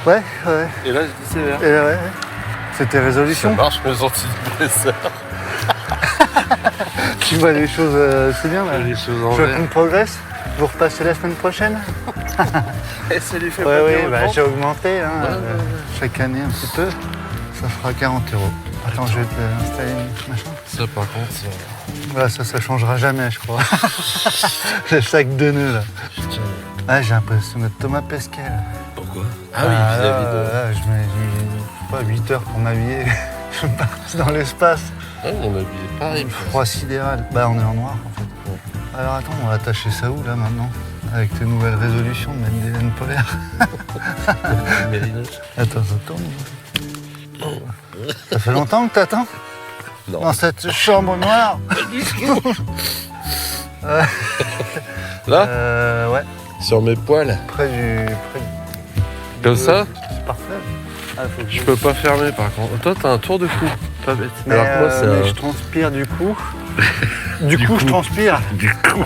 Ouais. Et là, je dis sévère. Et ouais. C'était Ça résolution. marche, mes antidépresseurs. Tu vois les choses, c'est bien là. Les choses Je en vois vert. qu'on progresse. Vous repassez la semaine prochaine? Et ça lui fait Ouais, pas oui, dire bah, autant. j'ai augmenté hein, Ouais. chaque année un petit peu. Ça fera 40 €. Attends, je vais te installer une machin. Ça, par contre, ça... Voilà, ça changera jamais, je crois. Le sac de nœuds là. Putain, Ah, j'ai l'impression de mettre Thomas Pesquet là. pourquoi? Ah oui, vis-à-vis de... Là, je mets pas 8 heures pour m'habiller. Je passe dans l'espace. Ah, on a habillé pareil. Froid sidéral. Bah, on est en noir en fait. Ouais. Alors attends, on va attacher ça où là maintenant? Avec tes nouvelles résolutions de mettre des laines polaires. Mérinos. Attends, ça tourne. Ça fait longtemps que t'attends Non. dans cette chambre noire? Là, Ouais, sur mes poils. près du. Comme ça? C'est parfait. Ah, faut que Je peux pas fermer, par contre. Toi, t'as un tour de cou. Pas bête. Mais, Alors que moi, c'est mais un... je transpire du coup. Du coup, je transpire. Du coup.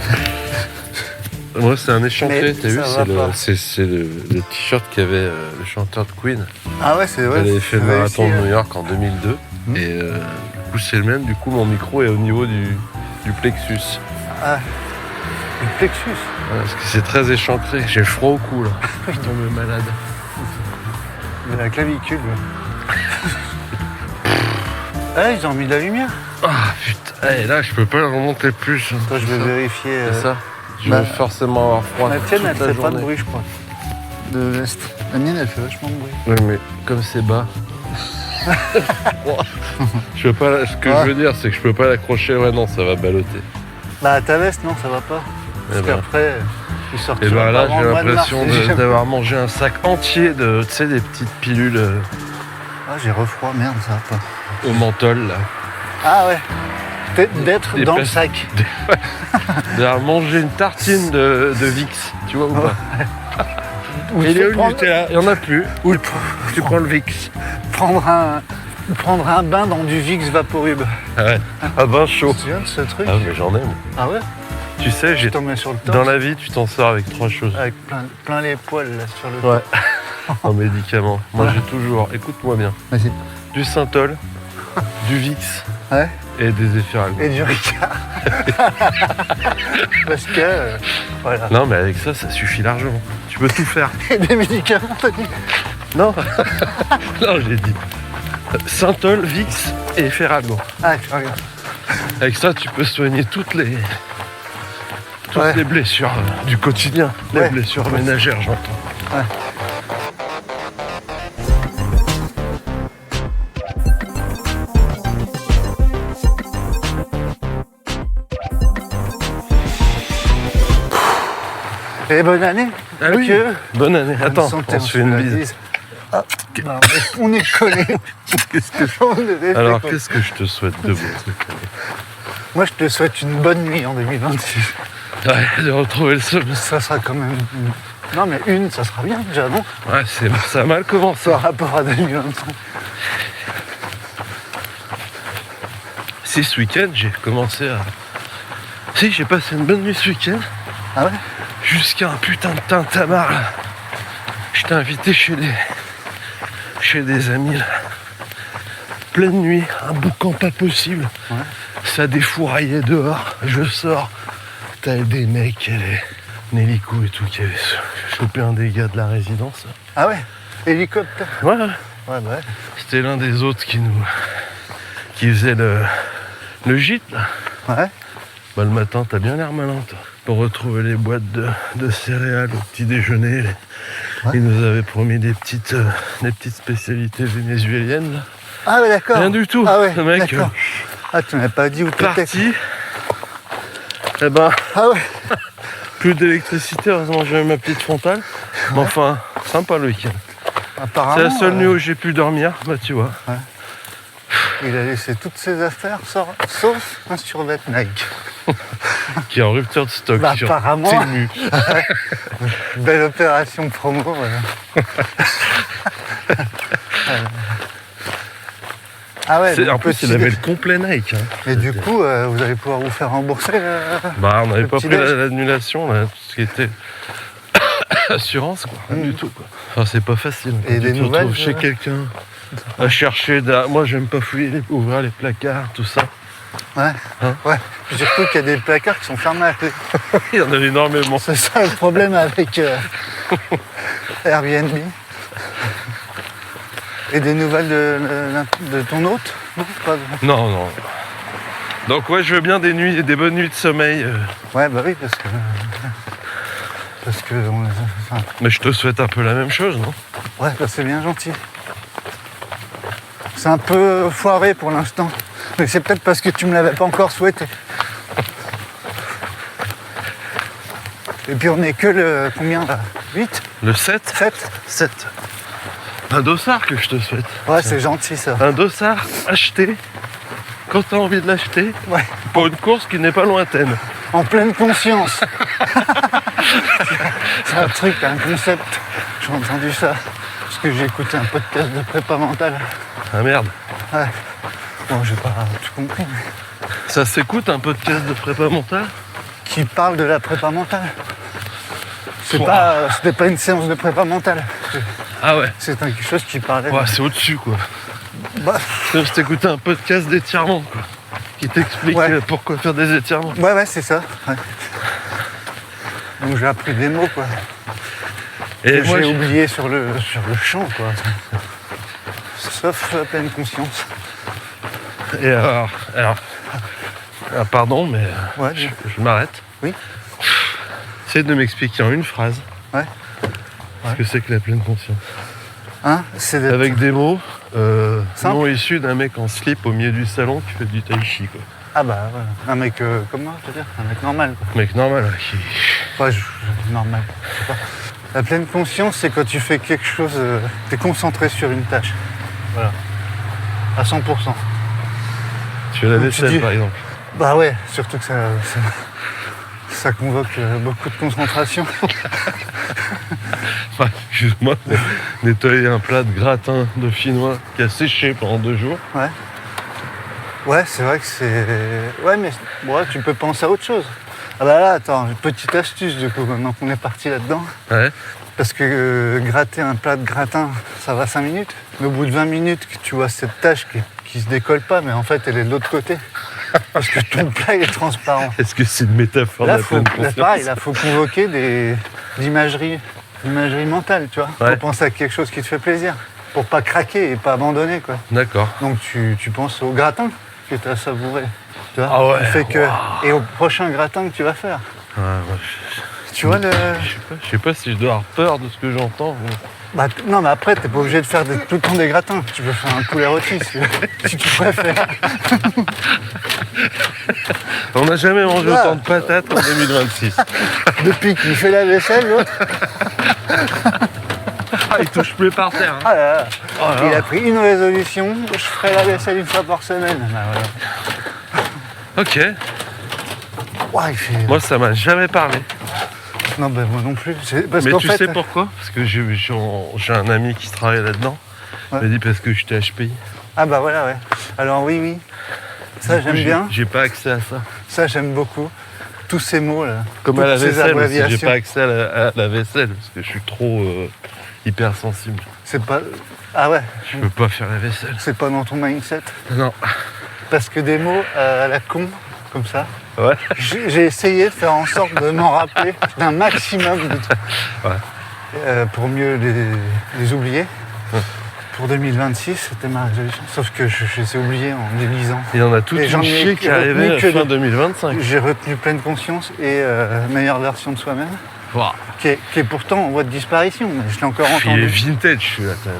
Moi, c'est un échancré, Mais t'as vu? ça va pas. C'est le t-shirt qu'avait le chanteur de Queen. Ah ouais, c'est vrai. Il avait fait le c'est marathon réussi, de New York en 2002. Mhm. Et du coup, c'est le même. Du coup, mon micro est au niveau du plexus. Ah, le plexus. Ouais, parce que c'est très échancré. J'ai froid au cou, là. Je tombe malade. De la clavicule. Ah, ils ont mis de la lumière. Ah, putain. Eh, là, je peux pas le remonter plus. Toi, je vais vérifier. C'est ça. Je bah, vais forcément avoir froid. La tienne, toute elle la fait pas de journée. bruit, je crois. De l'Est. La mienne, elle fait vachement de bruit. Oui, mais comme c'est bas. Je peux pas. Ce que Ah. je veux dire, c'est que je peux pas l'accrocher. Ouais, non, ça va balloter. Bah, ta veste, non, ça va pas. Parce Eh ben. qu'après, il Et sortira ben là, pas avant j'ai le mois de l'impression mars. d'avoir mangé un sac entier de, tu sais, des petites pilules Ah, j'ai refroid, merde, ça va pas. au menthol, là. Ah ouais. D'être Des dans le places- sac. D'avoir mangé une tartine de Vicks, tu vois ou pas? Ou Il est où le prendre, Nutella? Il y en a plus. ou Tu prends le Vicks. prendre un bain dans du Vicks Vaporub. Ah ouais. Ah ben Tu chaud. te souviens de ce truc? Ah mais j'en ai. moi. Ah ouais? Tu sais, Tu t'en mets sur le torse dans la vie, tu t'en sors avec 3 choses. avec plein les poils là sur le Ouais. En médicaments. Moi, Ouais. j'ai toujours, écoute-moi bien, Vas-y. du Synthol, du Vicks Ouais. et des Efferalgo. Et du Ricard. Parce que, voilà. Non, mais avec ça, ça suffit largement. Tu peux tout faire. Et des médicaments, t'as dit? Non, non, j'ai dit Synthol, Vicks et Efferalgo. Ah, tu regardes. Avec ça, tu peux soigner toutes les Ouais. blessures du quotidien. Les Ouais. blessures ménagères, j'entends. Ouais. Et bonne année. Ah oui. Mathieu. Bonne année. Attends, Santé, on se fait une la bise. Ah, non, on est collés. On est restés Alors, collés. qu'est-ce que je te souhaite de beau truc? Moi, je te souhaite une bonne nuit en 2026. Ouais, de retrouver le sommeil. Ça sera quand même... Non, mais une, ça sera bien déjà, non? Ouais, ça a mal commencé. Par rapport à 2025. Si, ce week-end, j'ai commencé à... Si, j'ai passé une bonne nuit ce week-end. Ah ouais? Jusqu'à un putain de tintamarre, là. J'étais invité chez des amis, là. Pleine nuit, un boucan pas possible. Ouais. Ça défouraillait dehors. Je sors. T'as des mecs qui avaient un hélico et tout, qui avaient chopé un des gars de la résidence. Ah ouais? Hélicoptère. Ouais, ouais. Ouais, bah ouais. C'était l'un des autres qui faisait le gîte, là. Ouais. Bah, le matin, t'as bien l'air malin, toi. Pour retrouver les boîtes de céréales au petit déjeuner. Ouais. Ils nous avaient promis des petites spécialités vénézuéliennes, là. Ah ouais, d'accord. Rien du tout. Ah ouais, Le mec, d'accord. Ah, tu m'avais pas dit où t'étais. parti. Eh ben, Ah ouais. plus d'électricité, heureusement j'avais ma petite frontale. Mais enfin, sympa le week-end. Apparemment, C'est la seule nuit où j'ai pu dormir, bah tu vois. il a laissé toutes ses affaires, sauf un survêt Nike. Qui est en rupture de stock Bah, sur apparemment. Temu. Belle opération promo. Voilà. Ah ouais, En donc plus, petit il avait déj. le complet Nike. Hein. Et du coup, vous allez pouvoir vous faire rembourser. Bah, on n'avait Le pas petit pris déj. l'annulation, là, tout ce qui était d'assurance, quoi. Rien du tout, quoi. Enfin, c'est pas facile. Et Quand des tu te nouvelles, retrouves chez quelqu'un à chercher. Moi, j'aime pas fouiller, ouvrir les placards, tout ça. Ouais. Hein Ouais. Puis surtout qu'il y a des placards qui sont fermés à clé. Il y en a énormément. C'est ça le problème avec Airbnb. Et des nouvelles de ton hôte? Non, pas de- Non, non. Donc, ouais, je veux bien des bonnes nuits de sommeil. Ouais, bah oui, parce que enfin, Mais je te souhaite un peu la même chose, non? ouais, bah, c'est bien gentil. C'est un peu foiré pour l'instant. Mais c'est peut-être parce que tu me l'avais pas encore souhaité. Et puis on est que le combien là? 8? Le 7? 7? 7. Un dossard que je te souhaite. Ouais, c'est gentil ça. Un dossard acheté quand tu as envie de l'acheter Ouais. pour une course qui n'est pas lointaine. En pleine conscience. C'est un truc, un concept. J'ai entendu ça. Parce que j'ai écouté un podcast de prépa mentale. Ah merde. Ouais. Bon, j'ai pas tout compris. Mais... Ça s'écoute un podcast de prépa mentale? Qui parle de la prépa mentale. Pouah. C'était pas une séance de prépa mentale. Ah ouais. C'est quelque chose qui parlait. Ouais, c'est au-dessus quoi. Bah, C'est comme si t'écoutais un podcast d'étirement quoi. Qui t'explique Ouais. pourquoi faire des étirements. ouais, c'est ça. Ouais. Donc j'ai appris des mots quoi. Et Que moi, j'ai oublié sur le champ quoi. Sauf pleine conscience. et alors, ah, pardon, mais Ouais. je m'arrête. Oui. Essaye de m'expliquer en une phrase. Ouais. Ce que c'est que la pleine conscience. Hein? C'est d'être- Avec des mots Simple. non issus d'un mec en slip au milieu du salon qui fait du tai chi quoi. Ah bah ouais. Un mec comme moi, je veux dire, un mec normal quoi. Mec normal, ouais, qui... Ouais, normal. Je sais pas. La pleine conscience, c'est quand tu fais quelque chose, t'es concentré sur une tâche. Voilà. À 100%. Tu fais la Donc, tu vaisselle dis- par exemple. Bah ouais, surtout que ça convoque beaucoup de concentration. Enfin, excuse-moi, mais nettoyer un plat de gratin de chinois qui a séché pendant 2 jours. Ouais. Ouais, c'est vrai que c'est... Ouais, mais ouais, tu peux penser à autre chose. Ah bah là, attends, une petite astuce du coup, maintenant qu'on est parti là-dedans. Ouais. Parce que gratter un plat de gratin, ça va 5 minutes. Mais au bout de 20 minutes, que tu vois cette tâche qui se décolle pas, mais en fait, elle est de l'autre côté. Parce que ton plat il est transparent. Est-ce que c'est une métaphore Là, de la pleine là, conscience? pareil, là, faut convoquer l'imagerie mentale, tu vois. Ouais. Faut penser à quelque chose qui te fait plaisir. Pour pas craquer et pas abandonner, quoi. D'accord. Donc tu penses au gratin que tu as savouré. Tu vois, Ah ouais, qui fait que... waouh. Et au prochain gratin que tu vas faire. Ouais, moi, Tu vois le... je sais pas si je dois avoir peur de ce que j'entends. mais- Bah, non, mais après, t'es pas obligé de faire tout le temps des gratins. Tu peux faire un poulet rôti si tu préfères. On n'a jamais mangé Ah. autant de patates en 2026. Depuis qu'il fait la vaisselle, l'autre, Ah, il touche plus par terre. Hein. ah là là. Oh là Il là. a pris une résolution, je ferai la vaisselle une fois par semaine. Bah, voilà. Ok. Ouah, il fait... Moi, ça m'a jamais parlé. Non, ben moi non plus. Parce Mais qu'en tu fait, sais pourquoi? Parce que j'ai un ami qui travaille là-dedans. Ouais. Il m'a dit parce que j'étais HPI. Ah bah voilà, ouais. Alors oui. Ça, Du coup, j'aime bien. J'ai pas accès à ça. Ça, j'aime beaucoup. Tous ces mots là. Comme toutes à la ces vaisselle aussi, j'ai abréviations. pas accès à la vaisselle parce que je suis trop hypersensible. C'est pas... Ah ouais, Je peux pas faire la vaisselle. c'est pas dans ton mindset. Non. Parce que des mots à la con, comme ça, Ouais. j'ai essayé de faire en sorte de m'en rappeler d'un maximum de trucs. Ouais. Pour mieux les oublier. Pour 2026, c'était ma résolution. Sauf que je les ai oubliés en les lisant. Il y en a toute Et j'en une ai chier qui retenu arrivait à que fin des- 2025. J'ai retenu pleine conscience et meilleure version de soi-même, Ouah. qui est pourtant en voie de disparition. Mais je l'ai encore Il est entendu. vintage celui-là quand même.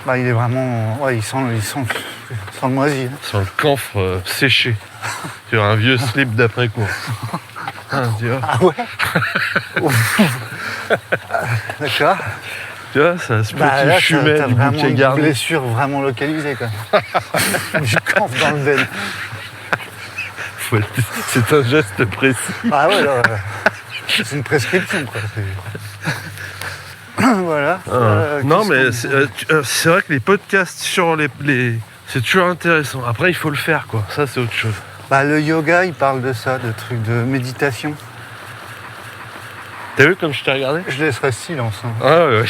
Bah, il est vraiment... Ouais, il sent le moisi. Hein. Sur le camphre séché. Sur un vieux slip d'après-course. Ah, tu vois, Ah ouais D'accord. tu vois, ça, ce petit Bah là, fumet t'as du vraiment bouquet une garni. blessure vraiment localisée, quoi. Du camp dans le veine. C'est un geste précis. Ah ouais, là, c'est une prescription, quoi. Voilà. Non, qu'est-ce mais qu'on- c'est vrai que les podcasts sur c'est toujours intéressant. Après, il faut le faire, quoi. Ça, c'est autre chose. Bah, le yoga, il parle de ça, de trucs de méditation. T'as vu comme je t'ai regardé? Je laisserai silence. Hein. Ah ouais.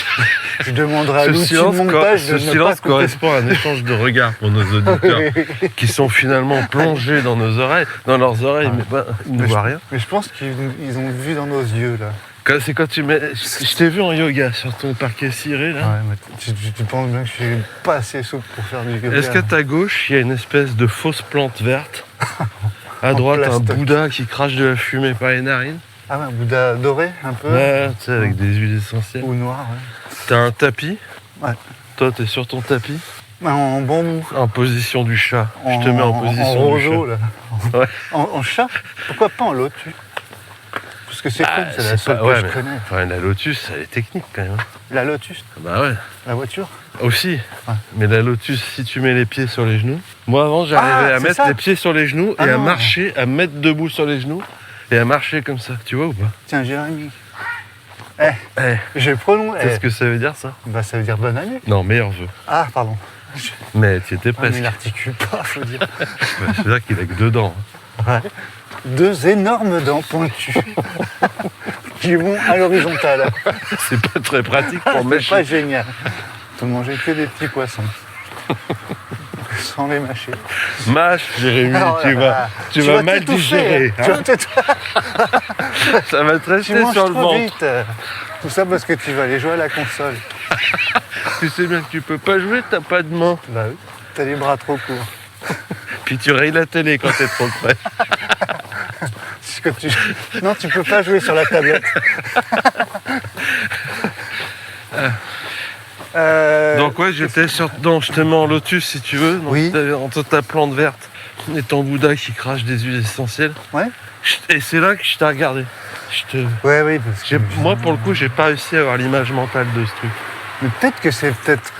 Je demanderai à Ce l'outil de silence, montage de ce ne silence pas couper. correspond à un échange de regards pour nos auditeurs qui sont finalement plongés dans nos oreilles, dans leurs oreilles, mais ils ne voient rien. Mais je pense qu'ils ont vu dans nos yeux, là. C'est quand tu mets. Je t'ai vu en yoga sur ton parquet ciré là. Ouais, mais tu penses bien que je suis pas assez souple pour faire du yoga. Est-ce qu'à ta gauche, il y a une espèce de fausse plante verte? À droite, un plastoc. Bouddha qui crache de la fumée par les narines. Ah ouais, un Bouddha doré, un peu. Ouais, tu sais, avec des huiles essentielles. Ou noir, ouais. T'as un tapis. Ouais. Toi, t'es sur ton tapis. En bambou. En position du chat. Je te mets en position en du chat. roseau, là. Ouais. En chat. Pourquoi pas en lotus? Parce que c'est cool, c'est la seule que je connais. Ouais, la Lotus, elle est technique quand même. La Lotus, Bah ouais. la voiture. Aussi. Ouais. Mais la Lotus, si tu mets les pieds sur les genoux. Moi avant, j'arrivais à c'est mettre ça. les pieds sur les genoux Ah et à non. marcher, à me mettre debout sur les genoux et à marcher comme ça. Tu vois ou pas? Tiens, Jérémy. Eh, J'ai prononcé. qu'est-ce que ça veut dire ça? Bah, ça veut dire bonne année. Non, meilleur vœu. Ah, pardon. Mais tu étais Ah, mais presque. il n'articule pas, faut dire. C'est vrai qu'il a que deux dents. Ouais. Deux énormes dents pointues qui vont à l'horizontale. C'est pas très pratique pour C'est mâcher. pas génial. Faut manger que des petits poissons. Sans les mâcher. Mâche, Jérémy, Alors, tu vas mal t'étouffer. digérer. Tu hein. vas t'étouffer. Ça va te Tu rester manges sur le trop ventre. vite. Tout ça parce que tu vas aller jouer à la console. Tu sais bien que tu peux pas jouer, t'as pas de main. Bah oui. T'as les bras trop courts. Puis tu rayes la télé quand t'es trop près. Parce que non, tu peux pas jouer sur la tablette. Donc ouais, j'étais sur... Non, je te mets en lotus si tu veux. Donc, Oui. t'avais entre ta plante verte et ton Bouddha qui crache des huiles essentielles. Ouais. Et c'est là que je t'ai regardé. Ouais, oui, parce que Moi, pour le coup, j'ai pas réussi à avoir l'image mentale de ce truc. mais peut-être que c'est peut-être.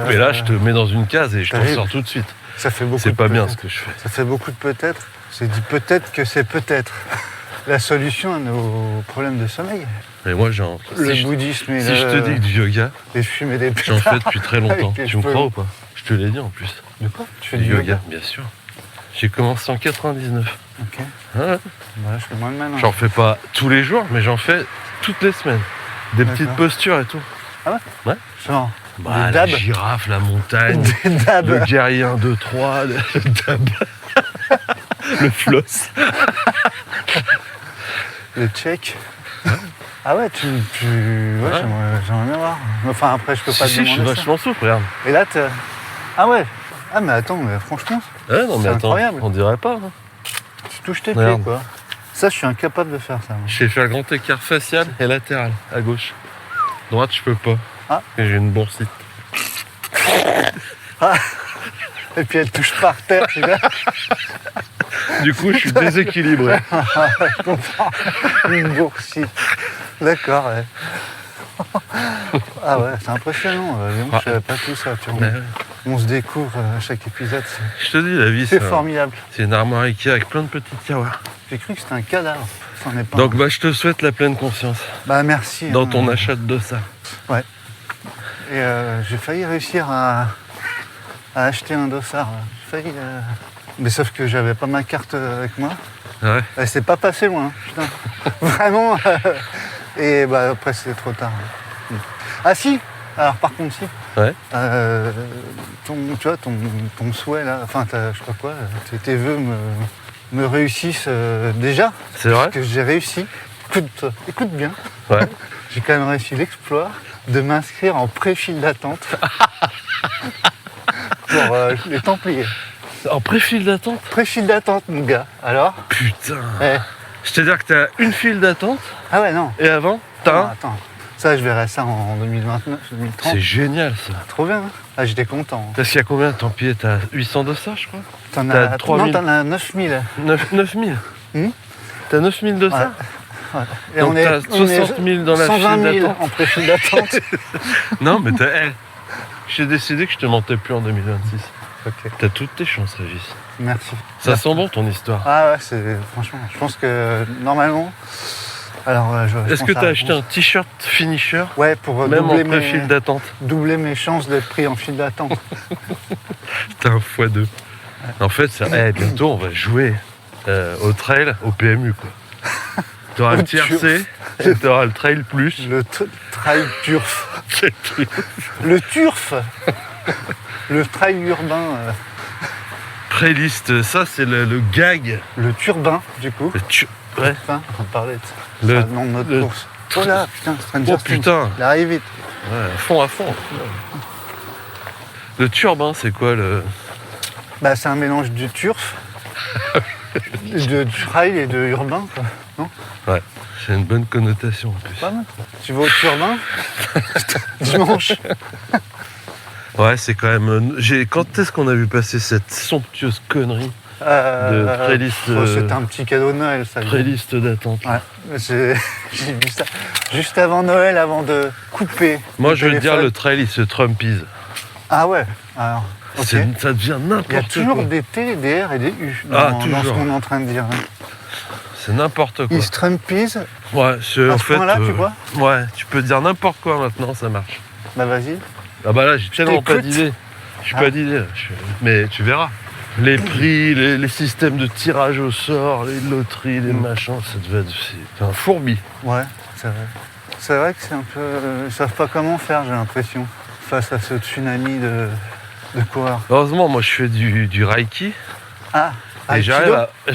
Mais là, je te mets dans une case et je t'en T'arrives. sors tout de suite. Ça fait beaucoup. C'est de pas bien peut-être. ce que je fais. Ça fait beaucoup de peut-être. C'est dit peut-être que c'est peut-être la solution à nos problèmes de sommeil. Mais moi, Le bouddhisme et si je te dis que du yoga, et fumer des j'en pétards. fais depuis très longtemps. Avec les Tu me cheveux. crois ou pas? Je te l'ai dit en plus. De quoi? Tu fais Du yoga, bien sûr. J'ai commencé en 99. Ok. Ouais. Bah, je fais moins de maintenant. J'en fais pas tous les jours, mais j'en fais toutes les semaines. Des petites D'accord. postures et tout. Genre, Bah, des la dabs. girafe, la montagne, Des dabs. le guerrier 1, 2, 3, le dab, le floss. Le check. Ah ouais, ouais, Ouais. j'aimerais bien voir. Enfin, après, je peux pas te Si, je suis demander ça. vachement souple, regarde. Et là, Ah ouais. Ah, mais attends, mais franchement, Ouais, non, mais C'est attends, incroyable. on dirait pas. Hein. tu touches tes Regarde. pieds, quoi. Ça, je suis incapable de faire ça. moi. Je sais faire grand écart facial et latéral, à gauche. Droite, je peux pas. Ah. Et j'ai une boursite. Et puis, elle touche par terre, tu vois. Du coup, je suis déséquilibré. Je comprends. Une boursite. D'accord, ouais. Ah ouais, c'est impressionnant. Je savais pas tout ça. Tu vois. Ouais, ouais. On se découvre à chaque épisode. Je te dis, la vie, C'est formidable. c'est une armoire Ikea avec plein de petits tiroirs. J'ai cru que c'était un cadavre. Ça en est pas. Donc, bah, je te souhaite la pleine conscience Bah merci. dans hein. ton achat de dossard. Et j'ai failli réussir à acheter un dossard. Là. J'ai failli. Mais sauf que j'avais pas ma carte avec moi. Ouais. Elle s'est pas passée loin. Putain. Vraiment. Et bah après c'était trop tard. Ah si. Alors par contre si. Ouais. Tu vois ton souhait là. Enfin je sais pas quoi. Tes vœux me réussissent déjà. C'est vrai? Que j'ai réussi. Écoute bien. Ouais. J'ai quand même réussi l'exploit de m'inscrire en pré-file d'attente pour les Templiers. En pré-file d'attente? Pré-file d'attente, mon gars. Alors Putain. eh. C'est-à-dire que t'as une file d'attente Ah ouais, non. et avant, Non, t'as un. attends. Ça, je verrai ça en 2029, 2030. C'est génial ça. Trop bien. Hein. Ah, j'étais content. Parce qu'il y a combien de Templiers? T'as 800 dossards, je crois? T'en T'as as 3000. Non, t'en as 9000. 9000. Hmm T'as 9000 dossards? Ouais. Et Donc t'as 60 000 dans la 120 file 000 d'attente. en pré-file d'attente. Non, mais j'ai décidé que je te mentais plus en 2026. Ok, T'as toutes tes chances, Régis. merci. Ça sent bon ton histoire. Ah ouais, franchement, je pense que normalement... Alors, Est-ce que t'as acheté un t-shirt finisher, Ouais, pour même en doubler pré-file d'attente? doubler mes chances d'être pris en file d'attente. T'as un x2. En fait, bientôt on va jouer au trail, au PMU, quoi. T'auras le Le turf. tiercé et t'auras le trail plus. Le trail turf. C'est tout. Le turf. Le trail urbain. Trailiste, ça c'est le gag. Le turbin, du coup. Ouais. Enfin, on parlait de ça. Le- Ah, non, notre le- course. Oh là, putain, Stranger Oh Things. putain. Il arrive vite. Ouais, à fond, à fond. Le turbin, c'est quoi le. Bah, c'est un mélange du turf, de trail et de urbain, quoi. Non? Ouais, c'est une bonne connotation en plus. Pas mal. Tu vas au turbin dimanche. Ouais, c'est quand même. Quand est-ce qu'on a vu passer cette somptueuse connerie de playlist, C'était un petit cadeau de Noël, ça. playlist d'attente? Ouais, j'ai vu ça juste avant Noël, avant de couper. Moi, le je veux te dire, téléphone. le trail, il se trumpise. Ah ouais, alors, ok. Ça devient Il y a n'importe toujours quoi. des T, des R et des U Ah, dans ce toujours. qu'on est en train de dire. C'est n'importe quoi. Ils se trumpisent. Ouais, c'est À en ce fait. point-là, tu vois Ouais, tu peux dire n'importe quoi maintenant, ça marche. Bah vas-y. Ah bah là, j'ai tellement pas t'écoute. d'idées. J'ai Ah. pas d'idées. Mais tu verras. Les prix, les systèmes de tirage au sort, les loteries, les machins, ça devait être. C'est un fourbi. Ouais, c'est vrai. C'est vrai que c'est un peu. Ils savent pas comment faire, j'ai l'impression, face à ce tsunami de coureurs. Heureusement, moi, je fais du Reiki. Ah, Et j'arrive à, C'est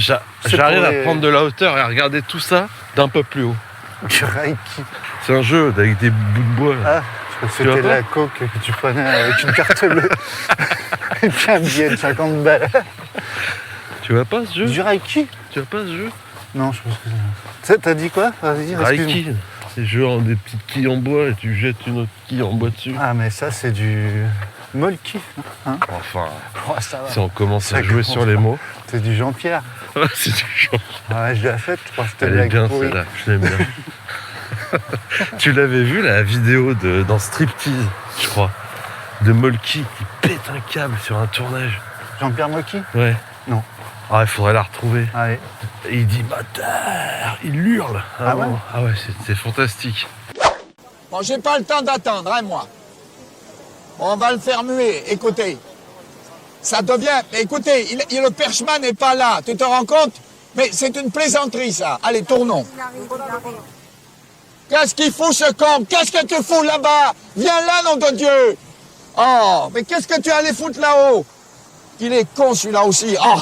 j'arrive pour à les- prendre de la hauteur et à regarder tout ça d'un peu plus haut. du Reiki. C'est un jeu avec des bouts de bois. Là. Ah, je crois que Tu vois c'était de pas la coke que tu prenais avec une carte bleue. Et puis un billet de 50 balles. Tu vois pas ce jeu? Du Reiki? Tu vois pas ce jeu? Non, je pense que c'est. T'as dit quoi? Vas-y, excuse-moi. Reiki. C'est jeu en des petites quilles en bois et tu jettes une autre quille en bois dessus. Ah, mais ça, c'est du Molki. Hein? Enfin, Oh, ça va. si on commence Ça à jouer commence sur les mots, C'est du Jean-Pierre. c'est du genre. Ah ouais, je l'ai faite, je crois que c'était Elle est blague bien pourrie. celle-là, je l'aime bien. Tu l'avais vu la vidéo dans Striptease, je crois, de Molky qui pète un câble sur un tournage. Jean-Pierre Molki? Ouais. Non. Ah, il faudrait la retrouver. Allez. Et il dit bâtard, il hurle. Ah ouais bon. Ah ouais, c'est fantastique. Bon, j'ai pas le temps d'attendre, hein, moi. On va le faire muer. Écoutez, ça devient... Mais écoutez, le perchemin n'est pas là. Tu te rends compte? Mais c'est une plaisanterie, ça. Allez, tournons. Qu'est-ce qu'il fout, ce con? Qu'est-ce que tu fous là-bas? Viens là, nom de Dieu! Oh, mais qu'est-ce que tu allais foutre là-haut? Il est con, celui-là aussi. Oh!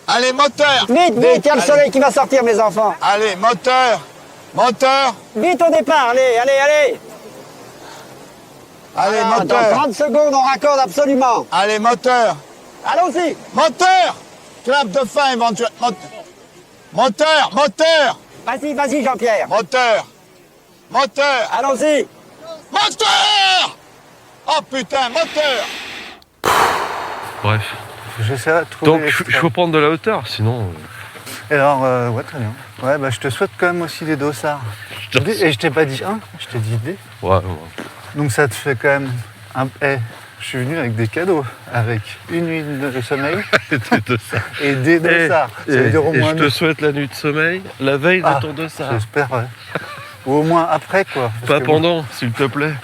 Allez, moteur! Vite, vite, il y a le Allez. soleil qui va sortir, mes enfants. Allez, moteur! Moteur! Vite au départ, allez, allez, allez. Allez, Voilà, dans moteur! 30 secondes, on raccorde absolument. Allez, moteur! Allons-y. Moteur! Clap de fin éventuellement. Moteur! Moteur! Vas-y, vas-y, Jean-Pierre. Moteur! Moteur! Allons-y. Moteur! Oh putain, moteur! Bref. J'essaierai de trouver. Donc, il l'extrait. faut prendre de la hauteur, sinon. Et alors, ouais, très bien. Ouais, bah, je te souhaite quand même aussi des dossards. Et je t'ai pas dit un, je t'ai dit des. Ouais, Donc ça te fait quand même un. Je suis venu avec des cadeaux, avec une nuit de sommeil de ça. et des dossards. Ça veut dire au Et moins je te souhaite la nuit de sommeil, la veille Ah, de ton dossard. J'espère, ouais. Ou au moins après, quoi. Parce Pas que pendant, s'il te plaît.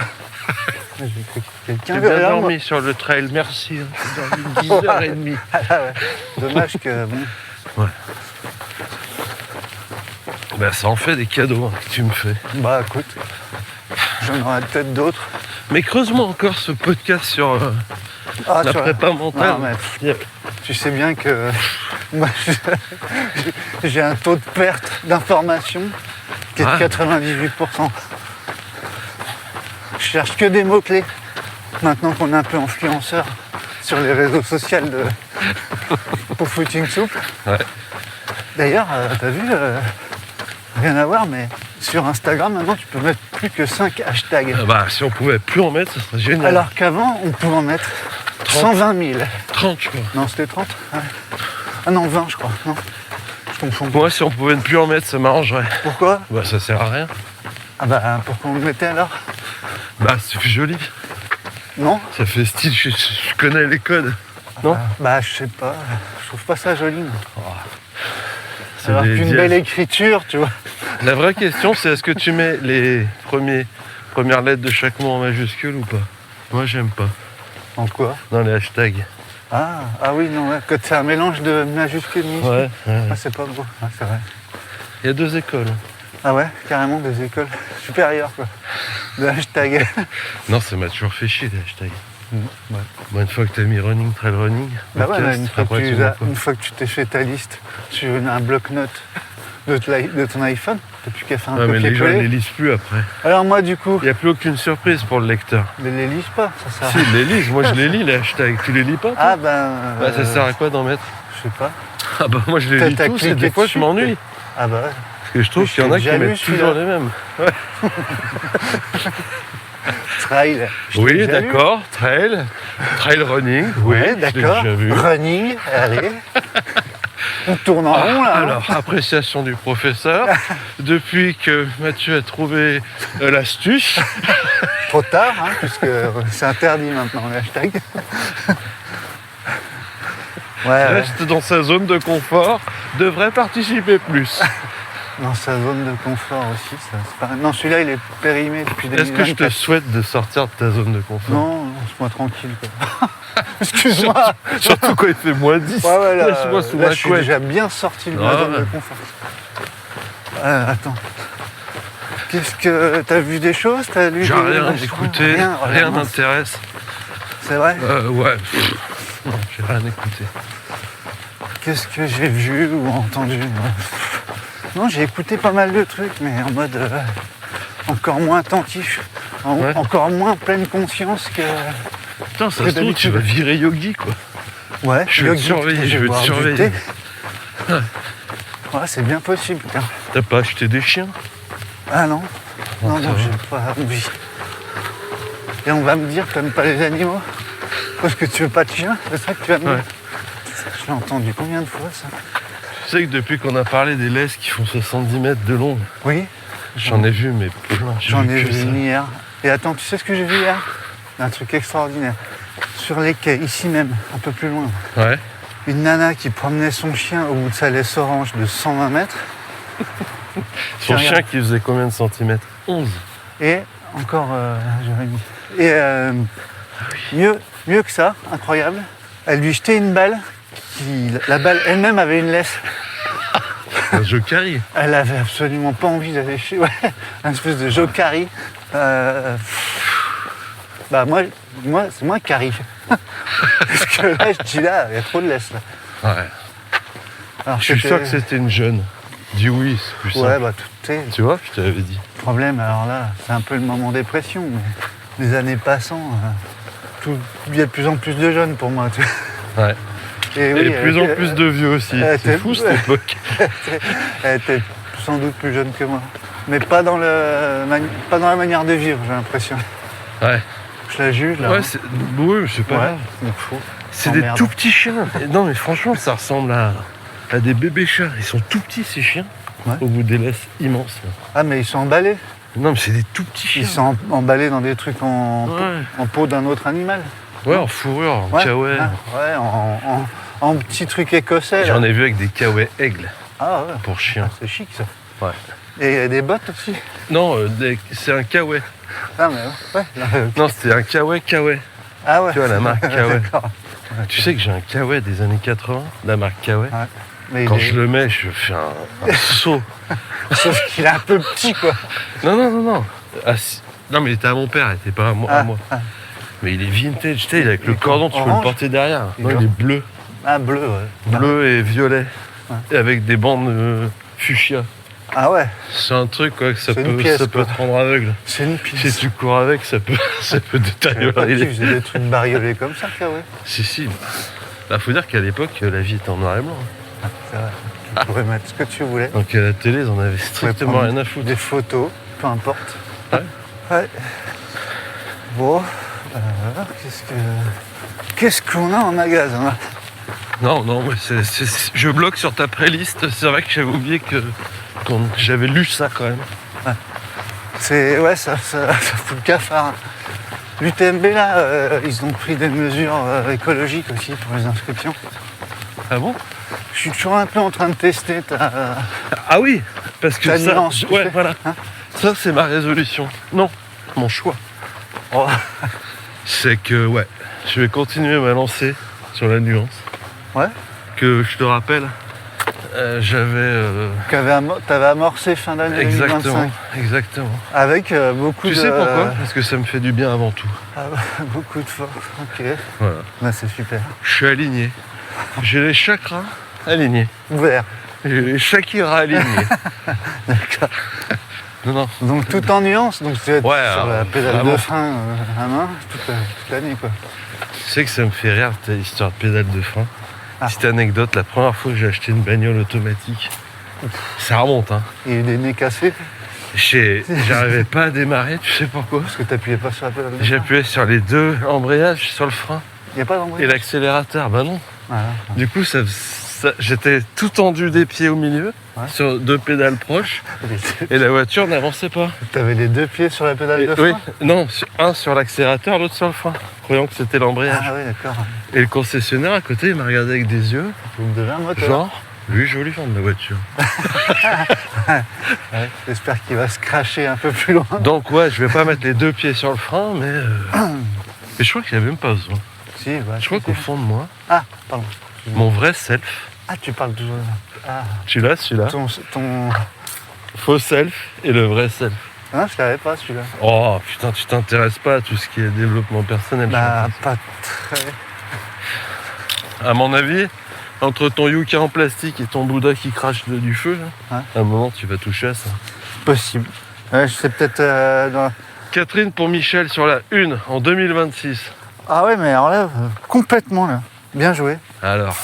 bon, j'ai cru que quelqu'un J'ai verrait bien moi. dormi sur le trail, merci. Hein. J'ai dormi 10h30. Ah, ouais. Dommage que. Bon. Bah, ça en fait des cadeaux hein, que tu me fais. Bah écoute, j'en aurai peut-être d'autres. Mais creuse-moi encore ce podcast sur Ah, la tu vois. prépa mentale. Non, mais tu sais bien que moi, j'ai un taux de perte d'information qui est de Ah. 98%. Je cherche que des mots-clés. Maintenant qu'on est un peu influenceur sur les réseaux sociaux pour Footing Souple. Ouais. D'ailleurs, t'as vu, rien à voir, mais sur Instagram, maintenant, tu peux mettre plus que 5 hashtags. Ah bah, si on pouvait plus en mettre, ce serait génial. Alors qu'avant, on pouvait en mettre 30. 120 000. 30, je crois. Non, c'était 30. Ouais. Ah non, 20, je crois. Non, je confonds. Moi, si on pouvait ne plus en mettre, ça m'arrangerait. Pourquoi? Bah, ça sert à rien. Ah bah, pourquoi on le mettait alors? Bah, c'est joli. Non? Ça fait style, je connais les codes. Non? Bah, je sais pas. Je trouve pas ça joli. moi. C'est Alors des qu'une dièses. belle écriture, tu vois. La vraie question, c'est est-ce que tu mets les premières lettres de chaque mot en majuscule ou pas? Moi, j'aime pas. En quoi? Dans les hashtags. Ah oui, non, ouais. Quand c'est un mélange de majuscules, minuscules. Ouais, ouais. Ah, c'est pas beau. Ah, c'est vrai. Il y a 2 écoles. Ah ouais, carrément des écoles supérieures, quoi. De hashtag. Non, ça m'a toujours fait chier, les hashtags. Ouais. Bon, une fois que t'as mis running, trail running, Bah ouais, podcast, une fois, après, tu vois pas. une fois que tu t'es fait ta liste sur un bloc-notes de ton iPhone, t'as plus qu'à faire un Ouais, mais les gens ils les copier-coller. lisent plus après. Alors moi, du coup, Il n'y a plus aucune surprise pour le lecteur. ne les lise pas, ça sert à Si, ils les lisent. Moi, je les lis, les hashtags. Tu les lis pas toi? Ah ben... Bah, ça sert à quoi d'en mettre? Je sais pas. Ah bah, moi, je les lis T'as tous et cliqué des fois, dessus, je m'ennuie. Ah bah ouais. Parce que je trouve Mais je qu'il y en a l'ai qui déjà lu, mettent celui-là. toujours les mêmes. Trail. je l'ai Oui, déjà lu. d'accord. Trail running. Oui, Ouais, je l'ai d'accord. déjà vu. Running, allez. On tourne en rond là. hein. Alors, appréciation du professeur. Depuis que Mathieu a trouvé l'astuce, Trop tard, hein, puisque c'est interdit maintenant le hashtag. Ouais, reste dans sa zone de confort, devrait participer plus. dans sa zone de confort aussi. Ça, c'est pareil. Non, celui-là, il est périmé depuis Est-ce que je te 2024. souhaite de sortir de ta zone de confort? Non, laisse-moi tranquille. Quoi. Excuse-moi. Surtout quand il fait moins 10. Ouais, ouais, là, Laisse-moi sous là, ma je suis couette. déjà bien sorti de ma Ah zone ouais. de confort. Attends. Qu'est-ce que... T'as vu des choses? T'as lu J'ai des rien machins écouté, Rien, rien mince. m'intéresse. C'est vrai? Ouais. Non, j'ai rien écouté. Qu'est-ce que j'ai vu ou entendu? Non, j'ai écouté pas mal de trucs, mais en mode encore moins attentif, Ouais. encore moins pleine conscience que... Putain, ça Que se trouve, tu d'habitude. vas virer yogi, quoi. Ouais, Je vais te yogi, surveiller, je vais te boire du surveiller. thé. Ouais, c'est bien possible. Tiens. T'as pas acheté des chiens? Ah non, non, ça non, va. j'ai pas envie. Et on va me dire que t'aimes pas les animaux? Parce que tu veux pas de chien? C'est ça que tu vas me dire? Ouais. Je l'ai entendu combien de fois ça? Tu sais que depuis qu'on a parlé des laisses qui font 70 mètres de long, Oui, j'en ai vu, mais plein. J'ai j'en vu ai que vu ça. une hier. Et attends, tu sais ce que j'ai vu hier? Un truc extraordinaire. Sur les quais, ici même, un peu plus loin. Ouais. Une nana qui promenait son chien au bout de sa laisse orange de 120 mètres. Son Regarde. chien qui faisait combien de centimètres? 11. Et encore, Jérémy. Et mieux que ça, incroyable, elle lui jetait une balle. La balle elle-même avait une laisse. Un jokari. Elle avait absolument pas envie d'aller chez. Ouais, un espèce de jokari. Bah moi c'est moi qui arrive. Parce que là, je dis là, il y a trop de laisse là. Ouais. Alors, Je suis sûr que c'était une jeune. Dis oui, c'est plus Ouais, simple. bah tout est. Tu vois, je t'avais dit. Le problème, alors là, c'est un peu le moment dépression, mais les années passant, il y a de plus en plus de jeunes pour moi. Tu vois. Ouais. Et, Et de plus en plus de vieux aussi. elle C'est était- fou cette époque. Elle était sans doute plus jeune que moi. Mais pas dans, pas dans la manière de vivre, j'ai l'impression. Ouais. Je la juge là. Ouais, hein. c'est oui, mais c'est pas Ouais, grave. c'est fou. C'est Oh, des merde. tout petits chiens. Et non, mais franchement, ça ressemble à des bébés chats. Ils sont tout petits, ces chiens. Ouais. Au bout des laisses immenses. Là. Ah, mais ils sont emballés. Non, mais c'est des tout petits chiens. Ils sont emballés dans des trucs Ouais. en peau d'un autre animal. Ouais, en fourrure, en Ouais, kawaii. ouais, en petits trucs écossais. là. J'en ai vu avec des kawaii aigles Ah ouais, pour chiens. c'est chic ça. Ouais. Et il y a des bottes aussi. Non, c'est un kawaii. Ah mais ouais. là, Non, c'était un kawaii. Ah ouais. Tu vois, la marque Kawaii. D'accord. Tu sais que j'ai un kawaii des années 80, la marque kawaii. Ouais. Mais Quand il est- je le mets, je fais un saut. Sauf qu'il est un peu petit quoi. Non. Ah, non, mais il était à mon père, il était pas à moi. à moi. ah. Mais il est vintage, tu sais, il est avec Il le est cordon, tu peux le orange. porter derrière. Il Non, est il est bleu. Ah bleu ouais. Bleu et violet. Ouais. Et avec des bandes fuchsia. Ah ouais, C'est un truc quoi, que ça C'est une peut, pièce, ça peut quoi. te rendre aveugle. c'est une Si pièce. tu cours avec, ça peut Je savais pas détériorer qu'il les... faisait des trucs bariolés comme ça, ouais. Si. Là, faut dire qu'à l'époque, la vie était en noir et blanc. C'est vrai. Tu pourrais mettre ce que tu voulais. Donc à la télé, ils en avaient Tu pouvais strictement prendre rien à foutre. Des photos, peu importe. Ouais. Ouais. Bon, qu'est-ce qu'on a en magasin là? Non, mais je bloque sur ta playlist. C'est vrai que j'avais oublié que j'avais lu ça quand même. C'est ouais, ça fout le cafard. L'UTMB là, ils ont pris des mesures écologiques aussi pour les inscriptions. Ah bon? Je suis toujours un peu en train de tester ta. Ah oui, parce que Ta ça, nuance, tu ouais, sais. voilà. Hein Ça, c'est ma résolution. Non, mon choix. Oh, C'est que, ouais, je vais continuer ma lancée sur la nuance. ouais. Que je te rappelle, T'avais amorcé fin d'année Exactement, 2025. exactement. Avec beaucoup Tu de... sais pourquoi Parce que ça me fait du bien avant tout. beaucoup de force. Ok. Voilà. Bah, c'est super. Je suis aligné. J'ai les chakras alignés. Ouvert. J'ai les Shakira alignés. D'accord. Non. Donc tout en nuance. Donc tu vas être Ouais, sur la alors, pédale vraiment. de frein à main toute l'année, quoi. Tu sais que ça me fait rire, ta histoire de pédale de frein. Ah. Petite anecdote, la première fois que j'ai acheté une bagnole automatique, ça remonte, hein. Il y a eu des nez cassés J'arrivais pas à démarrer, tu sais pourquoi? parce que t'appuyais pas sur la pédale de frein. J'appuyais sur les deux embrayages, sur le frein Il n'y a pas et d'embrayage. l'accélérateur. Bah non. Voilà. Du coup, j'étais tout tendu des pieds au milieu, Ouais. sur deux pédales proches, et la voiture n'avançait pas. T'avais les deux pieds sur la pédale Et- de oui, frein. non, un sur l'accélérateur, l'autre sur le frein, croyant que c'était l'embrayage. Ah oui, d'accord. Et le concessionnaire à côté, il m'a regardé avec des yeux, Vous me devez un moteur. genre, lui, joli vendre la voiture. Ouais, j'espère qu'il va se cracher un peu plus loin. Donc ouais, je vais pas mettre les deux pieds sur le frein, mais je crois qu'il n'y avait même pas besoin. Si, bah, Je crois qu'au fond de moi, Ah, pardon. mon vrai self, Ah, tu parles toujours. Ah, tu l'as celui-là, ton... faux self et le vrai self. Non, je l'avais pas celui-là. Oh putain, tu t'intéresses pas à tout ce qui est développement personnel. je Bah, pense. pas très... À mon avis, entre ton yucca en plastique et ton Bouddha qui crache du feu, là, Ouais. à un moment tu vas toucher à ça. Possible. Ouais, je sais peut-être dans... Catherine pour Michel sur la 1 en 2026. Ah ouais, mais alors là, complètement là. Bien joué. Alors,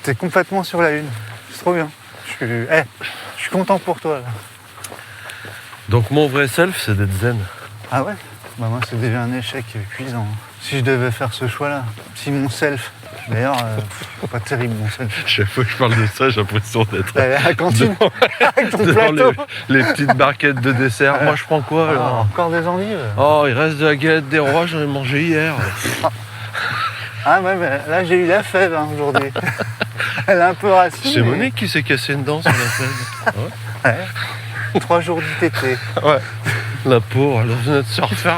T'es complètement sur la une. C'est trop bien. Je suis content pour toi là. donc mon vrai self, c'est d'être zen. Ah ouais. Bah moi c'est déjà un échec cuisant. Si je devais faire ce choix-là, si mon self, d'ailleurs, pas terrible mon self. Chaque fois que je parle de ça, j'ai l'impression d'être T'allais à la cantine avec ton devant plateau. les petites barquettes de dessert. Moi, je prends quoi Ah, alors? encore des endives. Oh, il reste de la galette des rois, j'en ai mangé hier. Ah ouais, mais là j'ai eu la fève hein, aujourd'hui. Elle est un peu racine. C'est mais- Monique qui s'est cassé une dent sur la fève. Ouais. 3 jours d'ITT. Ouais. La pauvre, elle venait de se refaire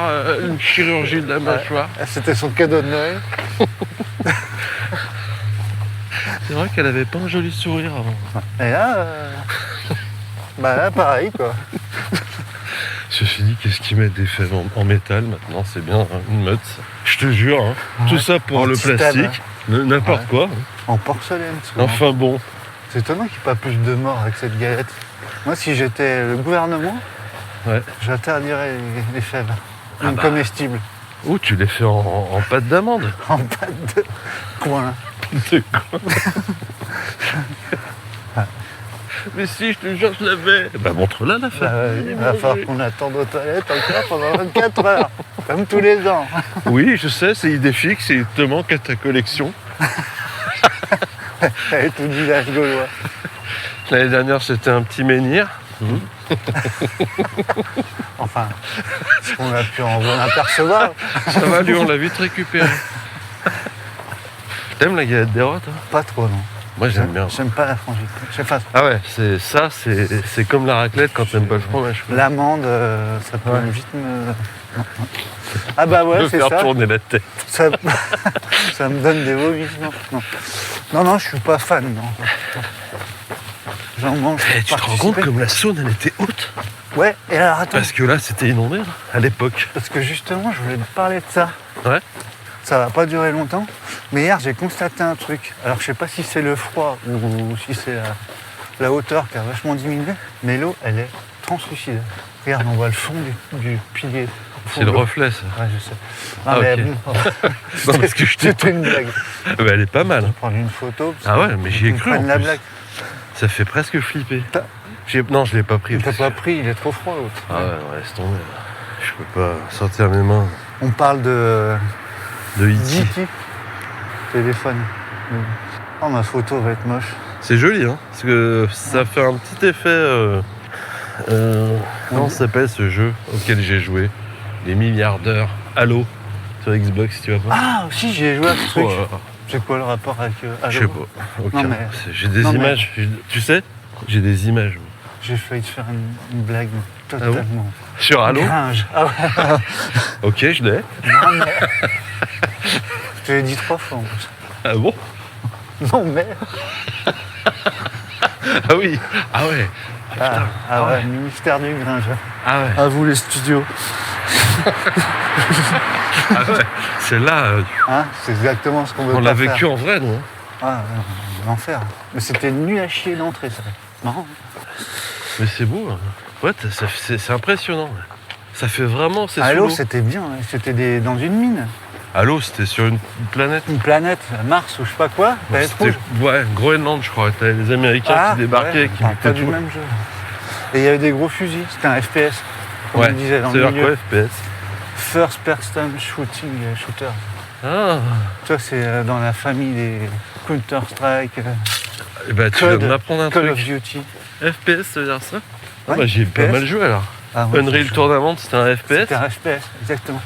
une chirurgie de la mâchoire. C'était son cadeau de Noël. C'est vrai qu'elle avait pas un joli sourire avant. Et là, bah là pareil quoi. Ceci dit, qu'est-ce qu'ils mettent des fèves en métal maintenant? C'est bien hein, une meute. Je te jure, hein, tout ça pour En le titane, plastique, n'importe Ouais. quoi. En porcelaine souvent. Enfin bon, C'est étonnant qu'il n'y ait pas plus de morts avec cette galette. Moi si j'étais le gouvernement, ouais. j'interdirais les fèves. Ah Une bah. comestible. Oh, tu les fais en pâte d'amande. En pâte de coin. C'est quoi? Mais si, je te jure, je l'avais. Bah montre-la la fève. Il va falloir qu'on attende aux toilettes encore pendant 24 heures. Comme tous les ans. Oui, je sais, c'est idée fixe et il te manque à ta collection. Avec tout le village gaulois. L'année dernière, c'était un petit menhir. Enfin, ce qu'on a pu en apercevoir. Ça va, lui, on l'a vite récupéré. T'aimes la galette des rois, toi? Pas trop, non. Moi, j'aime bien. J'aime pas la frangipane. Je sais pas, Ah ouais, c'est comme la raclette quand t'aimes pas le fromage. quoi. l'amande, ça peut vite me... Ah bah ouais, Me c'est faire ça. tourner la tête. Ça. Ça me donne des vomissements. Non, je suis pas fan, non. J'en mange. Eh, tu te rends compte comme la Saône, elle était haute? Ouais, et alors attends, Parce que là, c'était inondé, là, à l'époque. parce que justement, je voulais te parler de ça. Ouais. Ça va pas durer longtemps. Mais hier, j'ai constaté un truc. Alors, je sais pas si c'est le froid ou si c'est la hauteur qui a vachement diminué. Mais l'eau, elle est translucide. Regarde, on voit le fond du pilier. C'est le reflet, ça. Ouais, je sais. Ah, mais ok. bon, Non, parce que je t'ai c'était une blague. Bah, elle est pas mal. hein. Prendre une photo. parce Ah que ouais, mais j'y ai ils cru, prennent en la plus. blague. Ça fait presque flipper. T'as- Non, je l'ai pas pris. T'as parce pas que- pris, il est trop froid l'autre. Ah ouais, non, laisse tomber. là. Je peux pas sortir mes mains On parle de de E.T. Diti. Téléphone. Oh, ma photo va être moche. C'est joli, hein, parce que ça fait un petit effet... comment ça s'appelle ce jeu auquel j'ai joué? Les milliardaires. Halo, sur Xbox, si tu vas pas. Ah, aussi, j'ai joué à ce truc. Oh là là. C'est quoi le rapport avec Halo? Je sais pas. Aucun. Non, mais- J'ai des non, mais- images. Tu sais? J'ai des images. J'ai failli te faire une blague totalement Sur Halo? gringe. Ah ouais. Ok, je l'ai. Non, mais... Je te l'ai dit 3 fois en plus. Ah bon? Non, mais... Ah oui. Ah ouais. Ouais, ministère du Grain. Ah ouais. À vous les studios. Ah ouais. C'est là. Hein, c'est exactement ce qu'on veut On pas l'a faire. vécu en vrai, non? Ah, l'enfer. Mais c'était nul à chier d'entrée, ça. Marrant. Mais c'est beau. Hein. Ouais, c'est impressionnant. Ça fait vraiment. C'est À sous l'eau, l'eau. c'était bien. Hein. C'était dans une mine. À l'eau, c'était sur une planète. Une planète, Mars ou je sais pas quoi. Planète C'était rouge. ouais, Groenland, je crois. T'avais les Américains qui débarquaient, ouais, qui on parle buttaient pas du tout. même jeu. Et il y avait des gros fusils. C'était un FPS. Comme Ouais. on disait dans C'est le vers milieu. quoi, FPS? First person shooter. Ah. Tu vois, c'est dans la famille des Counter-Strike, Et bah, tu viens Code, de m'apprendre un Call of truc. Duty. FPS, ça veut dire ça? Ah Ouais, bah, j'ai pas FPS. mal joué alors. Ah, ouais, Unreal c'est- Tournament, c'était un FPS. C'était un FPS, exactement.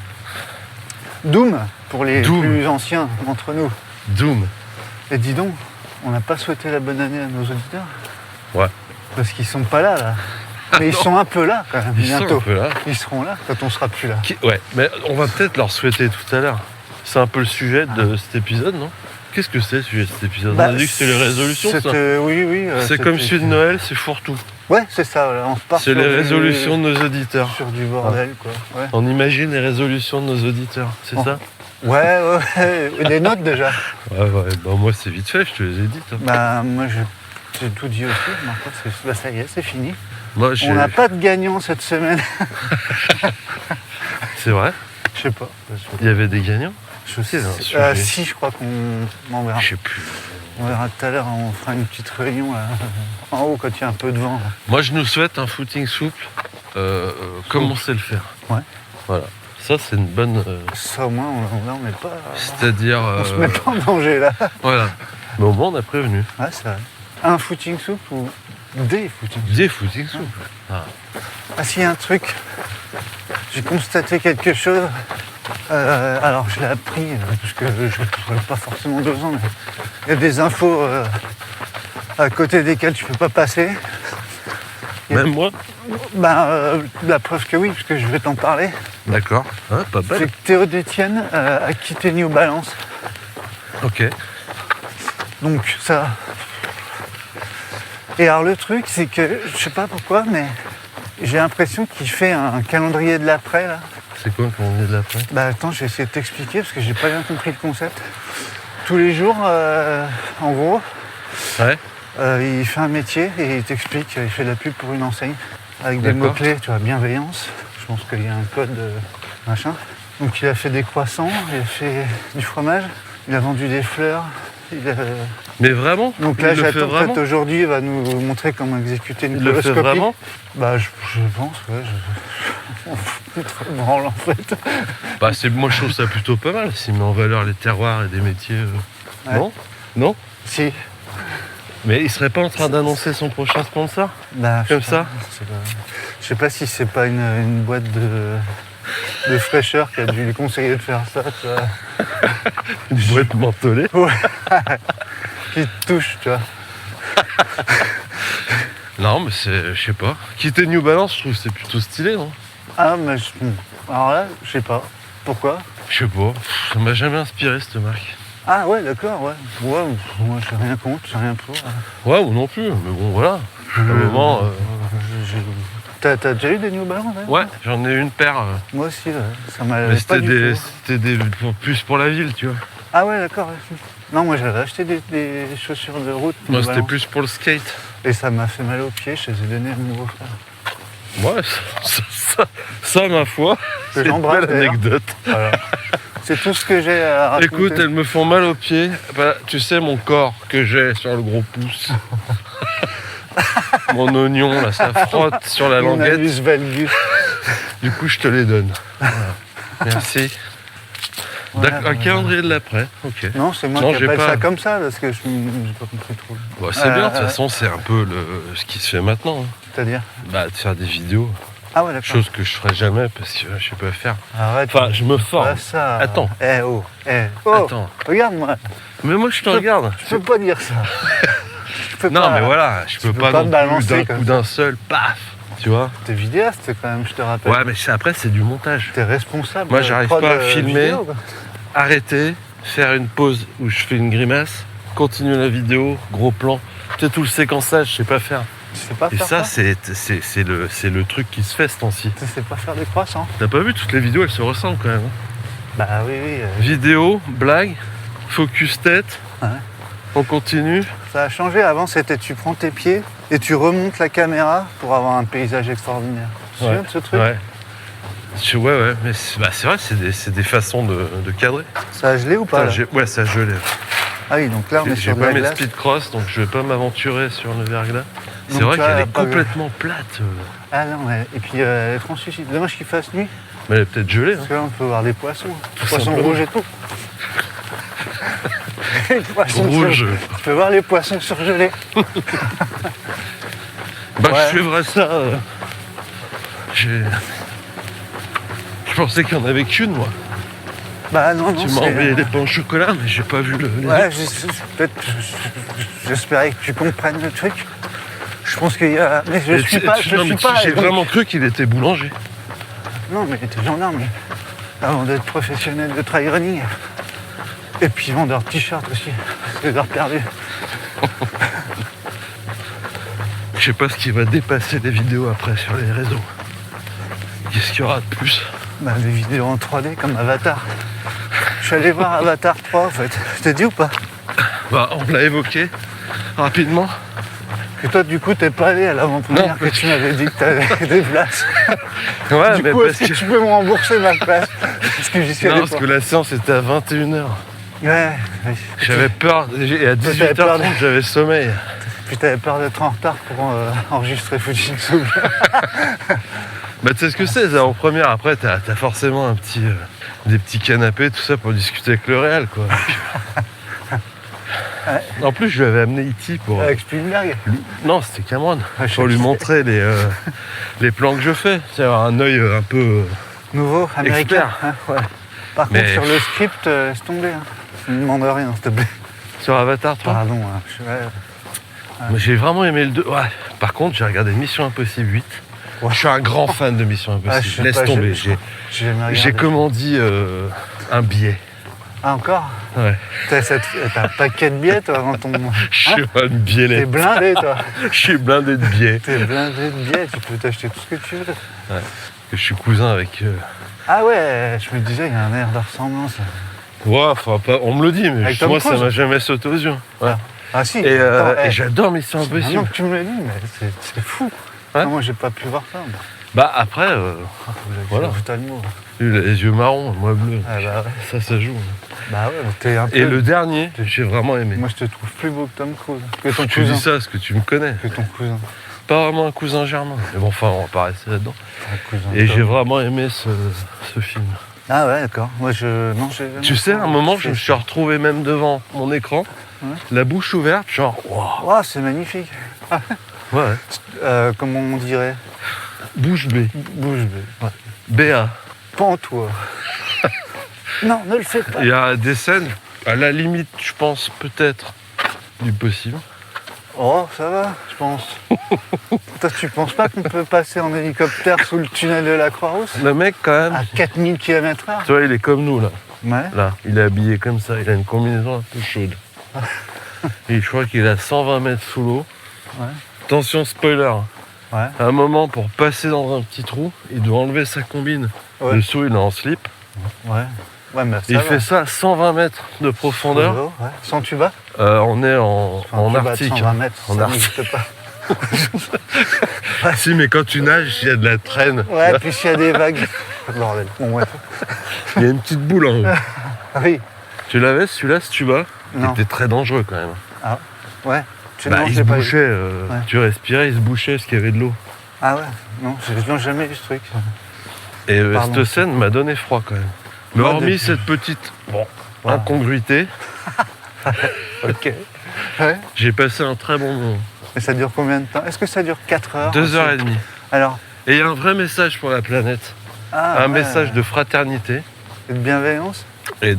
Doom, pour les Doom. plus anciens d'entre nous. Doom. Et dis donc, on n'a pas souhaité la bonne année à nos auditeurs. Ouais. Parce qu'ils sont pas là, là. Mais ils sont un peu là, quand même, Ils sont bientôt. un peu là. Ils seront là quand on sera plus là. Ouais, mais on va peut-être leur souhaiter tout à l'heure. C'est un peu le sujet de cet épisode, non? Qu'est-ce que c'est le sujet de cet épisode? Bah, On a dit que c'était les résolutions, ça. Oui, oui. C'est c'était- comme celui de Noël, c'est fourre-tout. Ouais, c'est ça, voilà, on repart C'est sur les du- résolutions de nos auditeurs. Sur du bordel, quoi. Ouais, On imagine les résolutions de nos auditeurs, c'est Oh. ça? ouais. Des notes déjà. Ouais, bah moi c'est vite fait, je te les ai dites. Hein. Bah, moi, j'ai tout dit aussi. Maintenant, bah, ça y est, c'est fini. Moi, j'ai- On n'a pas de gagnant cette semaine. C'est vrai? Je sais pas. Il y avait des gagnants? Je sais. C'est un sujet. Si, je crois qu'on verra. Je sais plus. On verra tout à l'heure. On fera une petite réunion là, en haut quand il y a un peu de vent. Là. Moi je nous souhaite un footing souple, comme on sait le faire. Ouais. Voilà. Ça c'est une bonne... Ça au moins, on n'est pas. C'est-à-dire... On se met pas en danger là. Voilà. Mais au moins on a prévenu. Ouais, c'est vrai. Un footing souple ou des footings souples. Des footings souples. Ah. Ah, s'il y a un truc, j'ai constaté quelque chose. Alors, je l'ai appris, parce que je n'ai pas forcément besoin, mais il y a des infos à côté desquelles tu peux pas passer. Même moi? La preuve que oui, parce que je vais t'en parler. D'accord. Hein, pas C'est belle. que Théo Détienne a quitté New Balance. Ok. Donc, ça. Et alors, le truc, c'est que, je sais pas pourquoi, mais j'ai l'impression qu'il fait un calendrier de l'après, là. C'est quoi quand on est de la fin? Bah attends, je vais essayer de t'expliquer parce que j'ai pas bien compris le concept. Tous les jours, en gros, Ouais. il fait un métier et il t'explique, il fait de la pub pour une enseigne avec des D'accord. mots-clés, tu vois, bienveillance. Je pense qu'il y a un code machin. Donc il a fait des croissants, il a fait du fromage, il a vendu des fleurs. Mais vraiment? Donc là, Il le fait j'attends vraiment? peut-être aujourd'hui, il va nous montrer comment exécuter une Il le fait coloscopie. vraiment? Bah je pense, ouais. On fout trop de branle en fait. Bah moi je trouve ça plutôt pas mal, s'il met en valeur les terroirs et des métiers. Ouais. Non? Non? Si. Mais il serait pas en train d'annoncer son prochain sponsor? Bah, Comme je sais ça pas, c'est pas- Je sais pas si c'est pas une boîte de fraîcheur qui a dû lui conseiller de faire ça, tu vois. Une boîte mentholée? Qui te touche, tu vois. Non, mais c'est, je sais pas. Quitter New Balance, je trouve que c'est plutôt stylé, non? Ah, mais alors là, je sais pas. Pourquoi? Je sais pas. Ça m'a jamais inspiré cette marque. Ah ouais, d'accord, ouais. Ouais, moi j'ai rien contre, j'ai rien pour. Ouais, ou non plus. Mais bon, voilà. À un moment. T'as déjà eu des New Balance, hein? Ouais, j'en ai une paire. Moi aussi, ouais. Ça m'a Mais pas c'était du des, tout. plus pour la ville, tu vois. Ah ouais, d'accord. Ouais. Non, moi j'avais acheté des chaussures de route. Moi, New c'était Balance. plus pour le skate. Et ça m'a fait mal aux pieds, je les ai donnés à mon beau-frère. Ouais, ça, ma foi, c'est une j'embrasse, belle d'ailleurs. anecdote. Voilà. C'est tout ce que j'ai à raconter. Écoute, elles me font mal aux pieds. Bah, tu sais, mon corps que j'ai sur le gros pouce. Mon oignon, là, ça frotte sur la Mon languette. anus valgus. Du coup, je te les donne. Voilà. Merci. Voilà, D'accord, un voilà. calendrier de l'après. Ok. Non, c'est moi Non, qui j'ai appelle pas. ça comme ça, parce que je n'ai pas compris trop. Bah, c'est bien, de toute façon, c'est un peu ce qui se fait maintenant. Hein. C'est-à-dire Bah, de faire des vidéos. Ah ouais, d'accord. Chose que je ferai jamais parce que je sais pas faire. Arrête. Enfin, je me forme. Pas ça. Attends. Oh. Attends. Regarde-moi. Mais moi, je te regarde. Je peux pas dire ça. Je peux Non, pas. mais voilà, je peux peux pas pas non plus balancer d'un comme coup ça. d'un seul, paf, tu vois. T'es vidéaste quand même, je te rappelle. Ouais, mais après, c'est du montage. T'es responsable. Moi, de j'arrive prod, pas à filmer. vidéo, quoi. Arrêter, faire une pause où je fais une grimace, continue la vidéo, gros plan. Tu sais, tout le séquençage, je sais pas faire. Tu sais pas Et faire ça, c'est le truc qui se fait ce temps-ci. Tu sais pas faire des croissants. T'as pas vu, toutes les vidéos, elles se ressemblent quand même. Bah oui, oui. Vidéo, blague, focus tête. Ouais. On continue. Ça a changé. Avant, c'était tu prends tes pieds et tu remontes la caméra pour avoir un paysage extraordinaire. Tu te souviens de ce truc? Ouais. Ouais, mais c'est vrai, c'est des façons de cadrer. Ça a gelé ou pas Putain, là ouais, ça a gelé. Ah oui, donc là, on est J'ai sur de pas la mes glace. speed cross, donc je vais pas m'aventurer sur le verglas. C'est Donc vrai tu qu'elle vois, est pas complètement plate. Ah non, ouais. Et puis elle est translucide. Dommage qu'il fasse nuit, Mais elle est peut-être gelée. parce Hein. que là, on peut voir des poissons. Des poissons simplement. rouges et tout. Les poissons Rouge. Tu peux voir les poissons surgelés. Bah, Ouais. je suivrai ça. Je pensais qu'il y en avait qu'une, moi. Bah non, non, Tu m'as envoyé des pains au chocolat, mais j'ai pas vu les Ouais, autres. j'espérais que tu comprennes le truc. Je pense qu'il y a... Mais je Et suis pas... non, mais j'ai donc- vraiment cru qu'il était boulanger. Non, mais t'es gendarme. Avant d'être professionnel de trail running. Et puis vendeur de t-shirt aussi. Parce que d'heures perdues. Je sais pas ce qui va dépasser les vidéos après sur les réseaux. Qu'est-ce qu'il y aura de plus? Bah, des vidéos en 3D comme Avatar. Je suis allé voir Avatar 3 en fait. Je t'ai dit ou pas? Bah, on l'a évoqué rapidement. Que toi, du coup, t'es pas allé à l'avant-première Non, que tu m'avais dit que t'avais des places. Ouais, Du mais coup, parce est-ce que tu peux me rembourser ma place? Parce que j'y suis non, allé parce pas. que la séance était à 21h. Ouais, J'avais peur, et à t'avais peur 18h30 j'avais sommeil. puis t'avais peur d'être en retard pour enregistrer Fujitsu. Bah, tu sais ce que c'est, en première, après t'as forcément des petits canapés, tout ça pour discuter avec le réel, quoi. En plus, je lui avais amené E.T. pour. Avec Spielberg. Non, c'était Cameron. Ah, je Pour sais lui que montrer les plans que je fais. C'est avoir un œil un peu. Nouveau, américain. Expert. Hein, ouais. Par Mais- contre, sur le script, laisse tomber. Hein. Ne me demande rien, s'il te plaît. Sur Avatar 3. Pardon. Hein. Mais j'ai vraiment aimé le 2. Ouais. Par contre, j'ai regardé Mission Impossible 8. Ouais. Je suis un grand fan de Mission Ah, je Impossible. sais Laisse pas, tomber. j'ai jamais regardé. J'ai comment dit un billet. Ah, encore? Ouais. T'as un paquet de billets, toi, dans ton... Je suis un T'es biellet. blindé, toi. Je suis blindé de billets. T'es blindé de billets, tu peux t'acheter tout ce que tu veux. Je suis cousin avec. Ah ouais, je me disais, il y a un air de ressemblance. Ouais, enfin, on me le dit, mais Avec Tom moi ça Cruise. m'a jamais sauté aux yeux. Ouais. Ah si. Et, attends, et j'adore Mission maintenant Impossible. que tu me l'as dit, mais c'est fou. Ouais. Non, moi, j'ai pas pu voir ça. Moi. Bah après, Voilà. Voilà. T'as le mot. lui, il a les yeux marrons, moi bleu. Ah bah ouais. Ça joue. Bah ouais, donc t'es un peu... Et le dernier, j'ai vraiment aimé. Moi, je te trouve plus beau que Tom Cruise. Que ton Tu cousin. dis ça parce que tu me connais. Que ton cousin. Pas vraiment un cousin germain. Mais bon, enfin, on va pas rester là-dedans. Un cousin Et Tom. j'ai vraiment aimé ce film. Ah ouais, d'accord. Moi, non, j'ai... Tu sais, à un moment, je me suis retrouvé même devant mon écran, Ouais. la bouche ouverte, genre, waouh. Waouh, c'est magnifique. Ouais. Comment on dirait? Bouche B. Bouge bée. Ouais. BA. Pends-toi. Non, ne le fais pas. Il y a des scènes, à la limite, je pense, peut-être, du possible. Oh, ça va, je pense. Toi, tu penses pas qu'on peut passer en hélicoptère sous le tunnel de la Croix-Rousse? Le mec, quand même, À 4000 km/h? tu vois, il est comme nous, là. Ouais. Là, il est habillé comme ça, il a une combinaison un peu chaude. Et je crois qu'il est à 120 mètres sous l'eau. Ouais. Attention, spoiler. Ouais. À un moment, pour passer dans un petit trou, il doit enlever sa combine. Ouais. Dessous, il est en slip. Ouais. Ouais, mais ça Et il va. fait ça à 120 mètres de profondeur. Ouais. Sans tuba? On est en tuba de Arctique. 120 mètres, En ça Arctique. n'existe pas. Ah si, mais quand tu nages, il y a de la traîne. Ouais, puis s'il y a des vagues. Bordel. Bon, ouais. Il y a une petite boule en haut. Ah oui. Tu l'avais celui-là, ce tuba? Non. C'était très dangereux quand même. Ouais. Bah, Non, il j'ai se pas eu. bouchait, Ouais. tu respirais, il se bouchait parce qu'il y avait de l'eau. Ah ouais. Non, j'ai jamais vu ce truc. Et Pardon. cette scène m'a donné froid quand même. Mais Moi, hormis depuis- cette petite Ouais. incongruité, Ok. Ouais. j'ai passé un très bon moment. Et ça dure combien de temps? Est-ce que ça dure 4 heures? 2h30. Alors, Et il y a un vrai message pour la planète. un Message de fraternité de bienveillance? et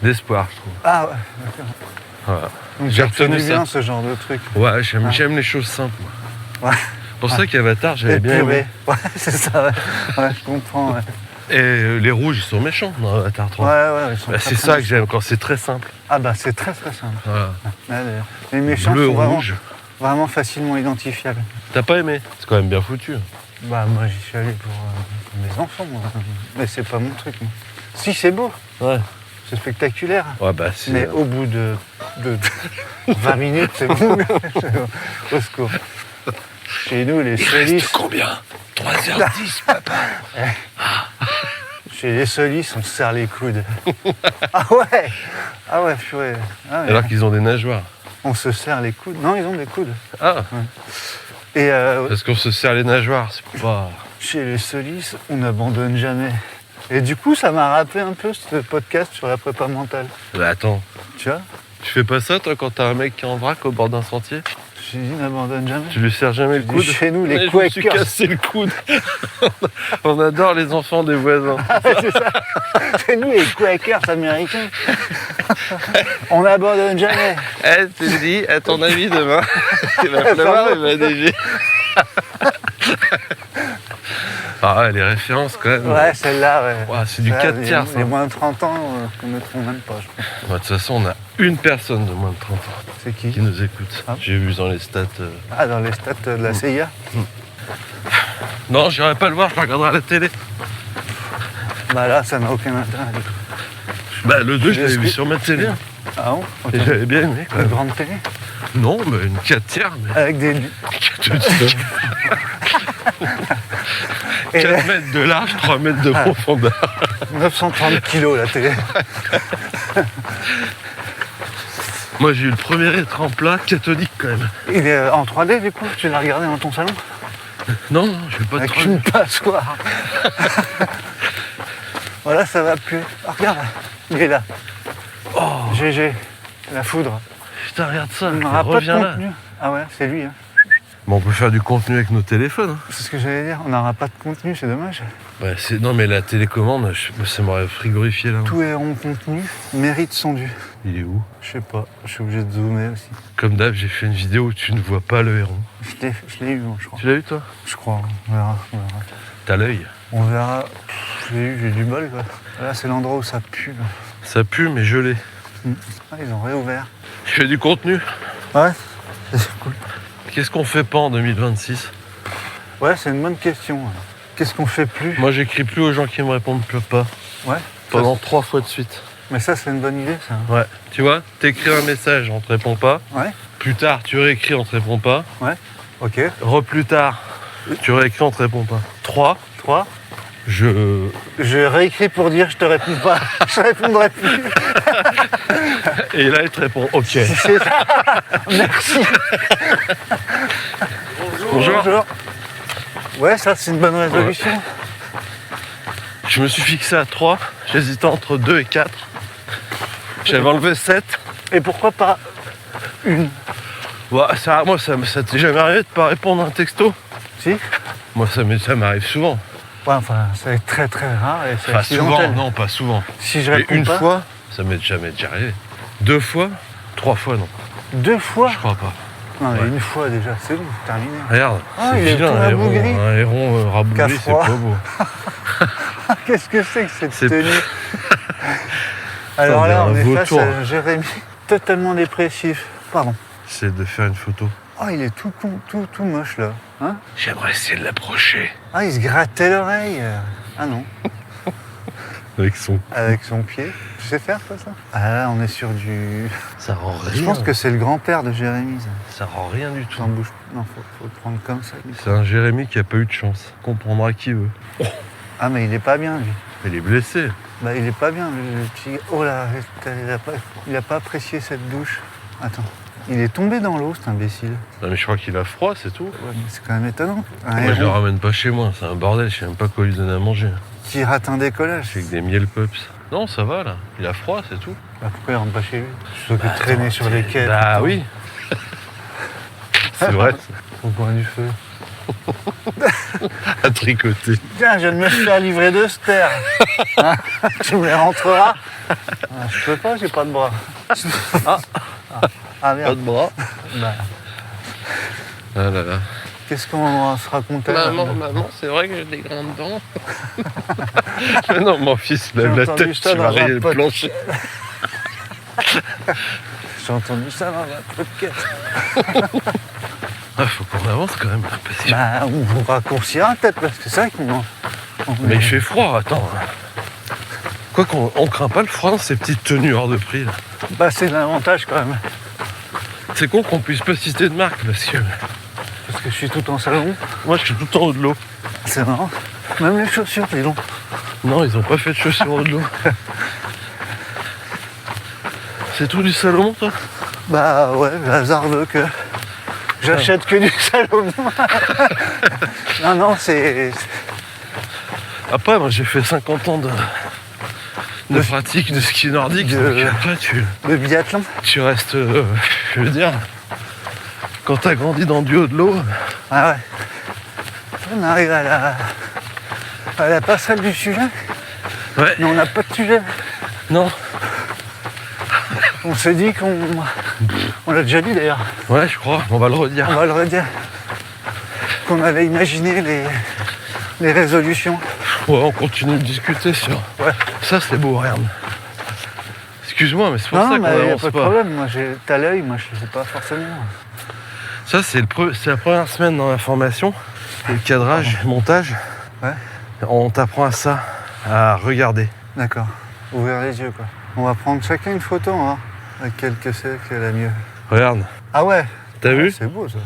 d'espoir, je trouve. Ah ouais, d'accord. Voilà. Donc J'ai ça te fait retenu du ça. bien ce genre de truc. Ouais, j'aime Ouais. j'aime les choses simples. Moi. Ouais. Pour ça qu'Avatar, j'avais bien Épuré. aimé. Ouais, c'est ça, ouais. Ouais, je comprends. Ouais. Et les rouges, ils sont méchants dans Avatar 3. Ouais, ils sont Bah, très, c'est très ça que méchants. j'aime quand c'est très simple. Ah bah c'est très très simple. Voilà. Ouais, les méchants Bleu, sont vraiment, rouge. vraiment facilement identifiables. T'as pas aimé? C'est quand même bien foutu. Bah moi j'y suis allé pour mes enfants, moi. Mais c'est pas mon truc. Moi. Si c'est beau, Ouais. c'est spectaculaire. Ouais, bah c'est. Mais au bout de 20 minutes, c'est bon. Au secours. Chez nous, les solis, combien? 3h10, papa. chez les solis, on se serre les coudes. Ah ouais, purée. Ah ouais. Alors qu'ils ont des nageoires. On se serre les coudes. Non, ils ont des coudes. Ah, Et parce qu'on se serre les nageoires, c'est pas. chez les solis, on n'abandonne jamais. Et du coup, ça m'a rappelé un peu ce podcast sur la prépa mentale. Bah attends, Tu vois? tu fais pas ça toi quand t'as un mec qui est en vrac au bord d'un sentier? J'ai dit n'abandonne jamais. Tu lui serres jamais le dis, coude? chez nous, les Ouais, je me suis Quakers. cassé le coude. On adore les enfants des voisins. C'est ça. C'est nous les Quakers américains. On n'abandonne jamais. Eh, tu te dis, à ton avis, demain, il va pleuvoir, il va neiger. Ah ouais, les références quand même. Ouais, celle-là, ouais. Ouais, c'est du Ça, 4 les- tiers, ça. Les moins de 30 ans qu'on ne trouve même pas, je pense. Ouais, de toute façon, on a une personne de moins de 30 ans C'est qui? qui nous écoute. Ah. J'ai vu dans les stats. Ah, dans les stats de la CIA? Non, j'irai pas le voir, je le regarderai à la télé. Bah là, ça n'a aucun intérêt. du coup. Bah, le 2, je l'avais vu sur ma télé. Ah bon? Ok. Et j'avais bien aimé quand Une même. grande télé? Non, mais une 4 tiers, mais Avec des... 4 mètres de large, 3 mètres de profondeur. 930 kilos, la télé. Moi, j'ai eu le premier écran plat cathodique quand même. Il est en 3D, du coup? Tu l'as regardé dans ton salon? Non, non, je vais pas Avec te une passoire. Voilà, ça va plus. Ah, regarde, il est là. Oh, GG, la foudre. putain, regarde ça. On n'aura pas de Reviens là. contenu. Ah ouais, c'est lui. Hein. Bon, on peut faire du contenu avec nos téléphones. Hein. C'est ce que j'allais dire. On n'aura pas de contenu, c'est dommage. Ouais, non, mais la télécommande, ça m'aurait frigorifié là. Tout héron contenu mérite son dû. Il est où? Je sais pas, je suis obligé de zoomer aussi. Comme d'hab, j'ai fait une vidéo où tu ne vois pas le héron. Je l'ai eu, moi, je crois. Tu l'as eu toi? Je crois, on verra. On verra. T'as l'œil. On verra. Je l'ai eu, j'ai eu du bol, quoi. Là, c'est l'endroit où ça pue. Là. Ça pue, mais gelé. Ah, ils ont réouvert. Je fais du contenu. Ouais, c'est cool. Qu'est-ce qu'on fait pas en 2026? Ouais, c'est une bonne question. Qu'est-ce qu'on fait plus? Moi, j'écris plus aux gens qui me répondent plus pas. Ouais. Pendant 3 fois de suite. Mais ça, c'est une bonne idée, ça. Ouais. Tu vois, t'écris un message, on te répond pas. Ouais. Plus tard, tu réécris, on te répond pas. Ok. Plus tard, tu réécris, on te répond pas. 3, 3. je... Je réécris pour dire je te réponds pas. Je répondrai plus. Et là, il te répond OK. C'est ça. Merci. Bonjour. Ouais, ça, c'est une bonne résolution. Je me suis fixé à 3. J'hésitais entre 2 et 4. J'avais enlevé 7. Et pourquoi pas une? Ouais, moi, ça t'est jamais arrivé de pas répondre à un texto? Si? Moi, ça m'arrive souvent. Ouais, enfin, c'est très très rare et c'est Enfin, souvent, accidentel. non, pas souvent. Si je Et réponds une pas, fois, ça m'est jamais déjà arrivé. 2 fois, 3 fois, non. 2 fois. Je crois pas. Non, mais Ouais. une fois déjà, c'est bon, terminé. Regarde, Ah, c'est il est vilain, tout un héron, rabougri. un héron rabougri, Qu'à c'est froid. pas beau. Qu'est-ce que c'est que cette C'est- tenue? Alors on là, on dirait un est face vautour. à Jérémy, totalement dépressif. Pardon. C'est de faire une photo. Oh, il est tout con, tout moche là. Hein? J'aimerais essayer de l'approcher. Ah, il se grattait l'oreille. Ah non, Avec son... avec son pied. Tu sais faire toi ça? Ah là, on est sur du... Ça rend rien. Je pense que c'est le grand-père de Jérémy, ça. ça rend rien du tout. J'en bouge. Non, faut le prendre comme ça. lui. C'est un Jérémy qui a pas eu de chance. Comprendra qui veut. Ah, mais il est pas bien, lui. Il est blessé. Bah, il est pas bien, le petit... Oh là, il a pas apprécié cette douche. Attends. Il est tombé dans l'eau, cet imbécile. Non mais je crois qu'il a froid, c'est tout. Ouais, mais c'est quand même étonnant. Un Moi je le héron ramène pas chez moi, c'est un bordel, je sais même pas quoi lui donner à manger. qui rate un décollage. C'est avec des miel pups. Non, ça va là. Il a froid, c'est tout. Bah, pourquoi il rentre pas chez lui? Plutôt que de traîner sur les quais. Bah tout le oui. C'est vrai, temps, Au coin du feu. à tricoter. Tiens, je viens de me faire livrer 2 stères. Hein, tu me les rentreras? Ah, je peux pas, j'ai pas de bras. Ah Pas merde. de bras. Bah, Ah là là. Qu'est-ce qu'on va se raconter là? Maman, c'est vrai que j'ai des grandes dents. Mais non, mon fils lève la entendu tête, ça tu dans vas un rayer le podcast. plancher. J'ai entendu ça dans un podcast. Ah, faut qu'on avance quand même. Parce que... Bah, on vous raccourcira peut-être parce que c'est vrai qu'on Mais il fait froid, attends. Quoi qu'on craint pas le froid dans ces petites tenues hors de prix là. Bah, c'est l'avantage quand même. C'est con qu'on puisse pas citer de marque parce que Parce que je suis tout en salon. moi je suis tout en haut de l'eau. C'est marrant. Même les chaussures, dis donc. Non, ils ont pas fait de chaussures au haut de l'eau. C'est tout du Salomon toi? Bah ouais, le hasard veut que j'achète que du Salomon. Non, c'est... Après moi j'ai fait 50 ans de pratique de ski nordique. de- Donc après Le biathlon. tu restes, je veux dire, quand t'as grandi dans du haut de l'eau, Ah ouais. On arrive à la passerelle du sujet, ouais, mais on n'a pas de sujet. non, On s'est dit qu'on... On l'a déjà dit d'ailleurs, ouais je crois, on va le redire. on va le redire. Qu'on avait imaginé les résolutions. Ouais, on continue de discuter sur... Ouais. Ça c'est beau, regarde. Excuse-moi, mais c'est pour Non, ça qu'on mais il n'y a n'avance pas de pas. problème. Moi, t'as l'œil, moi, je ne sais pas forcément. Ça c'est la première semaine dans la formation. Le cadrage, montage. Ouais. On t'apprend à ça, à regarder. D'accord. Ouvrir les yeux, quoi. On va prendre chacun une photo, on va voir laquelle que c'est qui est la mieux. Regarde, Ah ouais. t'as vu? C'est beau, ça.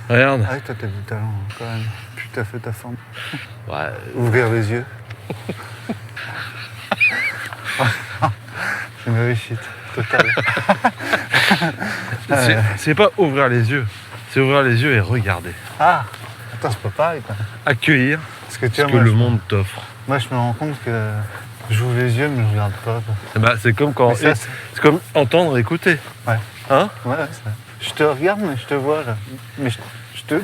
Regarde. Ah oui, toi, t'as du talent, quand même. Tout à fait ta forme. Ouais. Ouvrir les yeux. C'est une réussite totale. C'est pas ouvrir les yeux, c'est ouvrir les yeux et regarder. Ah. Attends, c'est pas pareil, quoi. Accueillir Parce que tu ce vois, que moi, le monde t'offre. moi, je me rends compte que j'ouvre les yeux, mais je regarde pas, quoi. Bah, c'est comme quand. Mais ça, C'est comme entendre, écouter. Ouais. Hein? Ouais, ça. Je te regarde, mais je te vois, là. Mais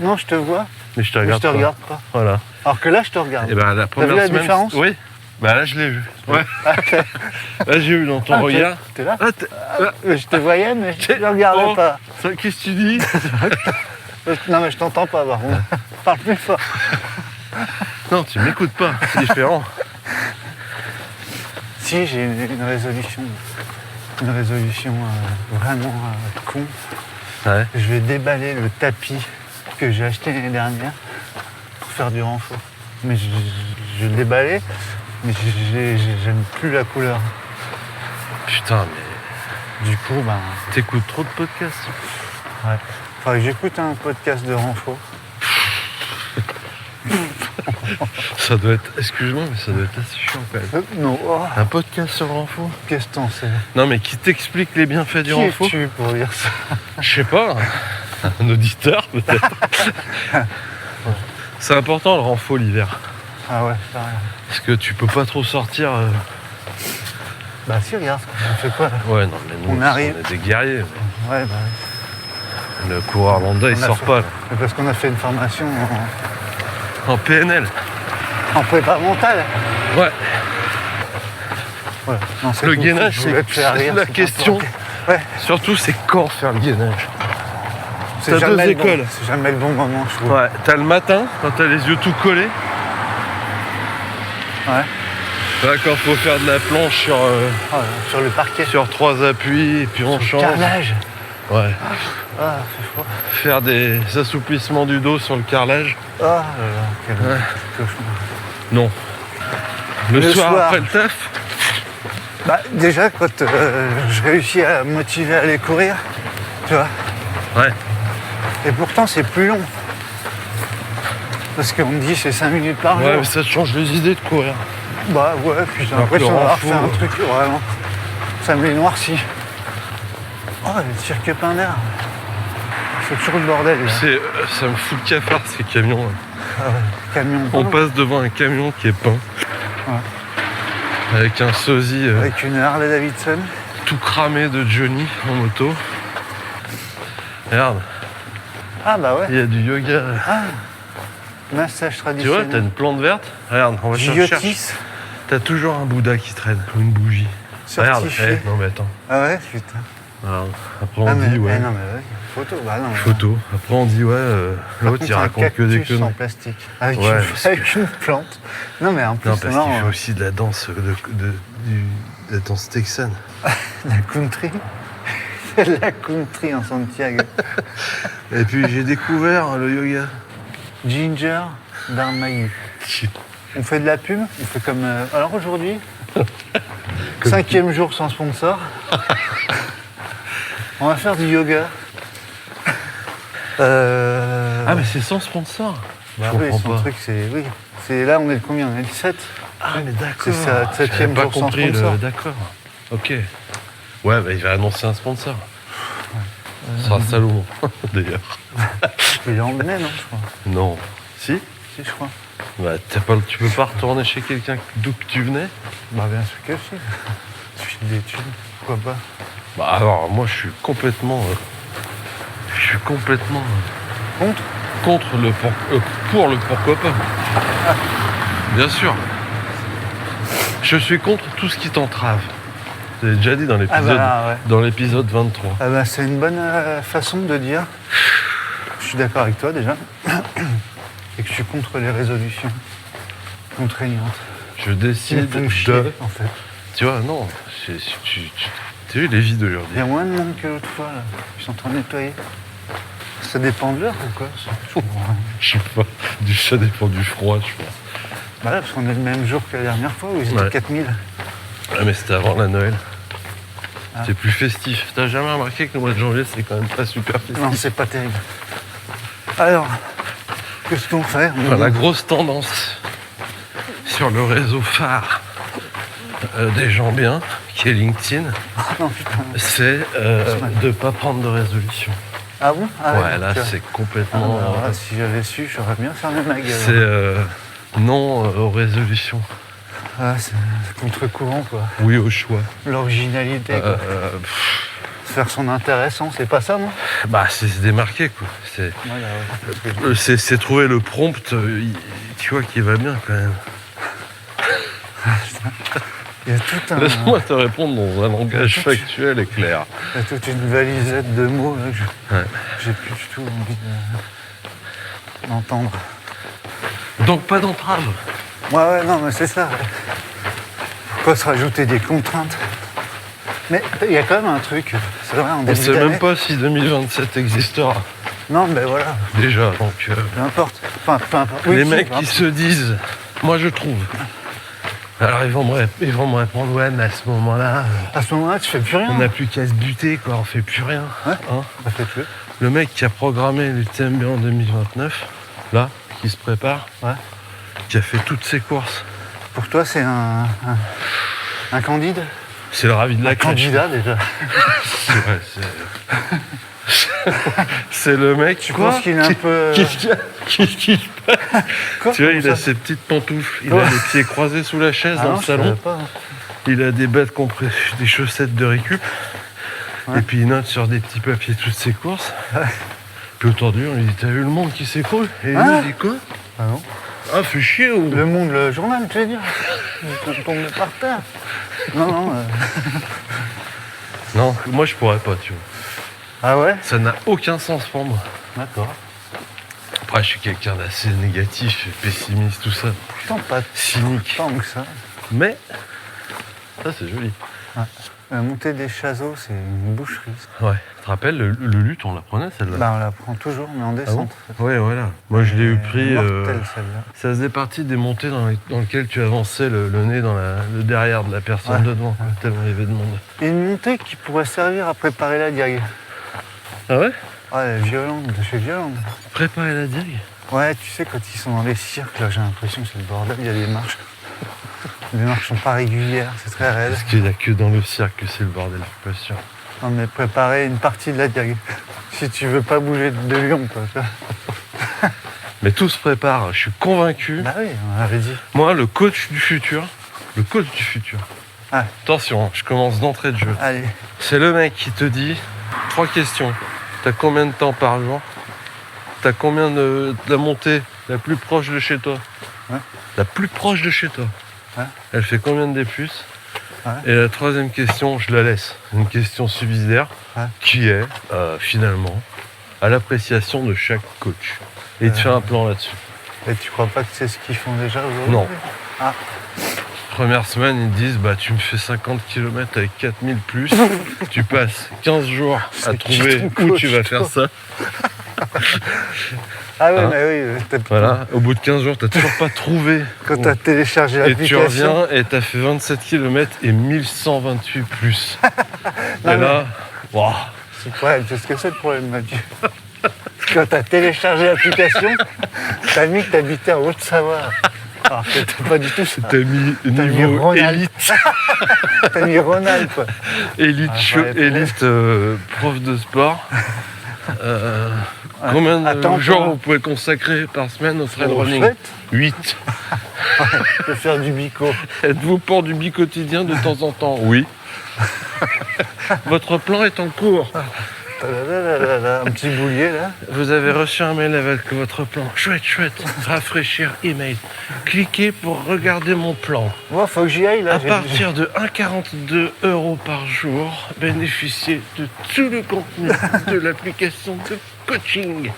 non, je te vois, Mais je te mais je regarde te pas. regarde pas. Voilà. Alors que là, je te regarde. Et ben la première vu la semaine. différence? Oui. Bah là je l'ai vu. Ouais. Ah, ok. Là j'ai vu dans ton Ah, regard. T'es là? Ah, Mais je te voyais, mais je te regardais Oh. pas. ça, qu'est-ce que tu dis? Non, mais je t'entends pas, par contre. Parle plus fort. Non, tu m'écoutes pas, c'est différent. Si, j'ai une résolution. Une résolution vraiment con. Ouais. Je vais déballer le tapis que j'ai acheté l'année dernière pour faire du renfort. Mais je le déballais, mais j'aime plus la couleur. Putain, mais Du coup, ben, t'écoutes trop de podcasts. ouais. Faudrait que j'écoute un podcast de renfort. Ça doit être, excuse-moi, mais ça doit être assez chiant quand même. Non, oh, Un podcast sur le renfort? qu'est-ce que t'en sais? Non mais qui t'explique les bienfaits du Qui renfort? es-tu pour dire ça? Je sais pas, un auditeur peut-être. C'est important le renfort l'hiver. Ah ouais, ça rien. Parce que tu peux pas trop sortir. Bah si, regarde, on fait quoi là? Ouais, non, mais nous, On arrive. est des guerriers. Ouais, bah Le coureur lambda, il On a sort fait- pas là. c'est parce qu'on a fait une formation En PNL. en prépa mentale. Ouais. Voilà. Non, c'est Le tout. gainage, Je voulais te faire rire, la c'est question. important. Ouais, Surtout, c'est quand faire le gainage. c'est T'as jamais deux le bon- écoles. C'est jamais le bon moment, je trouve. Ouais, t'as le matin, quand t'as les yeux tout collés. Ouais. Là, quand faut faire de la planche sur, Ah, sur le parquet. sur 3 appuis, et puis on change. Carrelage. Ouais. Ah, c'est froid. Faire des assouplissements du dos sur le carrelage. Ah là là, quel Ouais. cauchemar. Non. Le Le soir, soir. après le taf. Bah, déjà, quand je réussis à me motiver à aller courir, tu vois. Ouais. Et pourtant, c'est plus long. Parce qu'on me dit c'est 5 minutes par Ouais, jour. mais ça te change les idées de courir. Bah ouais, puis j'ai Alors que l'impression le d'avoir renfort, fait un truc vraiment. Ça me les noircit. Oh, le cirque Pindar. C'est toujours le bordel là. Ça me fout le cafard ces camions. Là. Ah ouais, camion. On passe devant un camion qui est peint. Ouais. Avec un sosie Avec une Harley Davidson. tout cramé de Johnny en moto. Regarde, Ah bah ouais. il y a du yoga. Massage Tu vois, traditionnel. t'as une plante verte. Regarde, on va chercher. Giotis. T'as toujours un Bouddha qui traîne, ou une bougie. Regarde, Certifié. non mais attends. Ah ouais, putain. Alors, après on Ah, mais, dit ouais. non, mais ouais, photo. Bah non. Photo. Après on dit ouais, Par l'autre contre, il un raconte que des cactus en conneries. plastique. Avec, Ouais, parce avec une plante. Non, mais en plus, Non, c'est parce qu'il marrant. fait aussi de la danse, de la danse texane. La country. C'est la country en Santiago. Et puis j'ai découvert le yoga. Ginger Darmayu. On fait de la pub. On fait comme. Alors aujourd'hui, 5e jour sans sponsor. On va faire du yoga. Ah mais c'est sans sponsor. Bah Je oui, comprends son pas. truc, c'est. Oui. C'est là, on est le combien? On est le 7. Ah mais d'accord. C'est sa J'avais 7e pas jour sans compris sponsor. D'accord. Ok. Ouais, bah il va annoncer un sponsor. Ce sera Salomon, d'ailleurs. Il est emmené, non, je crois. Non. Si Si, je crois. Bah tu peux pas retourner chez quelqu'un d'où que tu venais. Bah bien sûr que si. Je suis d'études, pourquoi pas. Bah alors moi je suis complètement Contre? contre le pour le pourquoi pas. Bien sûr. Je suis contre tout ce qui t'entrave. Je l'ai déjà dit dans l'épisode ouais. dans l'épisode 23. Ah bah c'est une bonne façon de dire. Je suis d'accord avec toi déjà. Et que je suis contre les résolutions contraignantes. Je décide Ils me font chier, de... en fait. Tu vois, non. Tu as vu les vies Il y d'aujourd'hui. a moins de monde que l'autre fois là. Ils sont en train de nettoyer. Ça dépend de l'heure ou quoi? Je comprends rien. Je sais pas. Ça dépend du froid, je pense. Bah là, parce qu'on est le même jour que la dernière fois où ils étaient Ouais. 4000. Ah, mais c'était avant la Noël. Ah. C'est plus festif. T'as jamais remarqué que le mois de janvier, c'est quand même pas super festif. Non, c'est pas terrible. Alors, qu'est-ce qu'on fait? Enfin, la grosse tendance sur le réseau phare des gens bien, qui est LinkedIn, Non, putain. c'est de pas prendre de résolution. Ah bon? Ah Ouais, là, donc, c'est ah, complètement... bah, voilà, si j'avais su, j'aurais bien fermé ma gueule. c'est non aux résolutions. Ah, c'est contre-courant, quoi. Oui au choix. L'originalité, quoi. Faire son intéressant, c'est pas ça, non? Bah, c'est se démarquer, quoi. C'est... Voilà, ouais. C'est trouver le prompt, tu vois, qui va bien quand même. Il y a tout un... Laisse-moi te répondre dans un langage factuel et clair. Il y a toute une valisette de mots là, que Ouais. j'ai plus du tout envie d'entendre. Donc pas d'entrave. Ouais, non, mais c'est ça. Ouais. Faut pas se rajouter des contraintes. Mais il y a quand même un truc, c'est vrai, en On début sait d'année. même pas si 2027 existera. Non, mais voilà, Déjà, donc... peu importe. Enfin, peu importe. Oui, les si, mecs peu qui se disent, moi je trouve. Alors ils vont me répondre, ouais, mais à ce moment-là, À ce moment-là, tu fais plus rien. on n'a plus qu'à se buter, quoi, on fait plus rien. Ouais. Hein. Bah, faites-le. Le mec qui a programmé l'UTMB en 2029, là, qui se prépare, Ouais. qui a fait toutes ses courses, Pour toi, c'est un candide? c'est le ravi de la Un crèche. candidat, déjà. C'est vrai, c'est le mec, Tu penses qu'il est un peu... Qu'est-ce qu'il se passe Quoi? Tu vois, il Comment a ça? ses petites pantoufles, il Quoi? a les pieds croisés sous la chaise Ah dans non, le je salon, savais pas. il a des bas de des chaussettes de récup, Ouais. et puis il note sur des petits papiers toutes ses courses. Puis aujourd'hui, on lui dit, t'as vu le monde qui s'écroule? Et il Ah. nous dit quoi? Ah non. Ah, fais chier ou... Le Monde, le journal, tu veux dire? Je tombe par terre. Non, non. Non, moi je pourrais pas, tu vois. Ah ouais? Ça n'a aucun sens pour moi. D'accord. Après, je suis quelqu'un d'assez négatif, pessimiste, tout ça, Putain, pas cynique. tant que ça. Mais, ça c'est joli. La montée des Chazeaux, c'est une boucherie. Ouais. Tu te rappelles, le lutte, on la prenait celle-là? Bah, on la prend toujours, mais en Ah bon? descente. Ouais, voilà. Moi je l'ai eu pris. Mortelle, celle-là. Ça faisait partie des montées dans lesquelles tu avançais le nez dans le derrière de la personne Ouais. de devant, quoi, tellement il y avait de monde. Et une montée qui pourrait servir à préparer la digue. Ah ouais? Ouais, elle est violente, c'est violente. Préparer la digue? Ouais, tu sais, quand ils sont dans les cirques, là, j'ai l'impression que c'est le bordel, il y a des marches. Les marches sont pas régulières, c'est très raide. Parce qu'il n'y a que dans le cirque que c'est le bordel, je suis pas sûr. Non, mais préparer une partie de la digue. Si tu veux pas bouger de Lyon, quoi. tu vois. Mais tout se prépare, je suis convaincu. Bah oui, on avait dit. Moi, le coach du futur, Ah. Attention, je commence d'entrée de jeu. Allez, C'est le mec qui te dit 3 questions. T'as combien de temps par jour? T'as combien de la montée la plus proche de chez toi? Ouais. La plus proche de chez toi. Ouais. Elle fait combien de D+? Ouais. Et la troisième question, je la laisse. Une question subsidiaire Ouais. qui est finalement à l'appréciation de chaque coach. Et tu fais un plan là-dessus. Et tu crois pas que c'est ce qu'ils font déjà aujourd'hui? Non. Ah. Première semaine, ils te disent tu me fais 50 km avec 4000 plus, tu passes 15 jours à C'est qui trouver ton où coach, tu vas toi faire ça. Ah ouais, Hein? mais oui, Voilà, au bout de 15 jours, t'as toujours pas trouvé. quand t'as téléchargé Et tu l'application. reviens et t'as fait 27 km et 1128 plus. Non, Et là, waouh, Ouais, c'est ce que c'est le problème, Mathieu. Quand t'as téléchargé l'application, t'as mis que t'habitais en Haute-Savoie. Alors que t'as pas du tout ça. t'as mis T'as mis niveau Ronald. élite, T'as mis Ronald, quoi. élite, ouais, élite prof de sport. Combien Attends, de jours toi. vous pouvez consacrer par semaine au trail running? chouette. 8. Je peux faire du bico. Êtes-vous pour du bi-quotidien de temps en temps? Oui. Votre plan est en cours. Un petit boulier, là. Vous avez reçu un mail avec votre plan. Chouette, chouette. Rafraîchir email. Cliquez pour regarder mon plan. Moi, faut que j'y aille, là. À partir de 1,42 € par jour, bénéficiez de tout le contenu de l'application de coaching.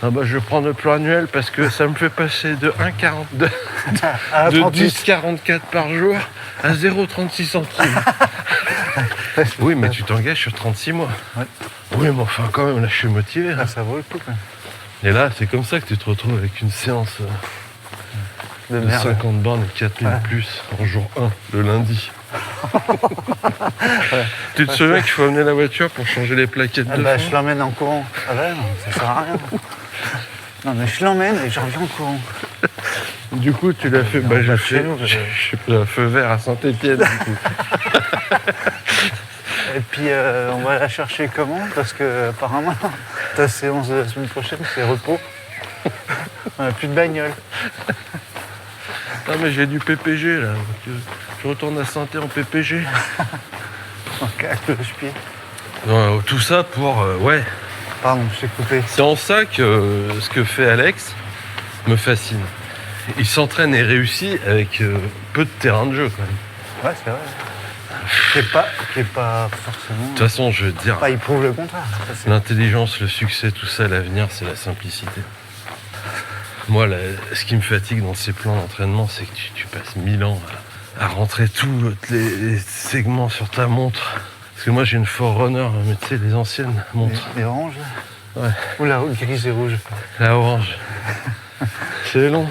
Ah bah, je vais prendre le plan annuel parce que ça me fait passer de 1,42 À de 38. 10,44 par jour à 0,36 centimes. Oui, mais tu t'engages sur 36 mois. Ouais. Oui, mais enfin, quand même, là, je suis motivé. Ah, ça vaut le coup, quoi. Et là, c'est comme ça que tu te retrouves avec une séance De de merde. 50 bornes et 4000 Ouais. plus en jour 1, le lundi. Tu te souviens qu'il faut amener la voiture pour changer les plaquettes Ah de bah, fond? je l'emmène en courant. Ah bah non, ça sert à rien. Non, mais je l'emmène et je reviens en courant. Du coup, tu l'as fait. Non, Bah, bah, j'ai chez fait. nous, J'ai pris un feu vert à Saint-Étienne, du coup. Et puis, on va la chercher comment? Parce que, apparemment, ta séance de la semaine prochaine, c'est repos. On n'a plus de bagnole. Non, mais j'ai du PPG, là. Donc, je retourne à Saint-Étienne en PPG. Donc, à cloche-pied. Tout ça pour. Ouais. Pardon, je t'ai coupé. C'est en ça que ce que fait Alex me fascine. Il s'entraîne et réussit avec peu de terrain de jeu, quand même. Ouais, c'est vrai. Qui est pas forcément. De toute façon, je veux te dire, Pas, il prouve le contraire. Ça, c'est- l'intelligence, le succès, tout ça, l'avenir, c'est la simplicité. Moi, ce qui me fatigue dans ces plans d'entraînement, c'est que tu passes 1000 ans à rentrer tous les segments sur ta montre. Parce que moi, j'ai une Forerunner, mais tu sais, les anciennes montres. Les oranges. Ouais. Ou la grise et rouge. La orange. C'est long.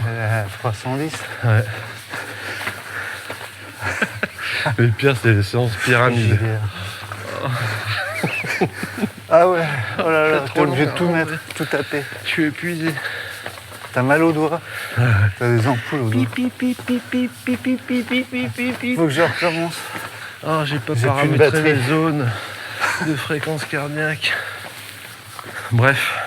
310. Ouais. Le pire, c'est les séances pyramides. Ah ouais, oh là là, C'est t'es trop obligé long, de tout hein, mettre, ouais. tout taper. Je suis épuisé. T'as mal aux doigts. T'as des ampoules aux doigts. Faut que je recommence. Ah, j'ai pas J'ai plus de paramétré batterie. les zones de fréquence cardiaque. Bref.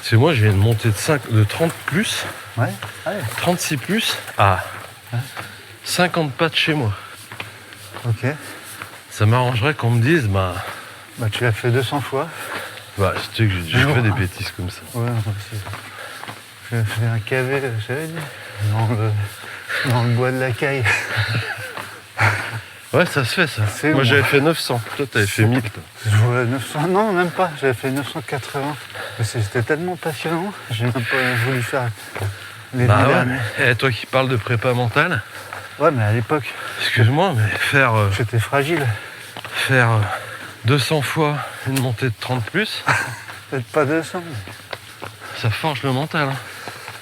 C'est moi, j'ai une montée de 30 plus, Ouais, ouais, 36 plus à 50 pas de chez moi. ok. Ça m'arrangerait qu'on me dise, Bah tu l'as fait 200 fois. tu sais que j'ai déjà fait des bêtises comme ça. Ouais, moi aussi. J'ai fait un KV, j'avais dit, dans le bois de la caille. Ouais, ça se fait ça. C'est Moi bon. j'avais fait 900, toi t'avais fait 1000. Toi. Je jouais à 900, non même pas, j'avais fait 980. C'était tellement passionnant, j'ai même pas voulu faire les Bah deux ouais, derniers. mais toi qui parles de prépa mentale, Ouais, mais à l'époque, excuse-moi, mais faire j'étais fragile. 200 fois une montée de 30 plus, Peut-être pas 200. ça forge le mental. Hein.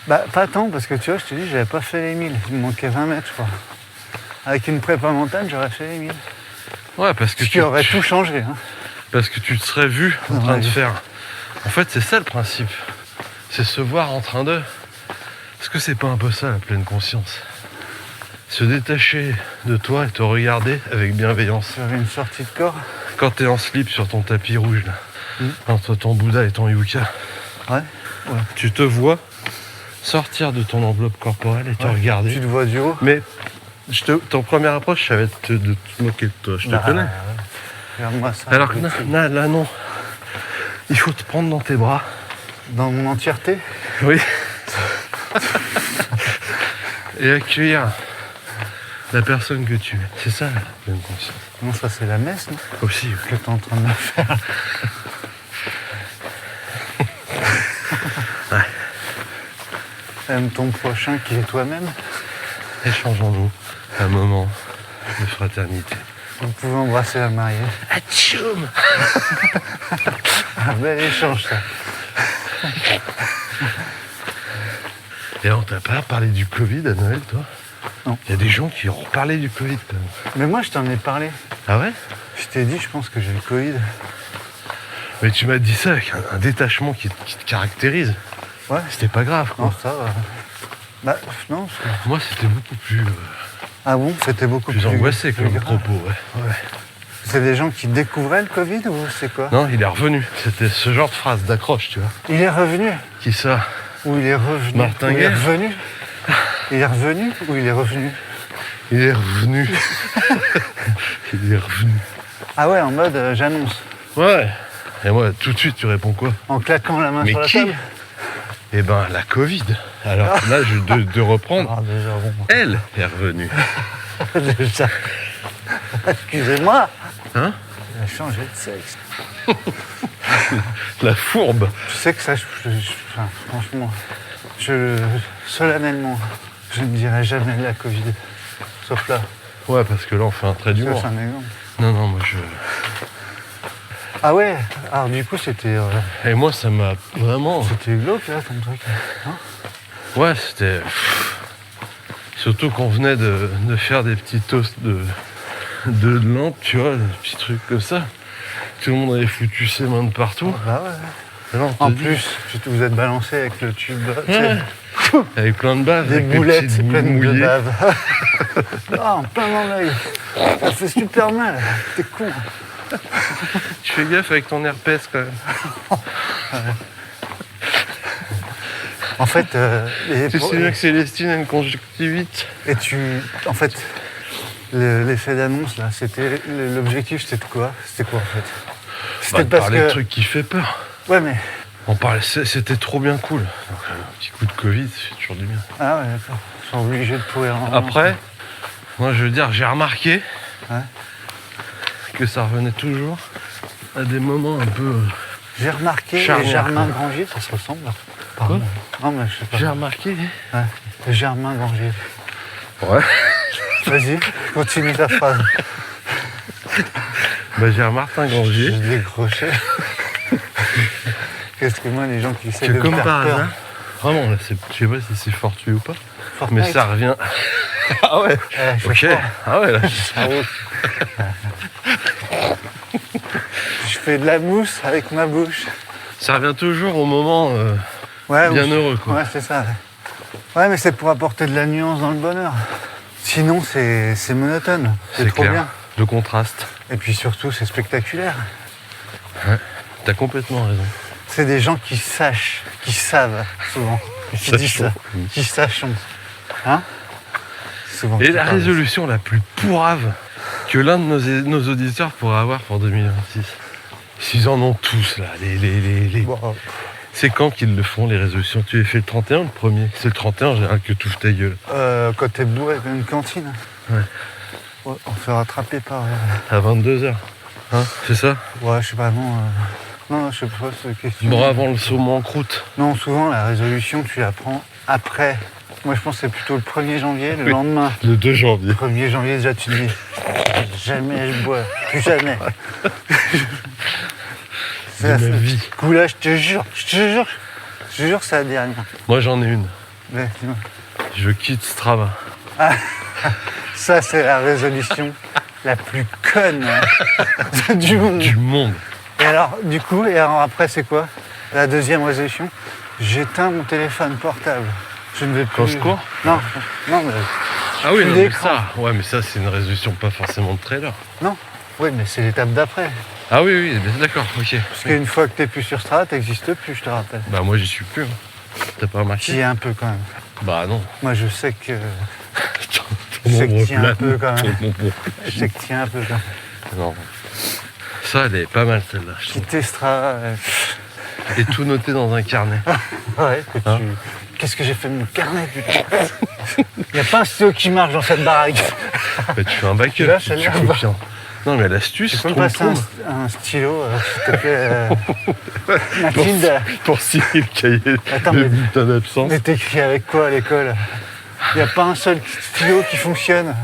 Bah, pas tant, parce que tu vois, je te dis, j'avais pas fait les 1000. Il me manquait 20 mètres, je crois. Avec une prépa mentale, j'aurais fait les 1000. Ouais, parce que Ce qui aurait tout changé. Hein. Parce que tu te serais vu en train de Ouais. faire. En fait, c'est ça le principe. C'est se voir en train de. Est-ce que c'est pas un peu ça la pleine conscience? Se détacher de toi et te regarder avec bienveillance. J'avais une sortie de corps. Quand t'es en slip sur ton tapis rouge, là, entre ton Bouddha et ton Yucca, Ouais. tu te vois sortir de ton enveloppe corporelle et te regarder. Tu te vois du haut. Mais ton première approche, ça va être de te moquer de toi. Je te Bah, connais. ouais. Regarde-moi ça. Alors que là, non. Il faut te prendre dans tes bras. Dans mon entièreté. Oui. Et accueillir la personne que tu es. C'est ça la pleine conscience. Non, ça c'est la messe, non, Aussi, oui. que t'es en train de me faire. Ouais. Aime ton prochain qui est toi-même. Échangeons-nous un moment de fraternité. Vous pouvez embrasser la mariée. Atchoum. Un bel échange, ça. Et on t'a pas parlé du Covid à Noël, toi? Non. Il y a des gens qui ont reparlé du Covid, quand même. Mais moi, je t'en ai parlé. Ah ouais? Je t'ai dit, je pense que j'ai le Covid. Mais tu m'as dit ça avec un détachement qui te caractérise. Ouais. C'était pas grave, quoi. Non, ça va. Bah, non, parce que... Moi, c'était beaucoup plus Ah bon, c'était beaucoup plus angoissé plus comme grave. propos, ouais. C'est des gens qui découvraient le Covid ou c'est quoi? Non, il est revenu. C'était ce genre de phrase d'accroche, tu vois. Il est revenu Qui ça? ou il est revenu? Martin Ou il est Guerre. revenu? Il est revenu ou il est revenu? Il est revenu. Il est revenu. Ah ouais, en mode j'annonce. Ouais. Et moi, tout de suite, tu réponds quoi? En claquant la main Mais sur la qui? table. Eh ben, la Covid. Alors là, de reprendre, Ah, déjà, bon. elle est revenue. Déjà. Excusez-moi. Hein? Il a changé de sexe. La fourbe. Tu sais que ça, enfin, franchement, solennellement, je ne dirai jamais la Covid. Sauf là. Ouais, parce que là, on fait un trait Ça, d'humour. c'est un exemple. Non, non, moi, je... Ah ouais. Alors du coup, c'était Et moi, ça m'a vraiment... glauque là, ton truc. Hein? Ouais, c'était... Surtout qu'on venait de faire des petits toasts de lampe, tu vois, des petits trucs comme ça. Tout le monde avait foutu ses mains de partout. Bah ouais. Et là, on te En dit, plus, vous êtes balancé avec le tube, tu sais, Ouais. Avec plein de baves, des avec des boulettes petites pleines de mouillées. bave. Ah, en plein dans l'œil. Ça fait super mal. T'es con. Tu fais gaffe avec ton herpès quand même. En fait, Tu sais bien que Célestine a une conjonctivite. et en fait, l'effet d'annonce là, c'était l'objectif, c'était de quoi? C'était quoi en fait? C'était Bah, de parce parler de que, trucs qui fait peur. ouais, mais On parlait, c'était trop bien cool. Donc, un petit coup de Covid, c'est toujours du bien. ah ouais, d'accord. Ils sont obligés de pourrir l'ambiance. Après, moi je veux dire, j'ai remarqué Ouais. que ça revenait toujours à des moments un peu... J'ai remarqué, Charnière, les Germain quoi. Granger, ça se ressemble. Pardon. Non, mais je sais pas. J'ai remarqué. Ouais. Les Germain Granger. Ouais. Vas-y, continue ta phrase. Bah, j'ai Martin Granger. Je décroché. Qu'est-ce que moi, les gens qui essaient Que de me comme faire par peur. hasard, vraiment là, je sais pas si c'est fortuit ou pas, Fortnite. mais ça revient. Ah ouais. Je Ok. suis fort. Ah ouais là. Ah ouais. Je fais de la mousse avec ma bouche. Ça revient toujours au moment Ouais, bien ou- heureux quoi. Ouais, c'est ça. Ouais, mais c'est pour apporter de la nuance dans le bonheur. Sinon, c'est monotone. C'est trop clair. bien. Le contraste. Et puis surtout, c'est spectaculaire. T'as complètement raison. C'est des gens qui savent souvent. Qui disent ça. Qui sachent. Hein? Souvent. Et qui la parlent. résolution la plus pourrave que l'un de nos auditeurs pourrait avoir pour 2026. S'ils en ont tous là, les... Bon, C'est quand qu'ils le font les résolutions? Tu les fais le 31 ou le premier? C'est le 31 en général que tu ouvres ta gueule. quand t'es bourré dans une cantine. Ouais. Ouais, on se fait rattraper par. À 22h. Hein, c'est ça? Ouais, je sais pas, non. Non, je sais pas, c'est question. Bon, avant le saumon en croûte. Non, souvent, la résolution, tu la prends après. Moi, je pense que c'est plutôt le 1er janvier, le lendemain. Le 2 janvier. 1er janvier, déjà, tu te dis jamais je bois, plus jamais. De ma vie. Ce coup-là, je te jure que c'est la dernière. Moi j'en ai une. Mais, dis-moi. Je quitte Strava. Ça, c'est la résolution la plus conne du monde. Du monde. Et alors, du coup, et alors après, c'est quoi? La deuxième résolution, j'éteins mon téléphone portable. Je ne vais plus. Quand je cours? Non, non, mais Ah oui, Plus non, mais d'écran. ça. Ouais, mais ça c'est une résolution pas forcément de trailer. non. Oui, mais c'est l'étape d'après. Ah oui, oui, d'accord, ok. Parce qu'une fois que t'es plus sur Strava, t'existes plus, je te rappelle. Bah moi j'y suis plus. Hein. T'as pas T'y remarqué? es un peu quand même. Bah non. Moi, je sais que. Ton Je sais que ombre tiens un plane, peu, quand même. ton ombre Je sais que t'y es un peu quand même. plane. Non. Ça, elle est pas mal celle-là, je trouve. Quitter Strava. Et tout noté dans un carnet. Ouais, que Hein? Qu'est-ce que j'ai fait de mon carnet, putain? Il n'y a pas un stylo qui marche dans cette baraque. Bah, tu fais un backup, Là, tu ça a l'air copies. Non, mais l'astuce, Tu peux me passer un stylo, s'il te plaît Mathilde, pour signer le cahier Attends, de mais- bulletin d'absence. mais t'écris avec quoi à l'école? Il n'y a pas un seul stylo qui fonctionne.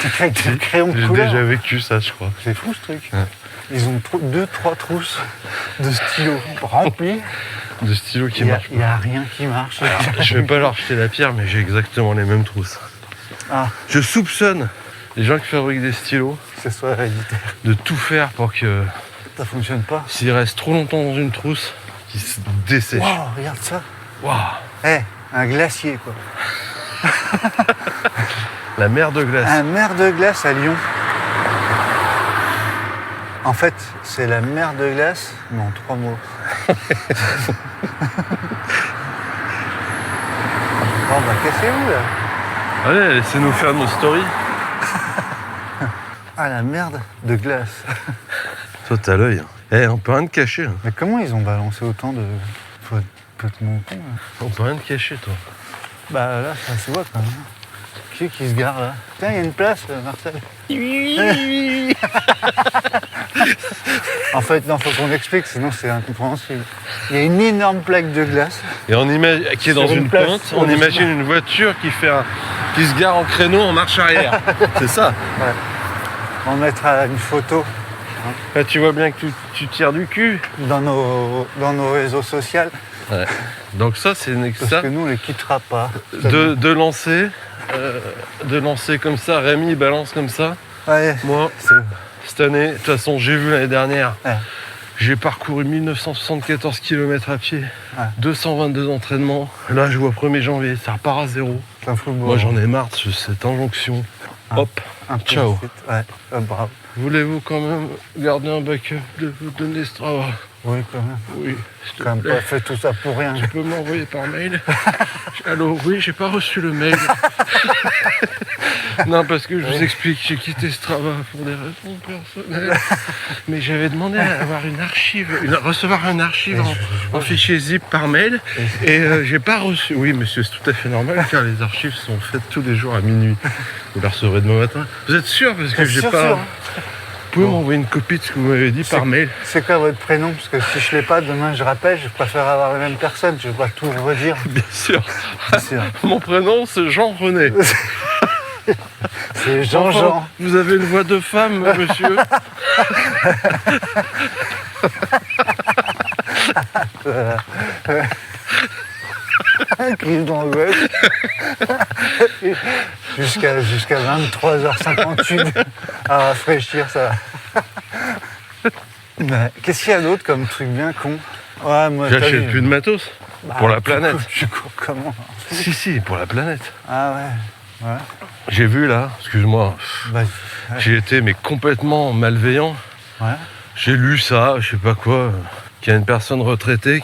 Tu crées avec des crayons de J'ai couleur. déjà vécu ça, je crois. C'est fou ce truc. Ouais. Ils ont 2-3 trousses de stylos remplies. De stylos qui Il marchent. n'y a rien qui marche. Je vais pas leur jeter la pierre, mais j'ai exactement les mêmes trousses. Ah, Je soupçonne les gens qui fabriquent des stylos que ce soit héréditaire. de tout faire pour que Ça fonctionne pas. s'ils restent trop longtemps dans une trousse, qu'ils se dessèchent. Waouh, regarde ça. Waouh. Eh, un glacier quoi. La mer de glace. Un mer de glace à Lyon. En fait, c'est la mer de glace, mais en 3 mots. Bon, bah, cassez-vous là. Allez, laissez-nous faire nos stories. Ah, la merde de glace. Toi, t'as l'œil. Eh, on peut rien te cacher. Hein. Mais comment ils ont balancé autant de. Faut être complètement con là. On peut rien te cacher, toi. Bah là, ça se voit quand même. Qui c'est qui se gare là? Tiens, il y a une place, Marcel. En fait, non, faut qu'on explique, sinon c'est incompréhensible. Il y a une énorme plaque de glace. Et on imagine, qui est dans Sur une une place, pente, sur on une imagine une voiture qui se gare en créneau en marche arrière. C'est ça. On mettra une photo Là, tu vois bien que tu tires du cul. dans nos réseaux sociaux, Ouais. Donc ça, c'est parce ça. que nous, on les quittera pas. De lancer comme ça. Rémi balance comme ça. Ouais, Moi, c'est- cette année, de toute façon, j'ai vu l'année dernière. Ouais. J'ai parcouru 1974 km à pied, Ouais. 222 entraînements. Là, je vois 1er janvier, ça repart à zéro. c'est un football. Moi, j'en ai marre de cette injonction. Ah. Hop, Un peu ciao. vite. Ouais, bravo. Voulez-vous quand même garder un backup de vous donner Strava? Oui, quand même. Oui, s'il te Quand même plaît. pas fait tout ça pour rien. Tu peux m'envoyer par mail? Allô, oui, j'ai pas reçu le mail. Non, parce que je vous explique, j'ai quitté Strava pour des raisons personnelles. Mais j'avais demandé à avoir une archive, recevoir une archive en fichier zip par mail. Et j'ai pas reçu. Oui, monsieur, c'est tout à fait normal car les archives sont faites tous les jours à minuit. Vous la recevrez demain matin. Vous êtes sûr? Parce que j'ai Sûr, pas. sûr, hein. Vous pouvez m'envoyer une copie de ce que vous m'avez dit par mail? C'est quoi votre prénom? Parce que si je l'ai pas, demain je rappelle, je préfère avoir la même personne, je vais pas tout redire. Bien sûr. Bien sûr. Mon prénom, c'est Jean-René. C'est Jean-Jean. Enfin, vous avez une voix de femme, monsieur. Un crise d'angoisse. jusqu'à 23h58 à rafraîchir ça. Mais qu'est-ce qu'il y a d'autre comme truc bien con? Ouais, moi, t'as J'achète vu, plus de matos. bah, pour la tu planète. cours- Tu cours comment? Si, pour la planète. Ah ouais. J'ai vu là, excuse-moi, Vas-y. j'ai été mais complètement malveillant. Ouais. J'ai lu ça, je sais pas quoi, qu'il y a une personne retraitée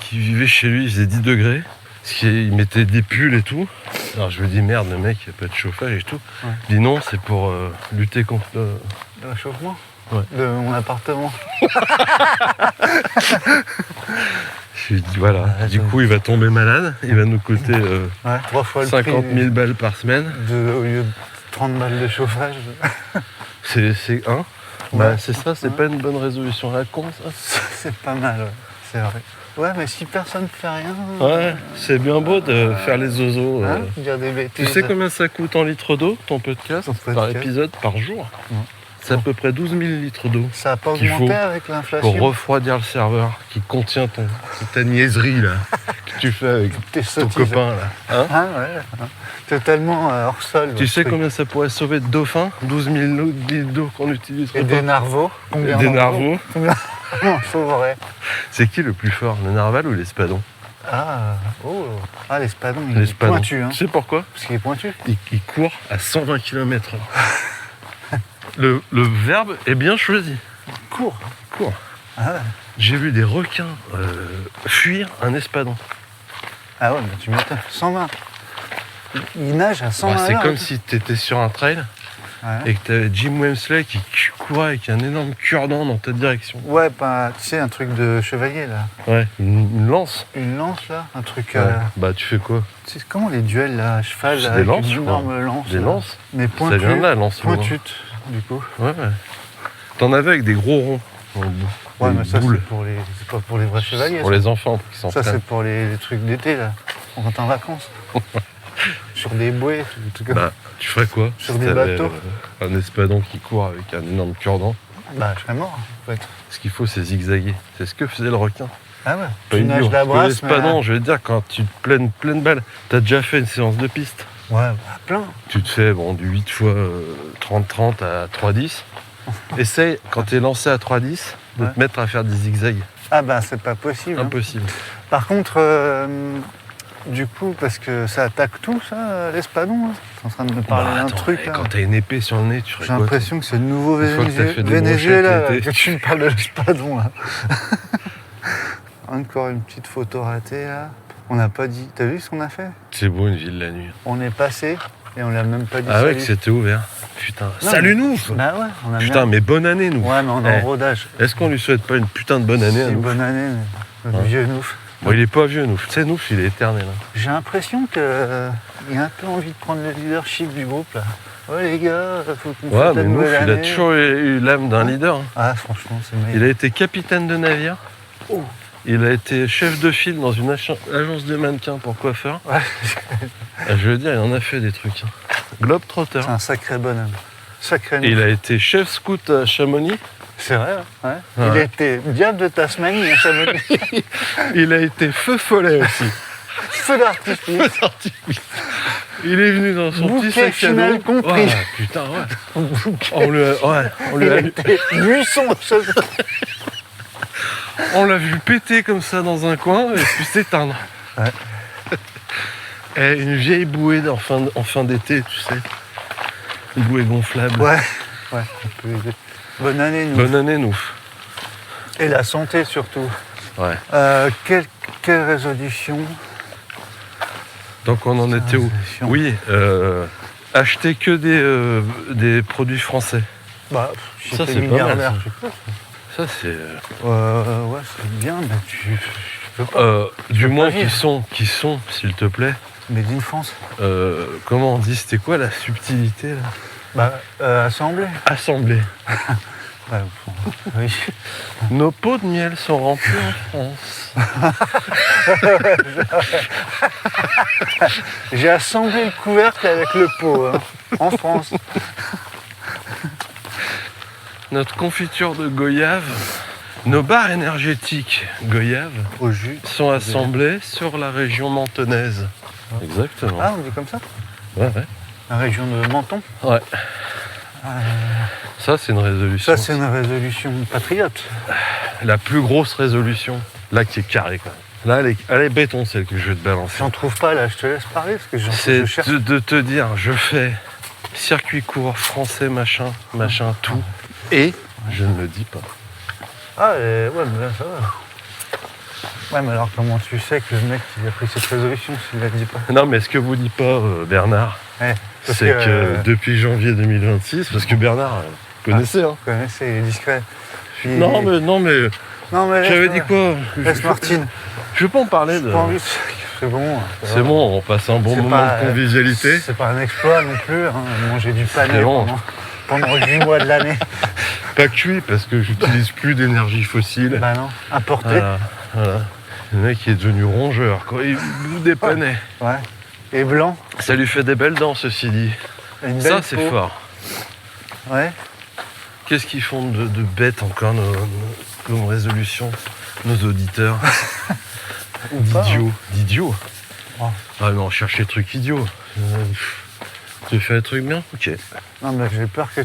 qui vivait chez lui, il faisait 10 degrés. Parce qu'il mettait des pulls et tout. Alors je me dis merde, le mec, il n'y a pas de chauffage et tout. Ouais. Il dit non, c'est pour lutter contre le... Le réchauffement Ouais. de mon appartement. Je lui dis voilà, Ouais, du ça- coup il va tomber malade, il va nous coûter Ouais, 3 fois le 50 prix 000 balles par semaine. au lieu de 30 balles de chauffage. C'est un. Ouais. Bah c'est ça, c'est Ouais. pas une bonne résolution à la con ça. C'est pas mal, ouais. C'est vrai. Ouais, mais si personne ne fait rien. Ouais, c'est bien beau de faire les zozos. Hein, dire des Tu bêtises. sais combien ça coûte en litres d'eau, ton podcast, Ton par podcast. épisode, par jour? Non. C'est à peu près 12 000 litres d'eau Ça n'a pas qu'il augmenté faut avec l'inflation. pour refroidir le serveur qui contient ta niaiserie là, que tu fais avec Tes ton sottises. copain là. Hein? Ah ouais. Totalement hors sol. Tu le sais truc. combien ça pourrait sauver de dauphins? 12 000 litres d'eau qu'on utilise. Et des narvaux. Combien Des d'entre narvaux. eux Combien on sauverait? C'est qui le plus fort, le narval ou l'espadon? Ah, oh. Ah, l'espadon, il est L'espadon. pointu. Hein, Tu sais pourquoi? parce qu'il est pointu. Il court à 120 km/h. Le verbe est bien choisi. Court. Court. Ah ouais. J'ai vu des requins fuir un espadon. Ah ouais, mais tu m'étonnes. 120. Il nage à 120. Bah, c'est à l'heure. comme si tu étais sur un trail et que t'avais Jim Wemsley qui courait avec un énorme cure-dent dans ta direction. Ouais, bah, tu sais, un truc de chevalier, là. Ouais, une lance. Une lance, là, un truc... Ouais. Bah tu fais quoi? Tu sais, comment les duels, là, à cheval, C'est là, des avec lances, une je crois. énorme lance. Des là. lances. Mais Ça pointues. vient de là, lance. Pointute, du coup. Ouais. T'en avais avec des gros ronds. Ouais, Des mais ça, boules. c'est pas pour les vrais chevaliers. Pour ça. les enfants pour qu'ils Ça, s'entraînent. c'est pour les trucs d'été, là. Quand t'es en vacances. Sur des bouées, en tout cas. Bah, tu ferais quoi Sur si des t'avais, bateaux. un espadon qui court avec un énorme cure-dent. Bah, je serais mort, en fait. Ce qu'il faut, c'est zigzaguer. C'est ce que faisait le requin. Ah ouais. Pas Tu idiot. nages la Parce que brasse, mais... l'espadon, je vais te dire, quand tu te pleine balle, t'as déjà fait une séance de piste. Ouais, bah, plein. Tu te fais du 8 fois 30-30 à 3-10. Essaye, quand t'es lancé à 3-10, de Ouais. te mettre à faire des zigzags. Ah bah, c'est pas possible. hein. Impossible. Par contre, du coup, parce que ça attaque tout, ça, l'espadon, là. T'es en train de me parler d'un attends, truc, et là. quand t'as une épée sur le nez, tu ferais J'ai quoi l'impression que c'est le nouveau Une fois que t'as fait des Venezuela, brochettes là, l'été. que tu me parles de l'espadon, là. Encore une petite photo ratée, là. On n'a pas dit... T'as vu ce qu'on a fait? C'est beau une ville la nuit. On est passé et on l'a même pas dit Ah ouais, salut. que c'était ouvert. Putain. Non, Salut mais- nous Bah ouais, on a Putain, mais bonne année nous. Ouais, mais on est Eh. en rodage. Est-ce qu'on lui souhaite pas une putain de bonne année à Si, nous bonne année, mais le Ouais. vieux Nouf. Bon, il est pas vieux, Nouf. Tu sais, Nouf, il est éternel. Hein. J'ai l'impression qu'il a un peu envie de prendre le leadership du groupe, là. Ouais, les gars, faut qu'on Ouais, fête la mais Nouf, nouvelle il a année. toujours eu l'âme d'un leader. hein. Ah, franchement, c'est meilleur. Il a été capitaine de navire. Oh. Il a été chef de file dans une agence de mannequins pour coiffeur. Ouais, Ah, je veux dire, il en a fait des trucs. hein. Globetrotter. c'est un sacré bonhomme. Sacré Et Nouf. il a été chef scout à Chamonix. C'est vrai, hein, ouais. Ouais. Il a été diable de Tasmanie à Chamonix. Il a été feu follet aussi. Feu d'artifice. Il est venu dans son Bouquet petit sac à final dos. compris. Ouais, putain, ouais. On lui Il a, a été buisson. on l'a vu péter comme ça dans un coin et puis s'éteindre. Ouais. Et une vieille bouée en fin d'été, tu sais. Une bouée gonflable. Ouais, ouais. on peut aider. Bonne année, nous. Bonne année, nous. Et la santé, surtout. Ouais. Quelle résolution? Donc on en était où? Résolution. Oui, acheter que des produits français. Bah, Ça, j'étais c'est pas mal, milliardaire, ça. je sais pas. Ça, c'est... Ouais, c'est bien, mais tu peux pas. du peux moins pas vivre. qui sont, s'il te plaît. Made in France. Comment on dit? C'était quoi la subtilité là? Bah, assemblée. Assemblée. Ouais, oui. Nos pots de miel sont remplis en France. J'ai assemblé le couvercle avec le pot, hein, en France. Notre confiture de goyave, nos barres énergétiques goyave Au jus. sont assemblées sur la région mentonnaise. Exactement. Ah, on dit comme ça? Ouais. La région de Menton. Ouais. Ça, c'est une résolution. Ça, c'est une résolution patriote. La plus grosse résolution, là, qui est carrée, quoi. Là, elle est béton, celle que je vais te balancer. J'en trouve pas là, je te laisse parler parce que C'est je cherche. de te dire, je fais circuit court, français, machin, tout. Et je ne le dis pas. Ah, ouais, mais là, ça va. Ouais, mais alors comment tu sais que le mec qui a pris cette résolution s'il la dit pas? Non, mais ce que vous dit pas, Bernard, Ouais, parce c'est que depuis janvier 2026, parce que Bernard, vous connaissez, hein. Vous connaissez, il est discret. Puis- Non, mais Non, mais j'avais laisse- dit quoi? Laisse Martine. Je veux pas en parler de. Pas envie. C'est bon. C'est bon, on passe un bon C'est moment pas, de convivialité. C'est pas un exploit non plus. Hein. Manger du panais C'est bon. pendant 8 mois de l'année. Pas cuit, parce que j'utilise plus d'énergie fossile. Bah non, importé. Voilà. Le mec il est devenu rongeur, quoi. Il bouffe des panais. Ouais. Et blanc. Ça lui fait des belles dents, ceci dit. Une belle Ça, c'est peau. fort. Ouais. Qu'est-ce qu'ils font de bêtes encore, comme résolution, nos auditeurs? Ou pas, hein. D'idiots. Oh. Ah non, cherche les trucs idiots. Tu fais des trucs bien? Ok. Non, mais j'ai peur que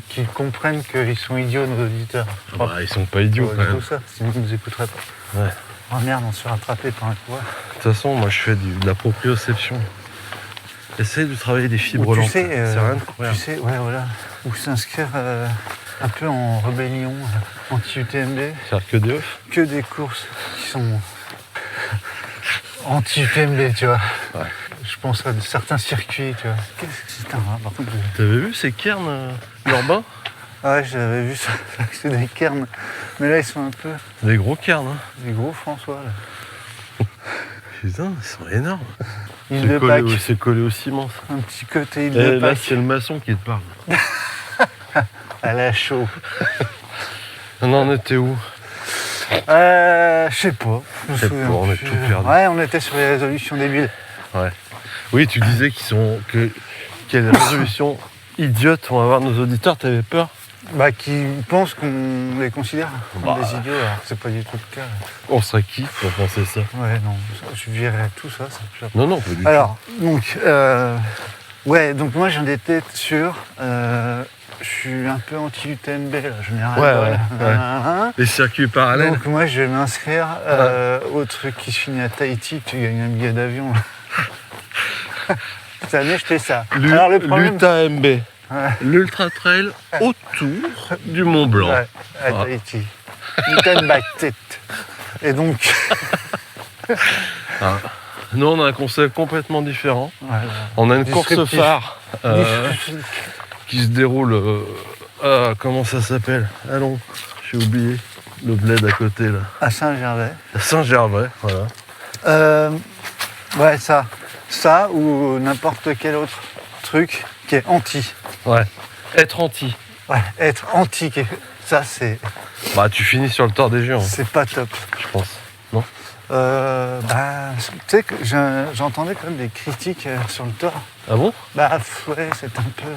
qu'ils comprennent qu'ils sont idiots, nos auditeurs. Je crois Bah, ils sont pas idiots pas quand du même. tout ça, sinon ils nous écouteraient pas. Ouais. Oh merde, on se fait rattraper par un coureur. De toute façon, moi je fais de la proprioception. Essaye de travailler des fibres Ou tu lentes. sais, C'est rien de courir. tu sais, ouais, voilà. Ou s'inscrire un peu en rébellion anti-UTMB. Faire que des off. Que des courses qui sont anti-UTMB, tu vois. Ouais. je pense à certains circuits, tu vois. Qu'est-ce que c'est un rat, par contre. T'avais vu ces cairns urbains? Ouais, j'avais vu ça, c'est des cairns. Mais là, ils sont un peu Des gros cairns, hein. des gros François, là. Putain, ils sont énormes. Île de Pâques, C'est collé au ciment, ça. un petit côté île Et de là, Pâques. c'est le maçon qui te parle. À la chaud. On en était où? Je sais pas. Je me Je sais souviens pas, on est plus. tout perdu. Ouais, on était sur les résolutions débiles. Oui, tu disais quelle résolution idiote vont avoir nos auditeurs, t'avais peur? Bah, qui pensent qu'on les considère comme Bah. des idiots, alors que c'est pas du tout le cas. On serait qui pour penser ça? Ouais, non, je virerais tout ça. Non, non, pas du tout. Alors, donc, ouais, donc moi j'en étais sûr. Je suis un peu anti-UTMB, là, je m'y arrête. Ouais. Les circuits parallèles. Donc moi je vais m'inscrire au truc qui se finit à Tahiti, tu gagnes un billet d'avion. Cette année je fais ça. Alors le problème, L'UTMB, Ouais. l'Ultra Trail autour du Mont Blanc. ouais, à Tahiti. Utenbaktet. Et donc, Nous, on a un concept complètement différent. voilà. On a une course Disruptif. phare qui se déroule. Comment ça s'appelle? Allons, j'ai oublié. Le bled à côté, là. À Saint-Gervais. Saint-Gervais, voilà. Ouais, ça ou n'importe quel autre truc qui est anti. Ouais. Être anti. Ouais, être anti, ça Bah, tu finis sur le tort des géants, c'est pas top. je pense. Non? Bah, tu sais que j'entendais quand même des critiques sur le tort. Ah bon? Bah, ouais, c'est un peu.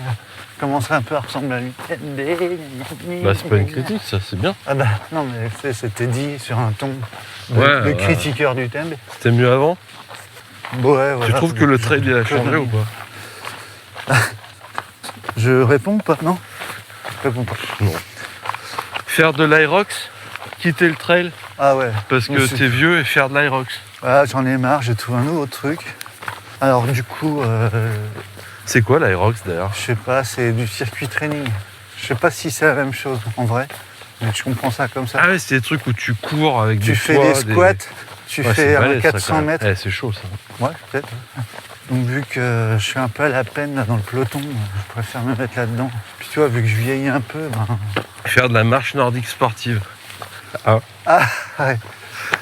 Commencerait un peu à ressembler à l'UTMB. Bah, c'est pas une critique, ça, c'est bien. Ah bah, non, mais tu sais, c'était dit sur un ton de, Ouais, de ouais. critiqueur du TMB. C'était mieux avant? Ouais, voilà. Tu trouves que le trail, il a changé ou pas? Je réponds pas, non? Je réponds pas. Faire de l'Irox, quitter le trail, Ah ouais. parce que Monsieur. t'es vieux et faire de l'Irox. Ah, j'en ai marre, j'ai trouvé un nouveau truc. Alors du coup, C'est quoi l'Irox d'ailleurs? je sais pas, c'est du circuit training. Je sais pas si c'est la même chose en vrai, mais je comprends ça comme ça. Ah ouais, c'est des trucs où tu cours avec Tu des fais poids, des squats, tu Ouais, fais c'est un balèze, ça, 400 quand même. mètres. Eh, c'est chaud ça. Ouais, peut-être. Donc vu que je suis un peu à la peine là, dans le peloton, je préfère me mettre là-dedans. Puis tu vois, vu que je vieillis un peu, ben... Faire de la marche nordique sportive. Ah, Ah, ouais.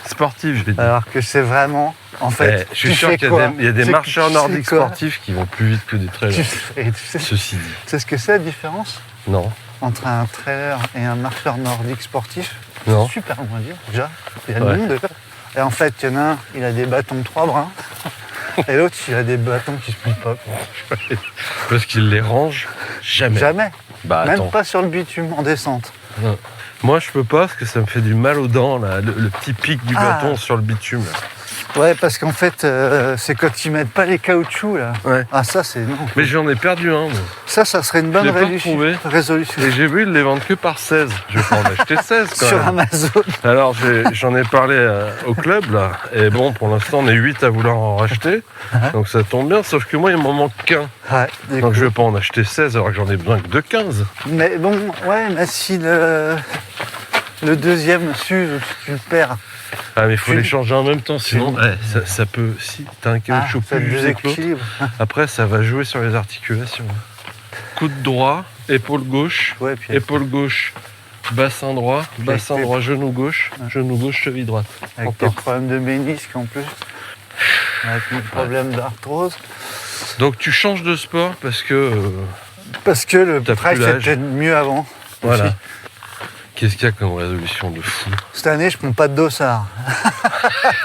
sportive, je l'ai dit. Alors que c'est vraiment, en fait, Eh, je suis tu sûr fais qu'il quoi y a des Tu sais- marcheurs tu sais nordiques quoi sportifs qui vont plus vite que des Tu trailers. sais Ceci dit. tu sais ce que c'est la différence Non. entre un trailer et un marcheur nordique sportif? Non. C'est super loin à dire, déjà. Il y a Ouais. le nom déjà. Et en fait, il y en a un, il a des bâtons de 3 brins. Et l'autre, il a des bâtons qui se plient pas. quoi. Parce qu'ils les rangent jamais. Jamais. Bah Même attends. pas sur le bitume en descente. Moi je peux pas parce que ça me fait du mal aux dents là, le petit pic du Ah. bâton sur le bitume. Là. Ouais, parce qu'en fait, c'est quand ils mettent pas les caoutchoucs là. Ouais. Ah, ça, c'est non. Mais j'en ai perdu un. moi. Ça serait une bonne l'ai pas résolution. retrouvé. résolution. Et j'ai vu, ils les vendent que par 16. Je vais pas en acheter 16 quand Sur même. Amazon. Alors j'en ai parlé au club là. Et bon, pour l'instant on est 8 à vouloir en racheter. Donc ça tombe bien, sauf que moi il m'en manque qu'un. Ouais, du Donc coup. je vais pas en acheter 16 alors que j'en ai besoin que de 15. Mais bon, ouais, mais si le deuxième s'use, tu le perds. Ah mais il faut Tu- les changer en même temps, sinon tu- ça peut. Si t'as un caoutchouc ça plus usé que l'autre, déséquilibre. après ça va jouer sur les articulations. Coude droit, épaule gauche, Ouais, puis épaule gauche, bassin droit, bassin tes- droit, genou gauche, cheville droite. avec tes Encore. problèmes de ménisque en plus. Avec mes problèmes d'arthrose. Donc tu changes de sport parce que Parce que le T'as trail plus l'âge. c'était mieux avant. voilà. aussi. Qu'est-ce qu'il y a comme résolution de fou? Cette année, je prends pas de dossard.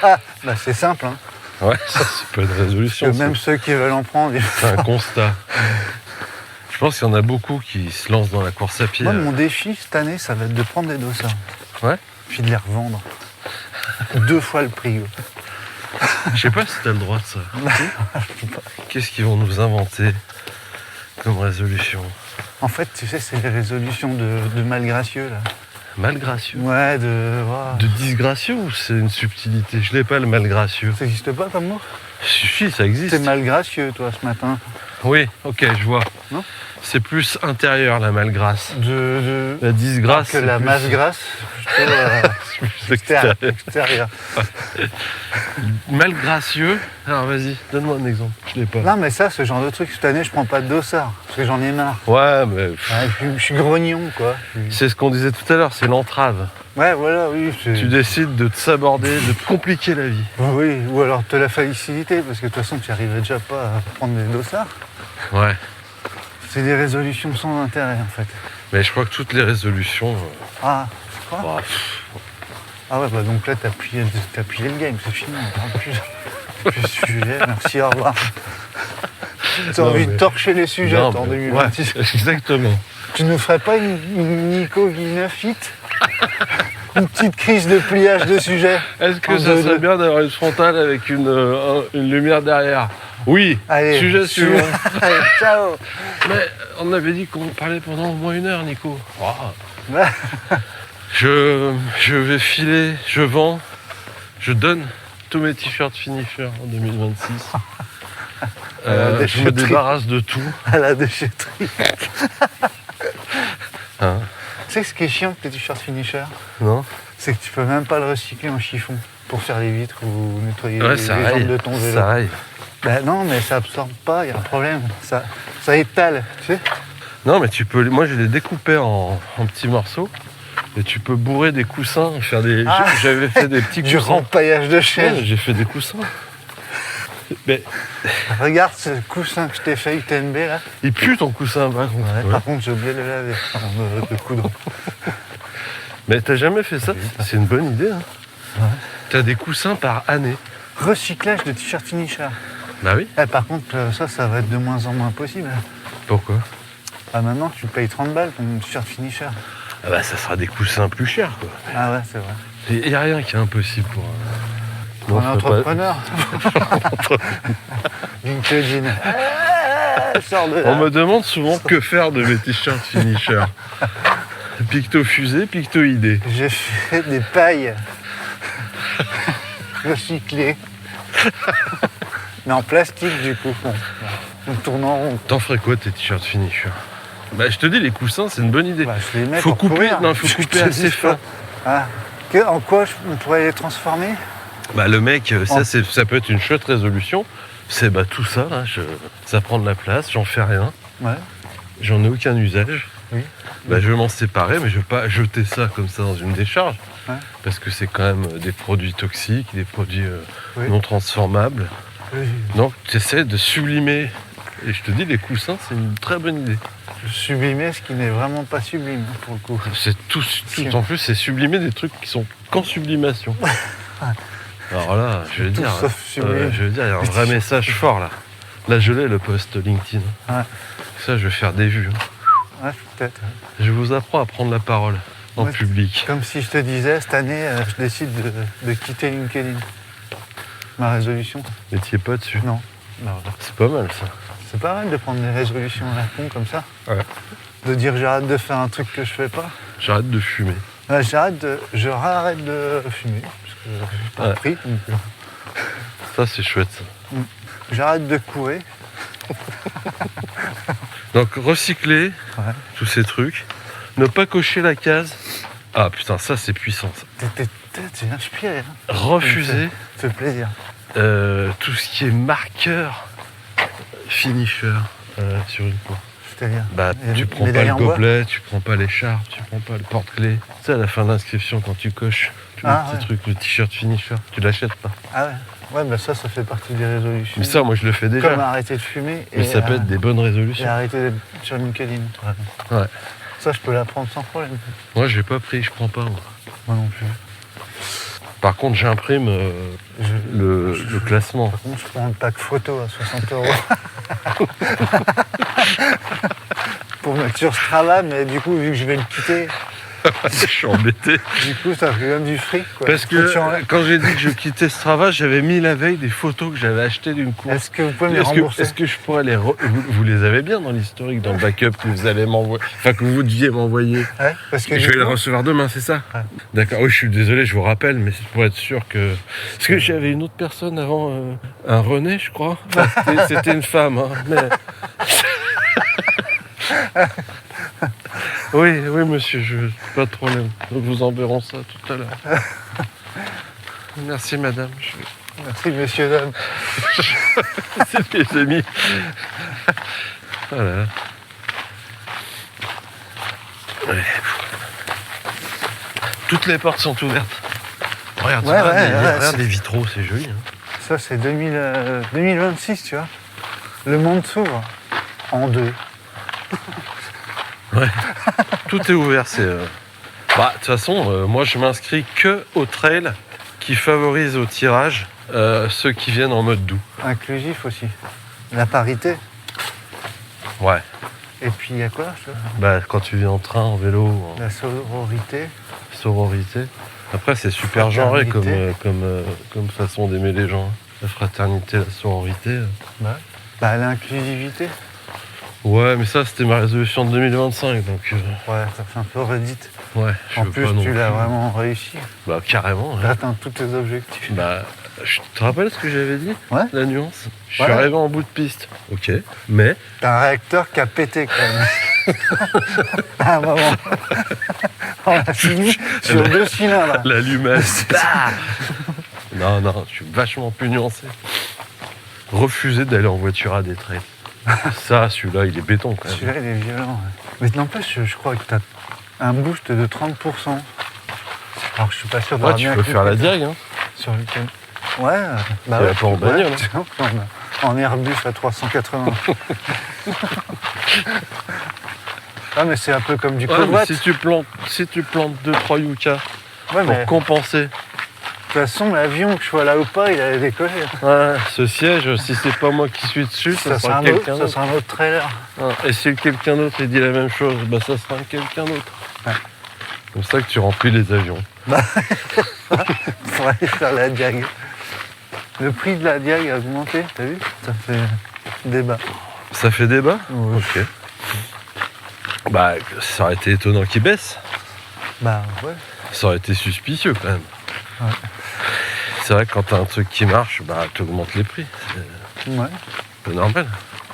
Bah, c'est simple, hein. Ouais, ça c'est pas une Parce résolution. que même ceux qui veulent en prendre, C'est un constat. Je pense qu'il y en a beaucoup qui se lancent dans la course à pied. moi, mon défi cette année, ça va être de prendre des dossards. Ouais. Puis de les revendre. 2 fois le prix. Ouais. Je sais pas si t'as le droit de ça. Qu'est-ce qu'ils vont nous inventer comme résolution? En fait, tu sais, c'est les résolutions de malgracieux, là. Malgracieux? Ouais, de... De disgracieux ou c'est une subtilité? Je l'ai pas le malgracieux. Ça n'existe pas comme mot? Si, ça existe. T'es malgracieux, toi, ce matin. Oui, ok, je vois. Non. C'est plus intérieur la malgrâce. De... La disgrâce. que c'est la plus- masse grasse, extérieur. Malgracieux. Alors vas-y, donne-moi un exemple. Je l'ai pas. Non, mais ça, ce genre de truc, cette année, je prends pas de dossard, parce que j'en ai marre. Ouais, mais Ouais, je suis grognon, quoi. c'est ce qu'on disait tout à l'heure, c'est l'entrave. Ouais, voilà, oui. Tu décides de te saborder, de te compliquer la vie. Oui, ou alors te la facilité, parce que de toute façon, tu n'arrivais déjà pas à prendre des dossards. Ouais. C'est des résolutions sans intérêt, en fait. Mais je crois que toutes les résolutions. Ah, tu crois Bah, Ah ouais, bah donc là, t'as plié le game, c'est fini, on parle plus de sujet, merci, au revoir. T'as Non, envie mais- de torcher les sujets, non, toi, en mais- 2026. ouais, exactement. Tu nous ferais pas une Nico Guinafite Une petite crise de pliage de sujets. Est-ce que En ça deux, serait deux. bien d'avoir une frontale avec une lumière derrière? Oui. Allez, Sujet suivant. Allez, ciao. Mais on avait dit qu'on parlait pendant au moins 1 heure, Nico. Ah. Ouais. Je vais filer, je vends, je donne tous mes t-shirts finisher en 2026. La Je me déchetterie. débarrasse de tout. À la déchetterie. Hein, Tu sais ce qui est chiant avec les t-shirts finisher, non? c'est que tu peux même pas le recycler en chiffon pour faire les vitres ou nettoyer Ouais, les ça jambes aille. de ton vélo. Ça aille. Ben non, mais ça absorbe pas, il y a un problème. Ça étale, tu sais. Non, mais tu peux. Moi, je les découpais en petits morceaux. Et tu peux bourrer des coussins, faire des. Ah. J'avais fait des petits Du coussins. rempaillage de Ouais, chaise. j'ai fait des coussins. Mais Regarde ce coussin que je t'ai fait UTNB là. il pue ton coussin, par contre. Ouais, Ouais. Par contre, j'ai oublié de le laver avant de coudre. Mais t'as jamais fait ça? C'est une bonne idée. Hein. T'as des coussins par année. Recyclage de t-shirt finisher. Bah oui. Eh, par contre, ça va être de moins en moins possible. Pourquoi? Ah, maintenant, tu payes 30 balles ton t-shirt finisher. Ah bah ça sera des coussins plus chers, quoi. Ah ouais, c'est vrai. Il n'y a rien qui est impossible pour Pour un Non, faut pas- entrepreneur. LinkedIn. Sors de là. On me demande souvent que faire de mes t-shirts finisher. Picto fusée, picto idée. J'ai fait des pailles recyclées. Mais en plastique, du coup. Bon, on tourne en rond. T'en ferais quoi tes t-shirts finisher? Bah je te dis, les coussins, c'est une bonne idée. Bah, je les mets Faut pour couper, courir. non, faut Je couper te assez dis fin. pas. Ah. En quoi on pourrait les transformer? Bah le mec, Oh. ça peut être une chouette résolution. C'est bah tout ça, là, ça prend de la place, j'en fais rien. Ouais. J'en ai aucun usage. Oui. Bah, je vais m'en séparer, mais je vais pas jeter ça comme ça dans une décharge. Ouais. Parce que c'est quand même des produits toxiques, des produits Oui. non transformables. Oui. Donc tu essaies de sublimer. Et je te dis, les coussins, c'est une très bonne idée. Sublimer ce qui n'est vraiment pas sublime, pour le coup. C'est tout en plus, c'est sublimer des trucs qui sont qu'en sublimation. Alors là, je veux Tout dire, sauf sublime. il y a un vrai message fort là. Là, je l'ai, le post LinkedIn. Ouais. Ça, je vais faire des vues. Hein. Ouais, peut-être. Je vous apprends à prendre la parole en Ouais. public. Comme si je te disais, cette année, je décide de quitter LinkedIn. Ma résolution. Mais t'y es pas dessus. Non. Non. C'est pas mal ça. C'est pas mal de prendre des résolutions à la con comme ça. Ouais. De dire j'arrête de faire un truc que je fais pas. J'arrête de fumer. Ouais, je rarrête de fumer, parce que j'ai pas Ouais. pris. Donc, Ça, c'est chouette ça. j'arrête de courir. Donc, recycler Ouais. tous ces trucs. Ne pas cocher la case. Ah putain, ça, c'est puissant ça. T'es inspiré, hein. Refuser Ça fait plaisir. tout ce qui est marqueur, finisher sur une course. C'est-à-dire. Bah, tu prends pas médaille le en bois. gobelet, tu prends pas l'écharpe, tu prends pas le porte-clés. Tu sais, à la fin de l'inscription, quand tu coches tous Ah, les ouais. petits trucs, le t-shirt finisher, tu l'achètes pas. Ah ouais. Ouais, bah ça fait partie des résolutions. Mais ça, moi, je le fais déjà. Comme arrêter de fumer Mais ça peut être des bonnes et résolutions. arrêter d'être sur LinkedIn. Ouais. Ça, je peux l'apprendre sans problème. Moi, j'ai pas pris, je prends pas. Moi. Moi non plus. Par contre, j'imprime le classement. Par contre, je prends un pack photo à 60 €. Pour mettre sur Strava, mais du coup, vu que je vais le quitter, Je suis embêté. du coup, ça fait quand même du fric. Quoi. Parce Faut tu que enlèves. quand j'ai dit que je quittais Strava, j'avais mis la veille des photos que j'avais achetées d'une course. Est-ce que vous pouvez me les rembourser? Est-ce que je pourrais les... Vous les avez bien dans l'historique, dans le backup que vous allez m'envoyer, enfin que vous deviez m'envoyer. Ouais, parce que Je du vais coup, les recevoir demain, c'est ça? Ouais. D'accord, oui, je suis désolé, je vous rappelle, mais c'est pour être sûr que... Parce que j'avais une autre personne avant, un René, je crois. Enfin, c'était une femme, hein, mais... Oui, oui, monsieur, pas de problème. Nous vous enverrons ça tout à l'heure. Merci, madame. Merci, messieurs, dames. C'est mes amis. Voilà. Ouais. Toutes les portes sont ouvertes. Regarde, Ouais, ça, ouais, regarde c'est- les vitraux, c'est joli. Hein. Ça, c'est 2026, tu vois. Le monde s'ouvre en deux. Ouais. Tout est ouvert. C'est. Bah, de toute façon, moi, je m'inscris que au trail qui favorise au tirage ceux qui viennent en mode doux. Inclusif aussi. La parité. Ouais. Et puis, il y a quoi ça Bah, quand tu viens en train, en vélo, en La sororité. sororité. Après, c'est super genré Fraternité. comme façon d'aimer les gens. La fraternité, la sororité. Bah, l'inclusivité. Ouais, mais ça, c'était ma résolution de 2025, donc Ouais, ça fait un peu redite. ouais, je En veux plus, pas non tu l'as plus. vraiment réussi. Bah, carrément. Ouais. T'as atteint tous tes objectifs. Bah, je te rappelle ce que j'avais dit Ouais. La nuance. Je suis Ouais. arrivé en bout de piste. Ok. Mais T'as un réacteur qui a pété quand même. À un moment. On a fini sur 2 cylindres. l'allumage. Bah non, non, je suis vachement plus nuancé. Refuser d'aller en voiture à des trails. Ça, celui-là, il est béton quand même. Celui-là, il est violent. Ouais. Mais n'empêche, je crois que t'as un boost de 30%. Alors, je suis pas sûr Ouais, d'avoir tu bien peux faire la cliqué diag, hein. sur le thème. Ouais, bah Tu ouais. vas pas en bagnole, hein. tiens, en Airbus à 380. Ah, mais c'est un peu comme du Ouais, mais covoit. si tu plantes 2-3 yucca Ouais, mais pour de compenser. toute façon, l'avion, que je sois là ou pas, il allait décoller. Ouais, ce siège, si c'est pas moi qui suis dessus, ça sera quelqu'un ça d'autre. sera un autre trailer. Et si quelqu'un d'autre il dit la même chose, bah ça sera quelqu'un d'autre. Ouais. Comme ça que tu remplis les avions. Pour aller faire la diag. Le prix de la diag a augmenté, t'as vu? Ça fait débat. Ça fait débat. Ouais. Ok. Bah, ça aurait été étonnant qu'il baisse. Bah ouais. Ça aurait été suspicieux quand même. Ouais. C'est vrai que quand t'as un truc qui marche, bah t'augmentes les prix. Ouais. C'est normal.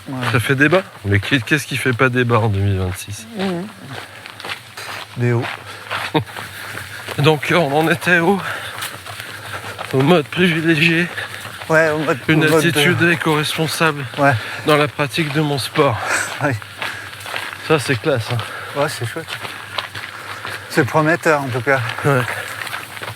Ouais. Ça fait débat. Mais qu'est-ce qui fait pas débat en 2026? Des hauts. Donc on en était au mode privilégié, Ouais, au mode, une au mode, attitude éco-responsable Ouais. dans la pratique de mon sport. Ouais. Ça c'est classe. Hein. Ouais, c'est chouette. C'est prometteur en tout cas. Ouais.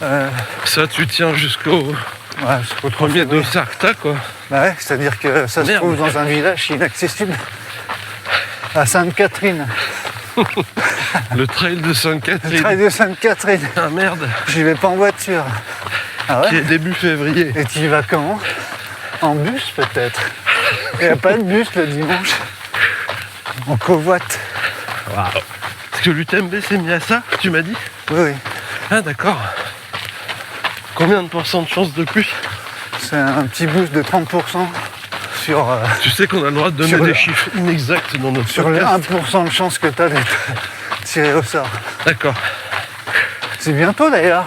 Euh, Ça tu tiens jusqu'au ouais, jusqu'au 3 premier février. d'Osarkta quoi. Bah ouais, c'est-à-dire que ça se Merde. trouve dans un village inaccessible. À Sainte-Catherine. Le trail de Le Sainte-Catherine. trail de Sainte-Catherine. Ah merde. J'y vais pas en voiture. Ah Qui ouais? est début février. Et tu y vas comment? En bus peut-être. Il n'y a pas de bus le dimanche. En covoite. Waouh. Est-ce que l'UTMB s'est mis à ça, tu m'as dit? Oui, oui. Ah d'accord. Combien de pourcents de chance de plus? C'est un petit boost de 30% sur, Tu sais qu'on a le droit de donner Sur le- des chiffres inexacts dans notre sur les podcast. 1% de chance que tu as d'être tiré au sort. D'accord. C'est bientôt d'ailleurs,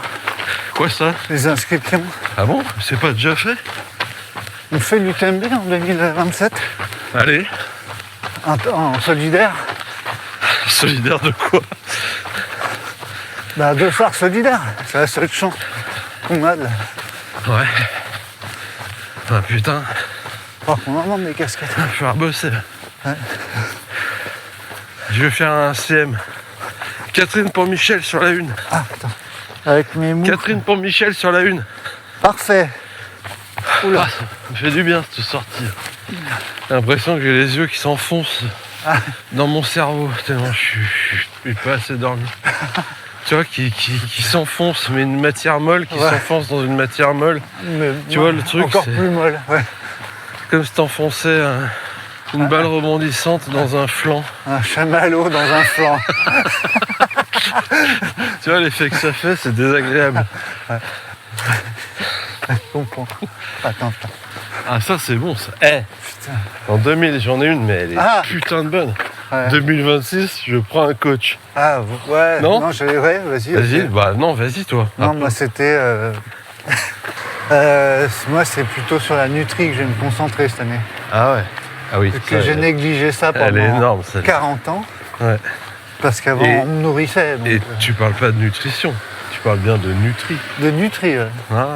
Quoi ça? les inscriptions. Ah bon? C'est pas déjà fait? On fait l'UTMB en 2027 Allez. en solidaire. Solidaire de quoi? Bah, deux phares solidaires, c'est la seule chance qu'on a de Ouais. Ah putain, voir qu'on en vende des casquettes. il va falloir bosser. Ouais. Je vais faire un CM. Catherine pour Michel sur la une. Ah putain, avec mes mots. Catherine pour Michel sur la une. Parfait. Oula. Ah, ça me fait du bien cette sortie. J'ai l'impression que j'ai les yeux qui s'enfoncent dans mon cerveau, tellement je suis pas assez dormi. Tu vois, qui s'enfonce, mais une matière molle qui Ouais. s'enfonce dans une matière molle. Mais Tu vois, le truc, encore c'est- plus molle. Ouais. Comme si t'enfonçais une balle rebondissante dans un flanc. Un chamallow dans un flanc. Tu vois, l'effet que ça fait, c'est désagréable. Je comprends. Attends. Ah, ça, c'est bon, ça. Eh, Putain. en 2000, j'en ai une, mais elle est Ah. putain de bonne. Ouais. 2026, je prends un coach. Ah ouais. Non Non, ouais, vas-y. Vas-y, ok. bah non, vas-y, toi. Non, moi c'était. Moi c'est plutôt sur la nutrie que je vais me concentrer cette année. Ah ouais. Ah oui. Parce que j'ai négligé ça pendant elle est énorme, celle-là. 40 ans. Ouais. Parce qu'avant, Et- on me nourrissait. Donc, Et tu parles pas de nutrition, tu parles bien de nutri. de nutri, ouais. Ah,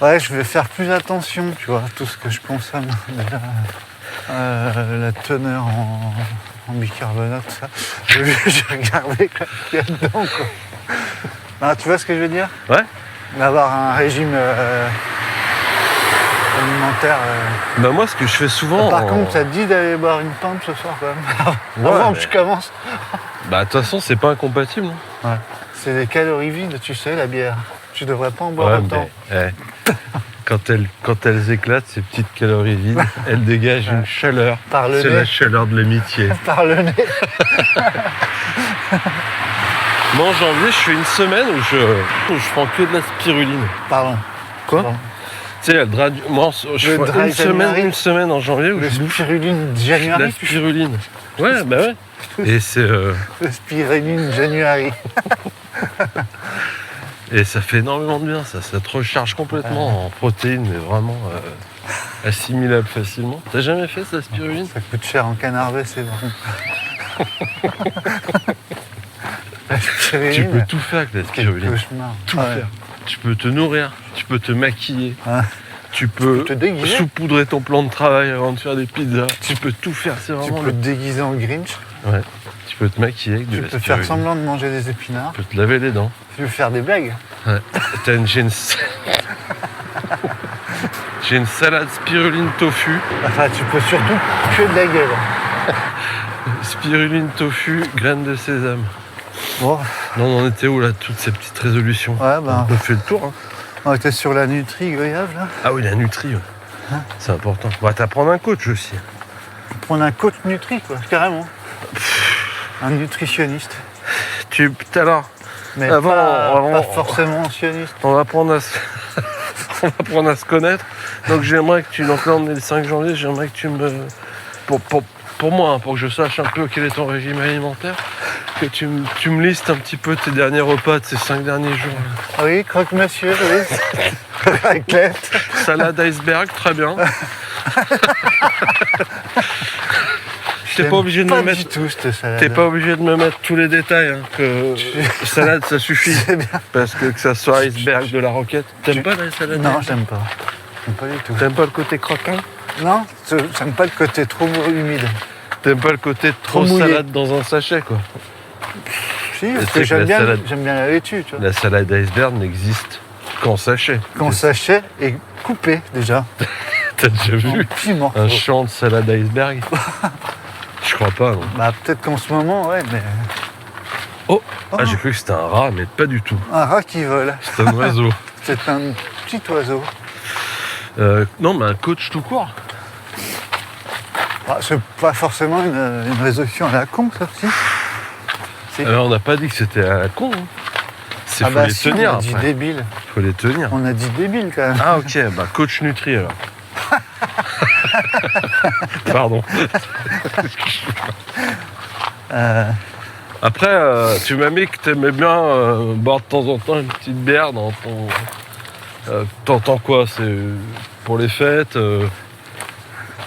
Ouais, je vais faire plus attention, tu vois, à tout ce que je consomme. Déjà, la teneur en bicarbonate, tout ça. J'ai regardé quoi qu'il y a dedans, quoi. Non, tu vois ce que je veux dire? ouais. D'avoir un régime alimentaire. Bah moi, ce que je fais souvent. Par contre, ça te dit d'aller boire une pinte ce soir, quand même. Ouais, Avant mais- que je commence. Bah de toute façon, c'est pas incompatible. Non Ouais. C'est des calories vides, tu sais, la bière. Tu devrais pas en boire autant. mais, quand elles éclatent, ces petites calories vides, elles dégagent une chaleur. Par le C'est nez. la chaleur de l'amitié. Par le nez. Moi, en janvier, je fais une semaine où je prends que de la spiruline. Pardon. Quoi Pardon. Tu sais, moi, je Le fais dry January. une semaine en janvier où Le je bouffe spiruline de la January. spiruline. Ouais, bah ouais. Et Le spiruline January. et ça fait énormément de bien, ça te recharge complètement en protéines, mais vraiment assimilable facilement. T'as jamais fait ça, la spiruline? Ça coûte cher en canard c'est bon. La Tu spiruline, peux tout faire avec la quel spiruline. cauchemar. Tout Ouais. faire. Tu peux te nourrir, tu peux te maquiller, Ouais. tu peux te déguiser. saupoudrer ton plan de travail avant de faire des pizzas. Tu peux tout faire, c'est Tu vraiment peux te déguiser en Grinch. Ouais. Tu peux te maquiller avec de Tu la peux spiruline. faire semblant de manger des épinards. Tu peux te laver les dents. Tu peux faire des blagues. Ouais. J'ai une salade spiruline tofu. Enfin, tu peux surtout que de la gueule. Spiruline tofu, graines de sésame. Bon, Non, on en était où là, toutes ces petites résolutions? ouais, ben, On a fait le tour. Hein. on était sur la nutri goyave là. Ah oui, la nutri, ouais. C'est important. On va t'apprendre un coach aussi. Prendre un coach nutri, quoi, carrément. Un nutritionniste. Alors, Mais Avant- pas forcément sioniste. on va apprendre à se... on va apprendre à se connaître. Donc j'aimerais que tu, donc là on est le 5 janvier, j'aimerais que tu me... Pour moi, hein, pour que je sache un peu quel est ton régime alimentaire, que tu me listes un petit peu tes derniers repas de ces 5 derniers jours. Ah oui, croque-monsieur, oui. Raclette. Salade iceberg, très bien. T'es J'aime pas obligé de me pas mettre... du tout cette salade. T'es pas obligé de me mettre tous les détails, hein, que salade ça suffit. C'est bien. Parce que ça soit iceberg, de la roquette. T'aimes pas la salade? Non, j'aime pas. J'aime pas du tout. T'aimes pas le côté croquant? Non, j'aime pas le côté trop humide. T'aimes pas le côté trop mouillé. salade dans un sachet, quoi? Si, Et parce c'est que que j'aime la bien, salade- j'aime bien la laitue, tu vois. La salade iceberg n'existe qu'en sachet. Quand sachet est coupé déjà. T'as déjà En vu petits morceaux. un champ de salade iceberg? Je crois pas, non. Bah peut-être qu'en ce moment, ouais, mais. Oh, Oh. Ah, j'ai cru que c'était un rat, mais pas du tout. Un rat qui vole. C'est un oiseau. C'est un petit oiseau. Non, mais un coach tout court. Ah, c'est pas forcément une résolution à la con, ça aussi. On n'a pas dit que c'était à la con. Hein. C'est Ah faut bah les si, tenir on a dit après. débile. Faut les tenir. On a dit débile quand même. Ah ok, bah coach Nutri alors. Pardon. Après, tu m'as mis que t'aimais bien boire de temps en temps une petite bière dans ton... T'entends quoi? C'est pour les fêtes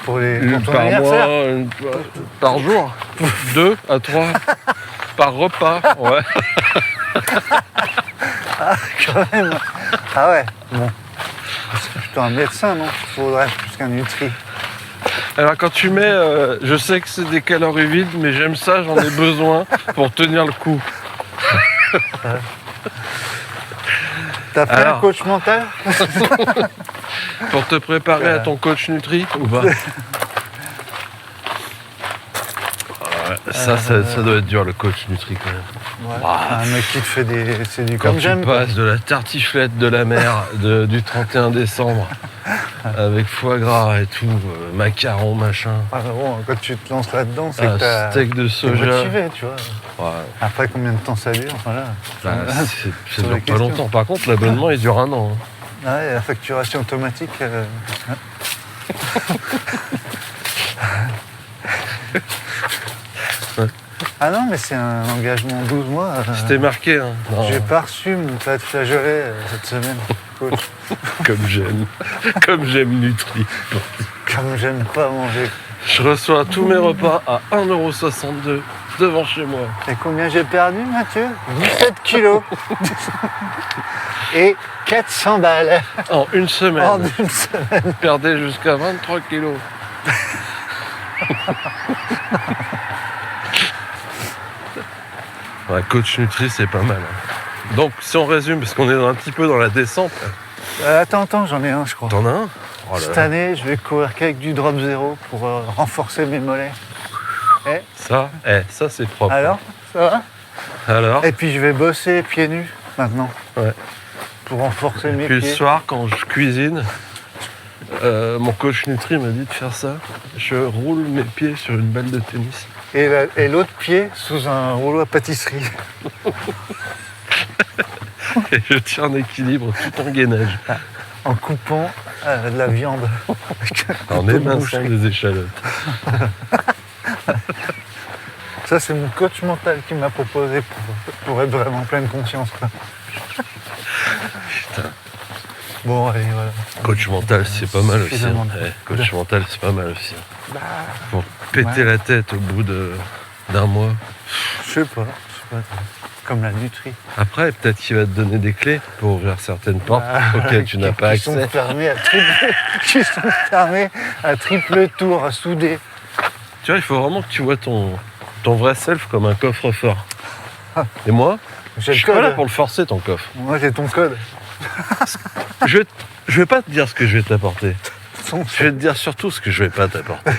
Pour une ton par anniversaire. mois, par jour 2 à 3 par repas, ouais. Quand même. Ah ouais, bon. C'est plutôt un médecin, non? Faudrait plus qu'un nutri. Alors quand tu mets, je sais que c'est des calories vides, mais j'aime ça, j'en ai besoin pour tenir le coup. T'as fait Alors. un coach mental? Pour te préparer à ton coach Nutri ou pas? Ouais, ça doit être dur le coach Nutri quand même. Ouais. Ah, Un mec qui te fait des. C'est du Quand comme tu j'aime. quoi. passes de la tartiflette de la mer du 31 décembre avec foie gras et tout, macarons, machin, Ah, bon, quand tu te lances là-dedans, c'est que t'as. steak de T'es soja. motivé, tu vois. Ouais, Après, combien de temps ça dure? Voilà. bah, ça Sur dure les pas questions. longtemps. Par contre, l'abonnement il dure 1 an. Hein. Ouais, la facturation automatique. Ah non, mais c'est un engagement 12 mois. C'était marqué. Hein. Non, J'ai pas reçu mon plat de flageolet cette semaine. Coach. comme j'aime. Comme j'aime Nutri. Comme j'aime pas manger. Je reçois tous mes repas à 1,62€ devant chez moi. Et combien j'ai perdu, Mathieu 17 kilos. Et 400 balles En une semaine. en une semaine. Je perdais jusqu'à 23 kilos. Ouais, coach Nutri, c'est pas mal. Hein. Donc, si on résume, parce qu'on est un petit peu dans la descente. Attends, j'en ai un, je crois. T'en as un? Oh là Cette là. année, je vais courir qu'avec du drop zéro pour renforcer mes mollets. Ça, ça c'est propre. Alors, ça va? Alors, Et puis je vais bosser pieds nus maintenant. Ouais. Pour renforcer mes puis le pieds. soir, quand je cuisine, mon coach Nutri m'a dit de faire ça. Je roule mes pieds sur une balle de tennis. Et l'autre pied sous un rouleau à pâtisserie. Et je tiens en équilibre tout en gainage. En coupant de la viande. En éminçant des échalotes. Ça, c'est mon coach mental qui m'a proposé pour être vraiment pleine conscience. Quoi. Putain. Bon, allez, voilà. Coach mental, c'est pas mal aussi. Hein. Suffisamment. Ouais, coach mental, c'est pas mal aussi. Bah, Pour péter Ouais. la tête au bout d'un mois. je sais pas. Comme la Nutri. Après, peut-être qu'il va te donner des clés pour ouvrir certaines portes Ah, auxquelles tu n'as pas qui sont accès. fermées à triple tour, à souder. Tu vois, il faut vraiment que tu vois ton vrai self comme un coffre-fort. Et moi, J'ai je le suis pas code. là pour le forcer, ton coffre. Moi, j'ai ton code. Je vais pas te dire ce que je vais t'apporter. Son- Je vais te dire surtout ce que je vais pas t'apporter.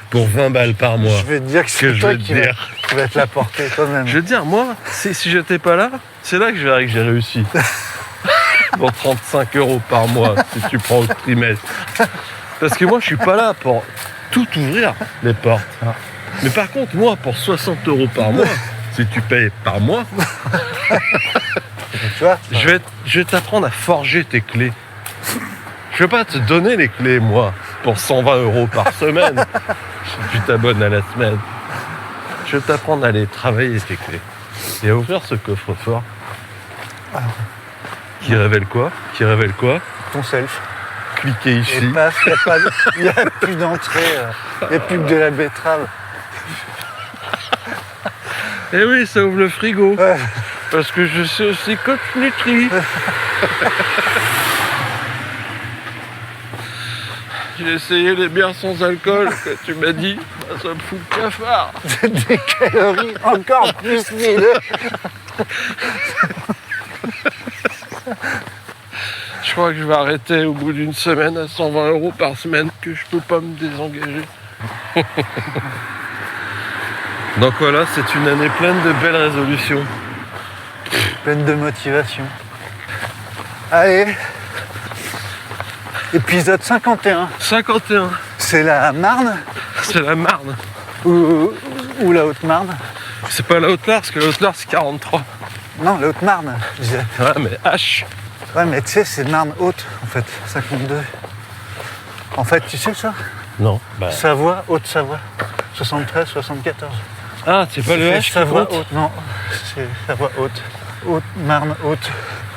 Pour 20 balles par mois. Je vais te dire que que c'est je toi vais te qui va dire. te l'apporter toi-même. Je vais te dire, moi, si j'étais pas là, c'est là que je verrais que j'ai réussi. Pour 35 € par mois, si tu prends au trimestre. Parce que moi, je suis pas là pour tout ouvrir, les portes. Mais par contre, moi, pour 60 € par mois, si tu payes par mois, Tu vois je vais t'apprendre à forger tes clés. Je vais pas te donner les clés, moi, pour 120 € par semaine, si tu t'abonnes à la semaine. Je vais t'apprendre à aller travailler tes clés et à ouvrir ce coffre-fort. Qui révèle quoi? ton self. Cliquez Et ici. paf, il n'y a plus d'entrée, il n'y a plus que de la betterave. Eh oui, ça ouvre le frigo. Ouais. Parce que je suis aussi coach Nutri. J'ai essayé les bières sans alcool que tu m'as dit. Bah, ça me fout le cafard. Des calories encore plus 1000. Je crois que je vais arrêter au bout d'une semaine à 120 € par semaine que je peux pas me désengager. Donc voilà, c'est une année pleine de belles résolutions. Pleine de motivation. Allez. Épisode 51. 51, C'est la Marne c'est la Marne. ou la Haute-Marne? C'est pas la Haute-Loire, parce que la Haute-Loire c'est 43. Non, la Haute-Marne, je disais. Ouais, mais H. Ouais, mais tu sais, c'est Marne Haute, en fait, 52. En fait, tu sais ça? Non. Bah. Savoie, Haute-Savoie. 73, 74. Ah, c'est pas le C'est H qui Savoie compte. Haute. Non, c'est Savoie Haute. Marne Haute,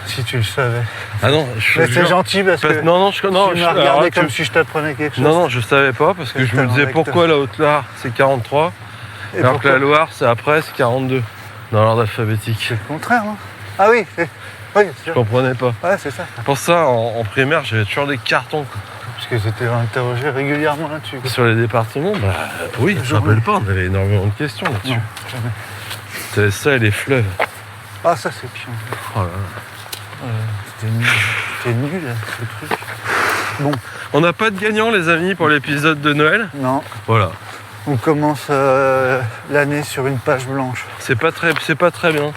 si tu le savais. Ah non, je Mais te c'est jure. gentil parce que Non, tu alors, m'as regardé tu- comme si je t'apprenais quelque chose. Non, je savais pas, parce que C'est je me talent disais recteur. pourquoi la Haute-Loire c'est 43, Et alors que pourquoi la Loire c'est après, c'est 42. Dans l'ordre alphabétique. C'est le contraire, non? Ah oui, oui, c'est Je sûr. comprenais pas. Ouais, c'est ça. Pour ça, en primaire, j'avais toujours des cartons quoi. Parce que j'étais interrogé régulièrement là-dessus. quoi. Sur les départements. Bah oui, je me rappelle pas, on avait énormément de questions là-dessus. Non, jamais. C'était ça et les fleuves. Ah, ça, c'est chiant. Oh là là. C'était nul, ce truc. Bon, On n'a pas de gagnant, les amis, pour l'épisode de Noël. non. Voilà. On commence l'année sur une page blanche. C'est pas très bien.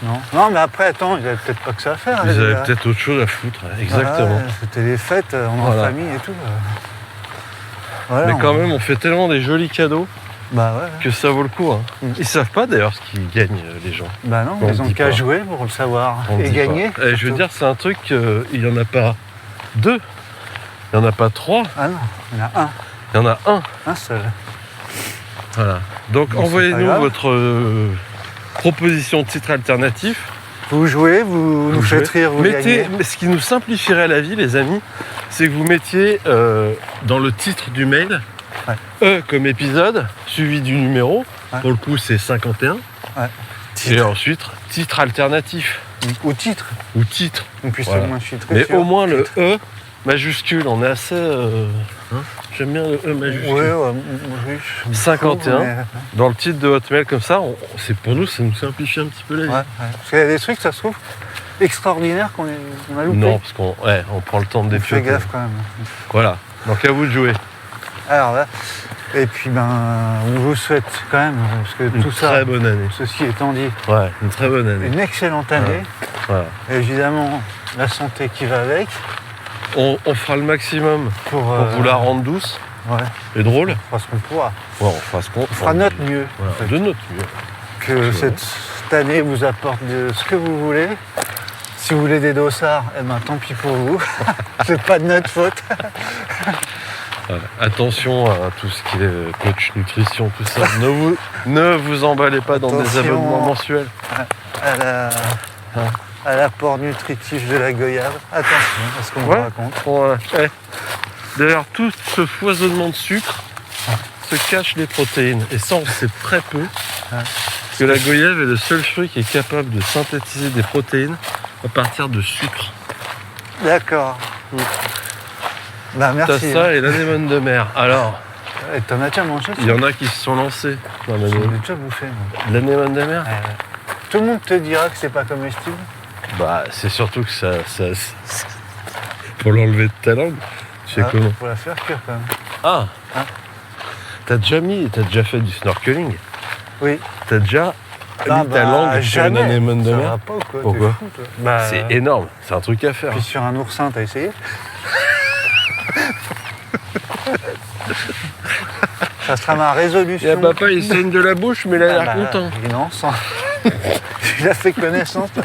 Non. Non, mais après, attends, ils avaient peut-être pas que ça à faire. Ils les avaient gars. peut-être autre chose à foutre. Exactement. Ouais, c'était les fêtes en Voilà. famille et tout. Voilà, Mais quand même, on fait tellement des jolis cadeaux Bah ouais. que ça vaut le coup. Hein. Mm. Ils savent pas d'ailleurs ce qu'ils gagnent, les gens. Bah non, On ils ont dit qu'à pas. jouer pour le savoir. On Et dit gagner. pas. Et je veux surtout. dire, c'est un truc, il n'y en a pas deux, il n'y en a pas trois, Ah non, il y en a un. il y en a un. Seul. Voilà. Donc Bon, c'est pas envoyez-nous grave. votre proposition de titre alternatif. Vous jouez, vous nous faites rire, vous Mettez, gagnez. ce qui nous simplifierait la vie, les amis, c'est que vous mettiez dans le titre du mail E comme épisode, suivi du numéro. Ouais. Pour le coup, c'est 51. Ouais. Et ensuite, titre alternatif. Au titre. Ou titre. Et puis Voilà. moi je suis très Mais sûr. au moins le E majuscule. On est assez... hein, j'aime bien le E majuscule. Ouais, oui, 51. mais- Dans le titre de Hotmail comme ça, c'est pour nous, ça nous simplifie un petit peu la vie. Ouais, ouais. Parce qu'il y a des trucs, ça se trouve, extraordinaires qu'on a loupé. Non, parce on prend le temps de On fait défioter. gaffe quand même. Voilà. Donc à vous de jouer. Alors là, et puis on vous souhaite quand même, parce que Une tout ça, très bonne année. ceci étant dit, Ouais, une très bonne année. une excellente année. Voilà. Évidemment, la santé qui va avec. On fera le maximum Pour vous la rendre douce Ouais, et drôle. on fera ce qu'on pourra. Ouais, on fera ce qu'on On fera notre mieux. Voilà, en fait. de notre mieux. Que cette année vous apporte de ce que vous voulez. Si vous voulez des dossards, eh ben tant pis pour vous. C'est pas de notre faute. Voilà. Attention à tout ce qui est coach nutrition, tout ça. ne vous emballez pas dans des Attention. abonnements mensuels. À l'apport nutritif de la goyave. Attention à ce qu'on vous Ouais. raconte. Voilà. Derrière tout ce foisonnement de sucre se cachent les protéines. Et ça, on sait très peu. Parce que la goyave est le seul fruit qui est capable de synthétiser des protéines à partir de sucre. D'accord. Bah T'as merci. ça et l'anémone de mer. Alors, Et t'en as déjà mangé ça? il y en a qui se sont lancés dans J'en ai l'anémone déjà bouffé. Moi. l'anémone de mer. Tout le monde te dira que c'est pas comestible. Bah, c'est surtout que ça pour l'enlever de ta langue. Tu sais comment? Faut la faire cuire quand même. Ah Hein? T'as déjà fait du snorkeling? Oui. T'as déjà Ah mis ta bah, langue sur une jamais. anémone de Ça mer? va pas ou quoi? Pourquoi? T'es fou, toi. Bah, C'est énorme, c'est un truc à faire. Puis sur un oursin, t'as essayé? Ça sera ma résolution. Et papa, il saigne de la bouche, mais il a Ah l'air bah, content. Non, il a fait connaissance de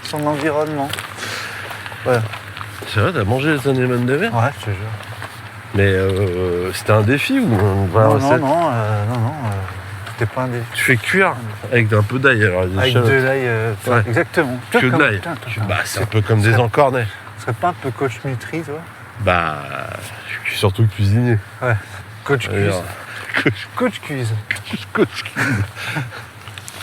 son environnement. C'est vrai, t'as mangé les anémones de mer? Ouais, je te jure. Mais c'était un défi ou une vraie Non, recette? non, c'était pas un défi. Tu fais cuire avec un peu d'ail alors. des Avec échalotes. de l'ail, Ouais. exactement. Que de l'ail. Putain, Bah, c'est un peu comme des encornets. Ce serait pas un peu coach nutri, toi? Bah, je suis surtout cuisinier. Coach cuise. D'ailleurs, Coach cuise.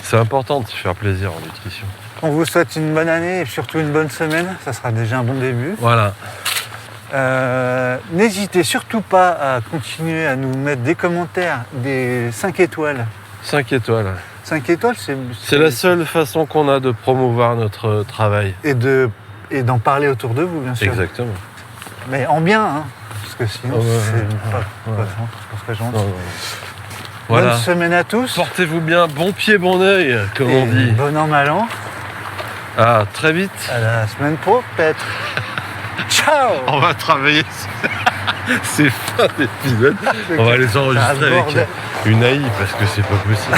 c'est important de se faire plaisir en nutrition. On vous souhaite une bonne année et surtout une bonne semaine. Ça sera déjà un bon début. Voilà. N'hésitez surtout pas à continuer à nous mettre des commentaires, des 5 étoiles. 5 étoiles. 5 étoiles, C'est la seule façon qu'on a de promouvoir notre travail. Et d'en parler autour de vous, bien sûr. Exactement. Mais en bien, hein, parce que sinon, Ouais, c'est pas ouais. très gentil. Non, non. Voilà. Bonne semaine à tous. Portez-vous bien, bon pied, bon oeil, comme Et on dit. bon an, mal an. À très vite. À la semaine pro, peut-être. Ciao. On va travailler ces fins d'épisode. On va les enregistrer avec bordel. une AI parce que c'est pas possible.